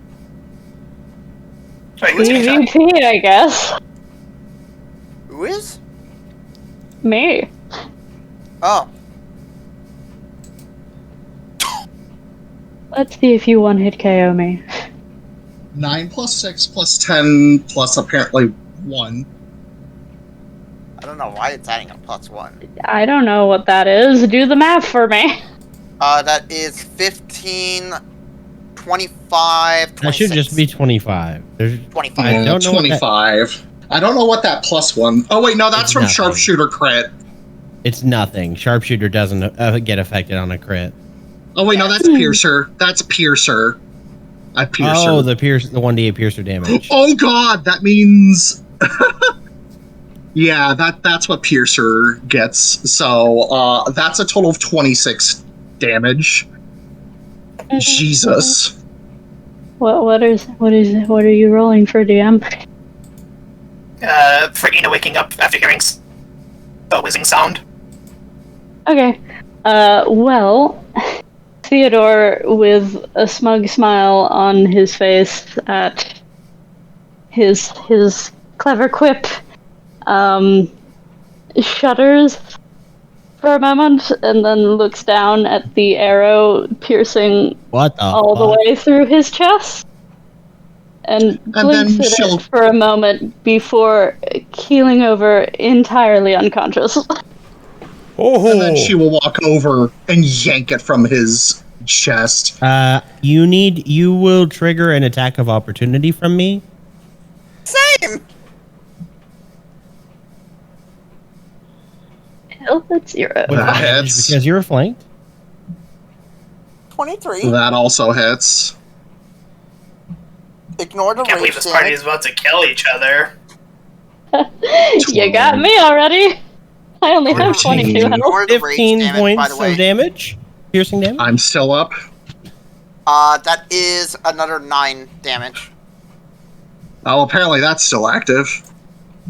PvP, I guess. Who is? Me. Oh. Let's see if you one-hit KO me. 9 plus 6 plus 10 plus apparently 1. I don't know why it's adding a +1. I don't know what that is. Do the math for me. That is 15, 25, 26. That should just be 25. There's 25. I don't know 25. I don't know what that +1. Oh wait, no, that's It's from nothing. Sharpshooter crit. It's nothing. Sharpshooter doesn't get affected on a crit. Oh wait, no, that's Piercer. That's Piercer. Piercer. Oh, the 1d8 piercer damage. Oh god, that means yeah, that's what Piercer gets. So that's a total of 26 damage. Jesus. What are you rolling for, DM? For Ina waking up after hearing the whizzing sound. Okay. Well, Theodore, with a smug smile on his face at his clever quip, shudders for a moment and then looks down at the arrow piercing all the way through his chest and blinks at it for a moment before keeling over entirely unconscious. And then she will walk over and yank it from his chest. You will trigger an attack of opportunity from me. Same! Hell, that's 0. That hits. Because you're flanked. 23. That also hits. Ignore the I can't believe this party is about to kill each other. You got me already. I only have 22 health. 15 points of damage. Piercing damage. I'm still up. That is another 9 damage. Oh, apparently that's still active.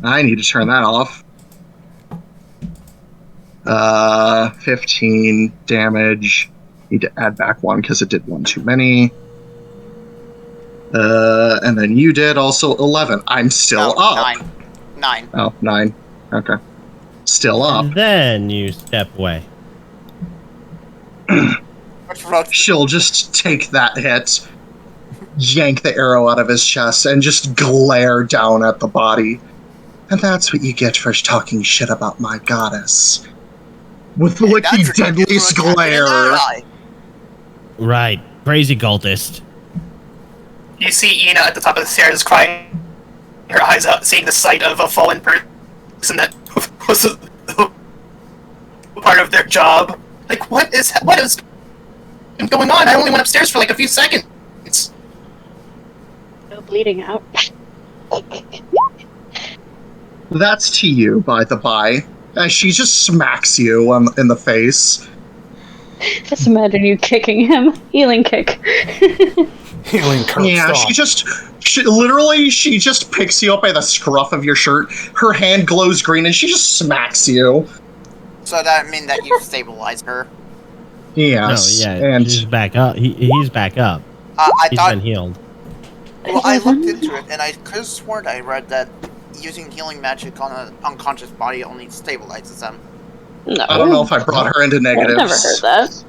I need to turn that off. 15 damage. Need to add back 1 because it did 1 too many. And then you did also 11. I'm still No, up. 9. Oh, 9. Okay. Still up. And then you step away. She'll just take that hit, yank the arrow out of his chest, and just glare down at the body. And that's what you get for talking shit about my goddess. With like the deadliest glare. Right. Crazy cultist. You see Ina at the top of the stairs crying her eyes out, seeing the sight of a fallen person that was part of their job. Like, what is going on? I only went upstairs for like a few seconds. No bleeding out. That's to you, by the by. As she just smacks you in the face. Just imagine you kicking him. Healing kick. Healing curve. Yeah, stop. she literally just picks you up by the scruff of your shirt. Her hand glows green, and she just smacks you. So that mean that you stabilized her? Yes. No, yeah, and he's back up. He's back up. I He's thought. been healed. Well, I looked into it, and I could have sworn I read that using healing magic on an unconscious body only stabilizes them. No. I don't know if I brought her into I've negatives. never heard that.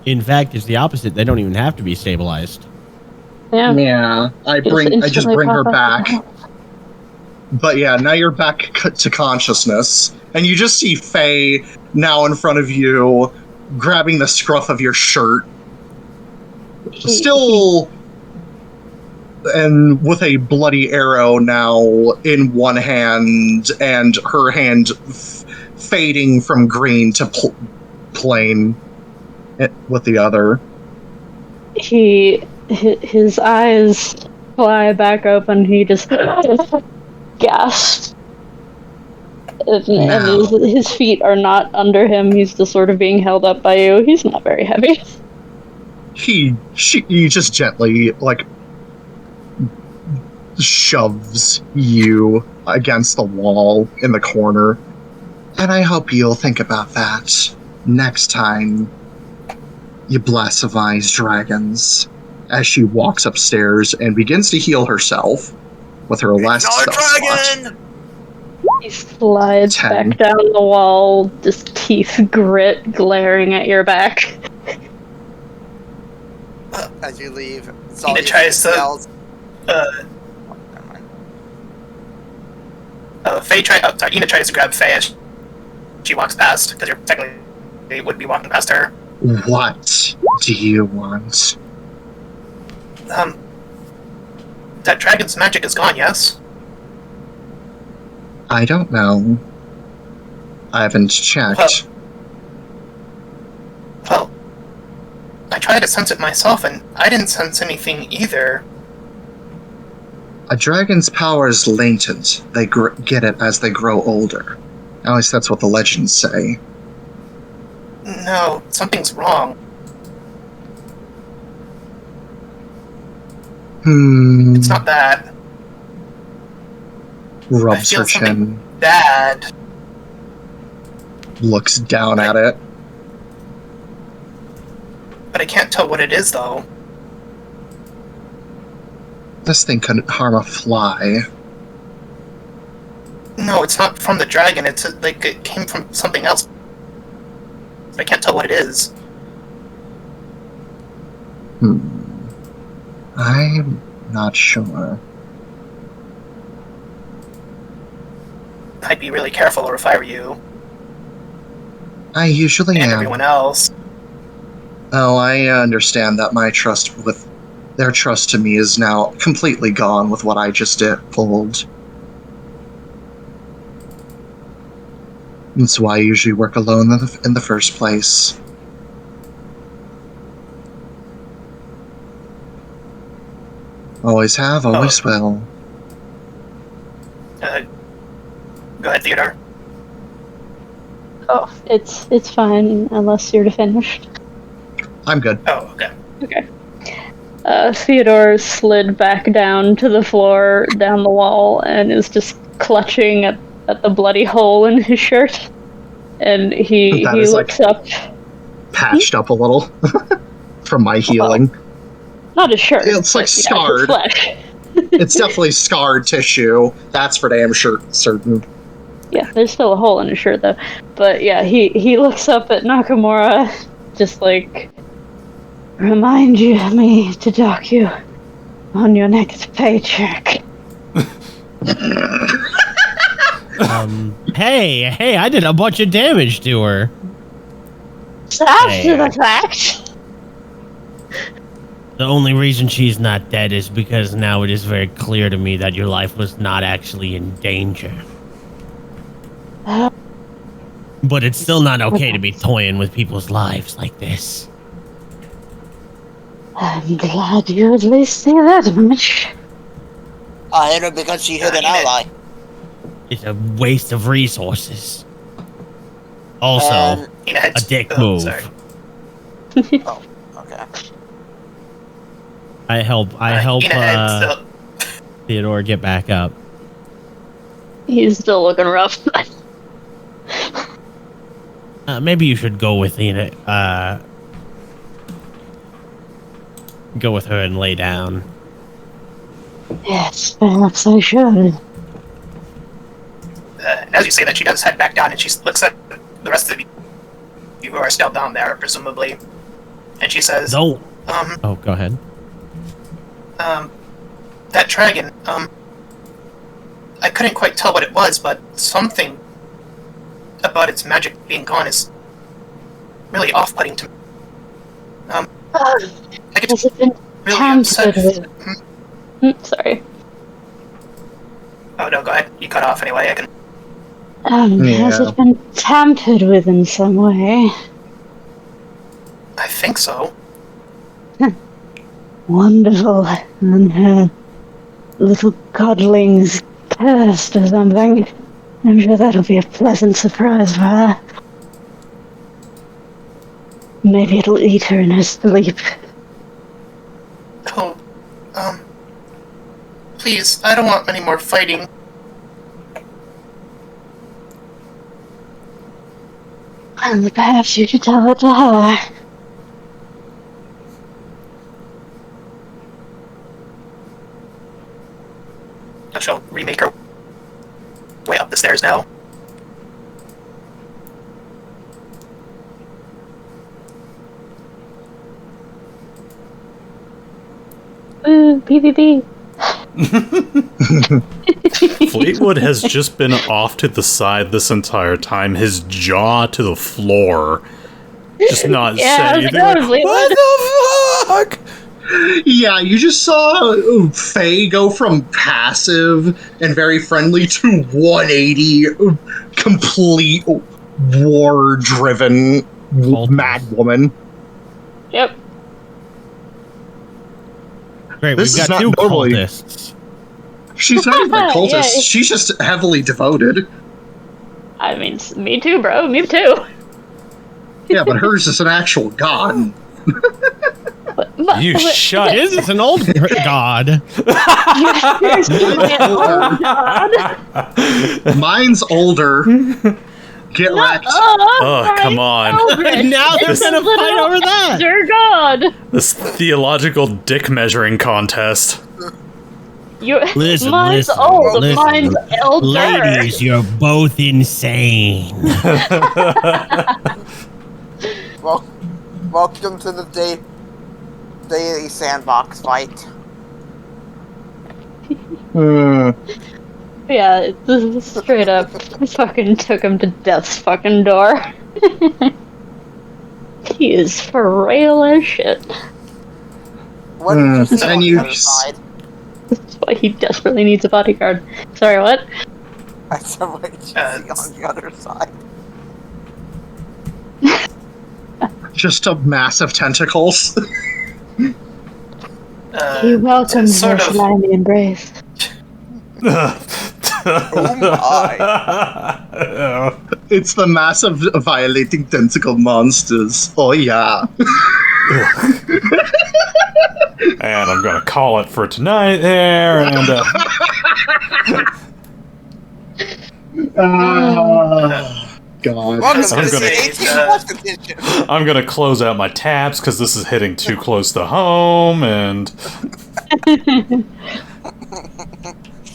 In fact, it's the opposite. They don't even have to be stabilized. Yeah. Yeah, I just instantly bring her pop up. back. But yeah, now you're back to consciousness, and you just see Faye now in front of you, grabbing the scruff of your shirt. Still, and with a bloody arrow now in one hand, and her hand fading from green to plain with the other. His eyes fly back open. He just gasps. And his feet are not under him. He's just sort of being held up by you. He's not very heavy. He just gently, like, shoves you against the wall in the corner. And I hope you'll think about that next time you blasphemize dragons. As she walks upstairs and begins to heal herself with her last spell slot. He slides 10. back down the wall, just teeth grit, glaring at your back. As you leave, Ina tries to. yells, Ina tries to grab Faye as she walks past, because you're technically would be walking past her. What do you want? That dragon's magic is gone, yes? I don't know. I haven't checked. Well, I tried to sense it myself, and I didn't sense anything either. A dragon's power is latent. They get it as they grow older. At least that's what the legends say. No, something's wrong. It's not that. Rubs I feel her chin. Bad. Looks down at it. But I can't tell what it is, though. This thing couldn't harm a fly. No, it's not from the dragon. It's like it came from something else. I can't tell what it is. I'm not sure. I'd be really careful, or if I were you. I usually And am. everyone else. Oh, I understand that their trust to me is now completely gone with what I just pulled. That's why I usually work alone in the first place. Always have, always will. Go ahead, Theodore. Oh, it's fine unless you're finished. I'm good. Oh, okay. Okay. Theodore slid back down to the floor, down the wall, and is just clutching at the bloody hole in his shirt. And he looks up. Patched up a little from my healing. Not a shirt. It's like but, scarred. flesh. It's definitely scarred tissue. That's for damn sure certain. Yeah, there's still a hole in his shirt though. But yeah, he looks up at Nakamura, just like, remind me to dock you on your next paycheck. Hey, I did a bunch of damage to her. So after the fact. The only reason she's not dead is because now it is very clear to me that your life was not actually in danger. But it's still not okay to be toying with people's lives like this. I'm glad you at least see that much. I hit her because she hit an ally. It's a waste of resources. Also, a dick move. Sorry. Oh, okay. I help Theodore get back up. He's still looking rough. Maybe you should go with go with her and lay down. Yes, perhaps I should. As you say that, she does head back down, and she looks at the rest of you who are still down there, presumably, and she says, Don't. Oh, go ahead. That dragon, I couldn't quite tell what it was, but something about its magic being gone is really off-putting to me. I get Has it been really tampered upset. with? Sorry. Oh no, go ahead. You cut off anyway, I can... Has it been tampered with in some way? I think so. Wonderful. And her little godlings cursed or something. I'm sure that'll be a pleasant surprise for her. Maybe it'll eat her in her sleep. Oh, please, I don't want any more fighting. And perhaps you should tell it to her. She'll remake her way up the stairs now. Ooh, PvP. Fleetwood has just been off to the side this entire time, his jaw to the floor. Just not saying anything. Like, what the fuck? Yeah, you just saw Faye go from passive and very friendly to 180, complete war-driven mad woman. Yep. Great, This we've is got not two normally- cultists. She's not even a cultist. Yeah. She's just heavily devoted. I mean, me too, bro. Me too. Yeah, but hers is an actual god. You shut This is an old god. Mine's older. Get wrecked. Oh, come on. And now they're gonna fight over that. Dear God. This theological dick measuring contest. Listen, mine's listen, old. listen. Mine's elder. Ladies, you're both insane. Well, welcome to the daily sandbox fight. Yeah, this is straight up fucking took him to death's fucking door. He is frail as shit. What did you say and on you the other just- side? That's why he desperately needs a bodyguard. Sorry, what? I said, what did you see on the other side? Just a massive tentacles. He welcomes sort your of- slimy embrace. Oh my. It's the massive violating tentacle monsters. Oh yeah. And I'm gonna call it for tonight there, and God. Welcome to I'm the gonna- 18 Plus edition. I'm gonna close out my tabs because this is hitting too close to home, and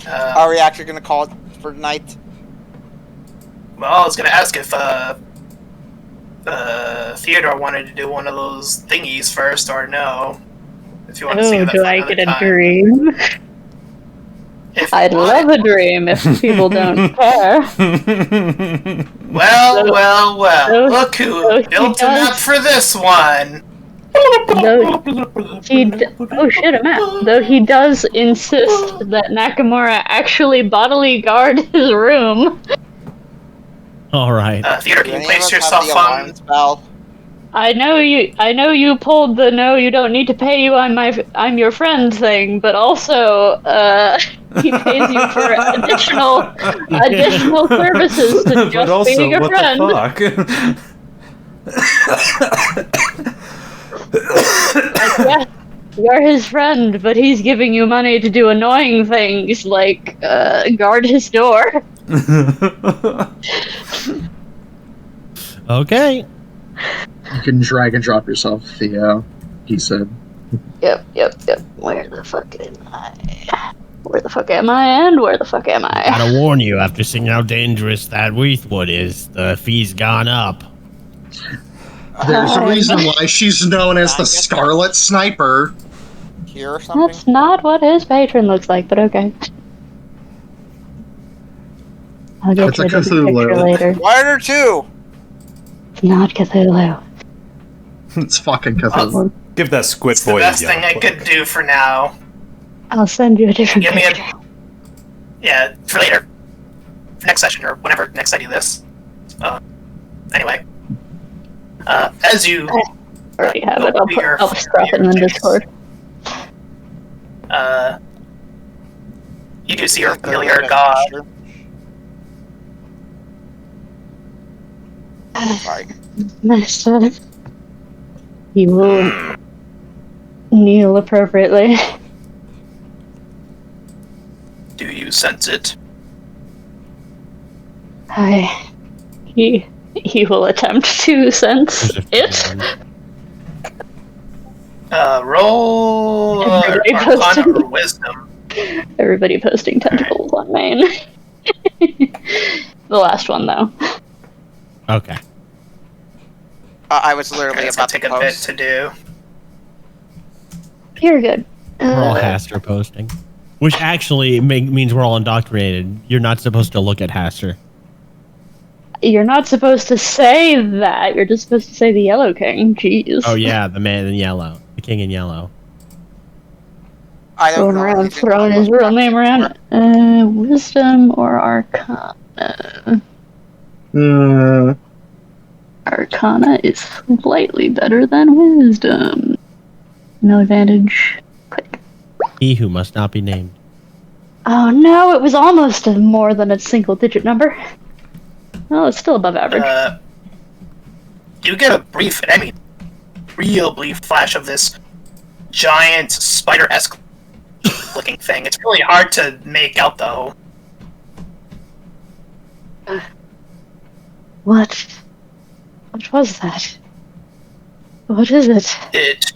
Are we actually going to call it for tonight? Well, I was gonna ask if Theodore wanted to do one of those thingies first, or no. If you want to see Oh, that do for I another get a time. dream? If you I'd want. love a dream if people don't care. Well, so- look who so he built a map does- for this one! Oh shit, a map. Though he does insist that Nakamura actually bodily guard his room. All right. Theodore, Do can you any of us place have yourself the alarm on... spell? I know you pulled the no, you don't need to pay you, I'm your friend thing, but also he pays you for additional services to but just also, being a what friend. the fuck? Yeah, you're his friend, but he's giving you money to do annoying things like guard his door. Okay. You can drag and drop yourself, Theo, he said. Yep. Where the fuck am I? Where the fuck am I? And where the fuck am I? Gotta warn you, after seeing how dangerous that Fleetwood is, the fee's gone up. There's a reason why she's known as the Scarlet Sniper. Here or something? That's not what his patron looks like, but okay. I'll get It's you a a different Cthulhu. picture later. Warrior 2! It's not Cthulhu. It's fucking Cthulhu. Give that squid It's the boy a best yellow thing I book. could do for now. I'll send you a different Give me picture. Yeah, for later. For next session, or whenever next I do this. Anyway. As you... I already have it. I'll scrap it in the Discord. You do see your familiar god. Sorry. Nice. He will kneel appropriately. Do you sense it? He will attempt to sense it. Roll Everybody Arcana posted. or Wisdom. Everybody posting tentacles on main. The last one, though. Okay. I was literally It's about gonna to take a bit post. to do. You're good. We're all Haster posting. Which actually means we're all indoctrinated. You're not supposed to look at Haster. You're not supposed to say that. You're just supposed to say the Yellow King. Jeez. Oh yeah, the man in yellow. The king in yellow. I don't Going know around anything throwing about his real that. name around. Wisdom or Arcana? Arcana is slightly better than Wisdom. No advantage. Click. He who must not be named. Oh no, it was almost more than a single-digit number. Well, it's still above average. You get a brief, real brief flash of this giant spider-esque looking thing. It's really hard to make out, though. What was that? What is it?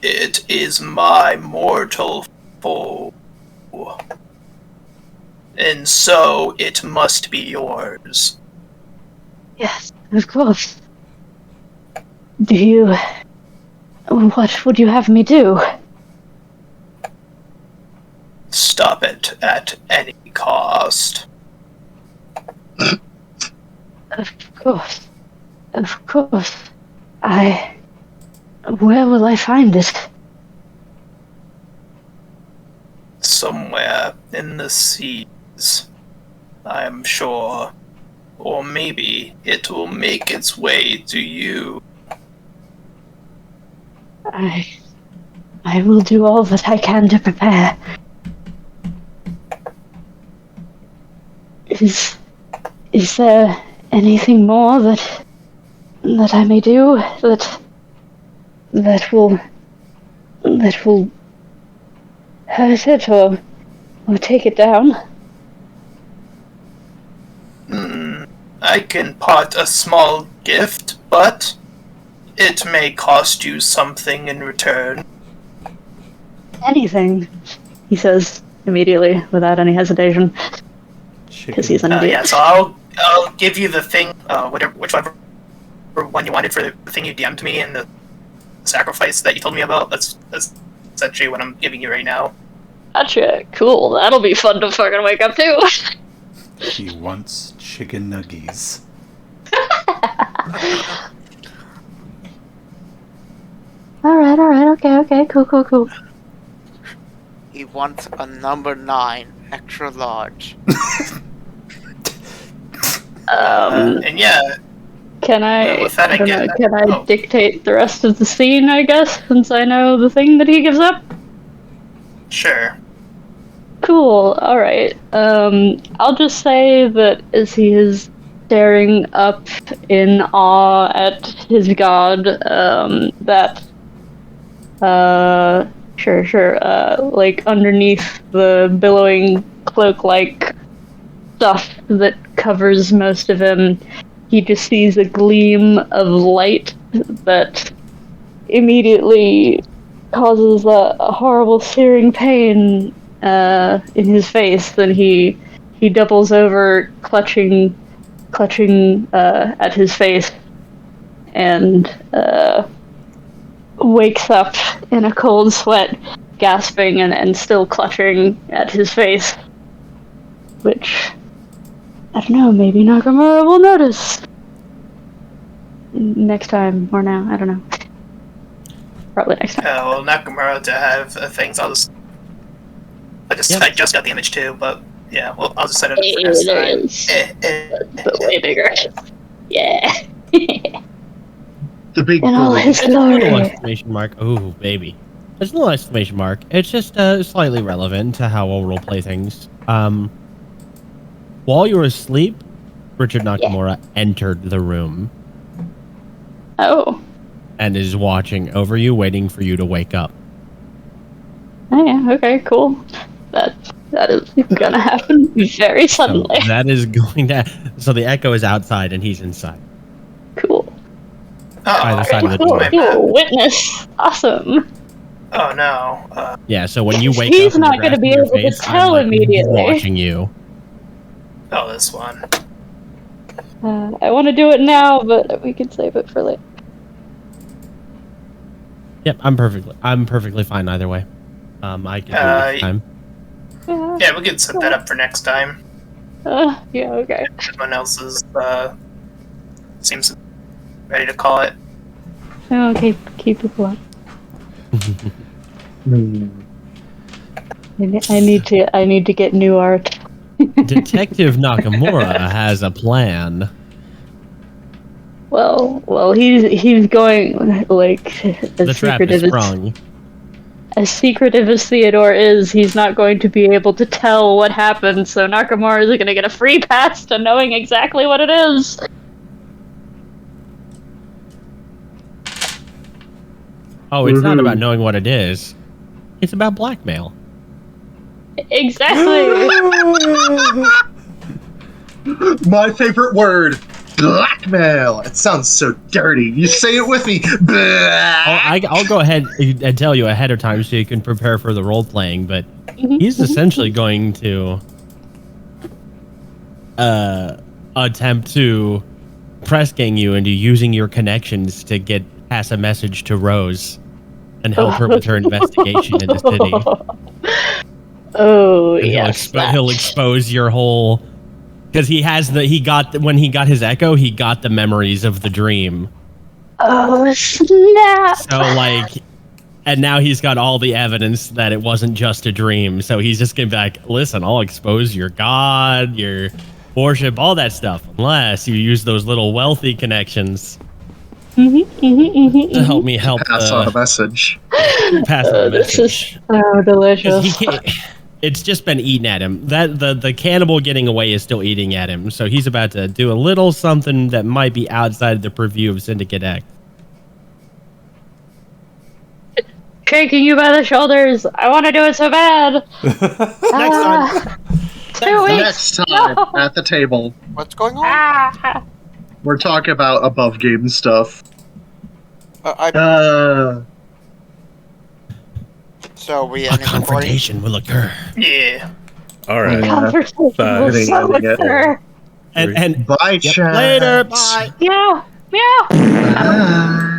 It is my mortal foe. And so it must be yours. Yes, of course. What would you have me do? Stop it at any cost. Of course. Of course. Where will I find it? Somewhere in the seas, I am sure. Or maybe it will make its way to you. I will do all that I can to prepare. Is there anything more that I may do that will hurt it or take it down? I can pot a small gift, but it may cost you something in return. Anything, he says immediately without any hesitation, because he's an idiot. Yeah, so I'll give you the thing, whichever one you wanted for the thing you DM'd me and the sacrifice that you told me about. That's essentially what I'm giving you right now. Gotcha. Cool. That'll be fun to fucking wake up to. He wants chicken nuggies. Alright, okay, cool. He wants a number 9, extra large. And yeah, Can I, with that, I don't again, know, can I dictate the rest of the scene, I guess, since I know the thing that he gives up? sure. Cool, alright. I'll just say that as he is staring up in awe at his god, like underneath the billowing cloak-like stuff that covers most of him, he just sees a gleam of light that immediately causes a horrible searing pain in his face. Then he doubles over, clutching at his face, and wakes up in a cold sweat, gasping and still clutching at his face. Which, I don't know, maybe Nakamura will notice. Next time, or now, I don't know. Probably next time. Well, Nakamura to have things, I just got the image too, but yeah, well, I'll just set it up for next There time. it is. But way bigger. Yeah. The big And all boy. his It's a little glory. exclamation mark. Ooh, baby. It's a little exclamation mark. It's just slightly relevant to how we'll roleplay things. While you were asleep, Richard Nakamura entered the room Oh. and is watching over you, waiting for you to wake up. Oh yeah, okay, cool. That is gonna happen very suddenly. So that is going to. So the echo is outside and he's inside. Cool. Either side of the Cool, door. cool. Witness. Awesome. Oh no. Yeah. So when you wake He's up, and not you're gonna be grasping your able to face, tell I'm, like, immediately. watching you. Oh, this one. I want to do it now, but we can save it for later. Yep, I'm perfectly fine either way. I can do it next time. Yeah, we can set that up for next time. Yeah, okay. Everyone else is, seems ready to call it. Okay, keep it going. I need to get new art. Detective Nakamura has a plan. Well, he's going like The trap is sprung. As secretive as Theodore is, he's not going to be able to tell what happened. So Nakamura is going to get a free pass to knowing exactly what it is. Oh, it's not about knowing what it is. It's about blackmail. Exactly. My favorite word. Blackmail. It sounds so dirty. You say it with me. I'll go ahead and tell you ahead of time so you can prepare for the role playing. But he's essentially going to attempt to press gang you into using your connections to pass a message to Rose and help her with her investigation in the city. Oh, And yes. he'll expose your whole. Because when he got his echo, he got the memories of the dream. Oh, snap. So and now he's got all the evidence that it wasn't just a dream. So he's just gonna be like, listen, I'll expose your god, your worship, all that stuff, unless you use those little wealthy connections to help me help Pass on a message. pass on the This message. is so delicious. He can't. It's just been eating at him. That the cannibal getting away is still eating at him. So he's about to do a little something that might be outside the purview of Syndicate X. Shaking you by the shoulders. I want to do it so bad. Next time. 2 weeks. Next time at the table. What's going on? We're talking about above game stuff. So we A ending recording? confrontation will occur. Yeah. All right. Yeah. Conversation will Five, so getting it. occur. And Bye, yep, chat. later. Bye. Meow. Meow. Bye.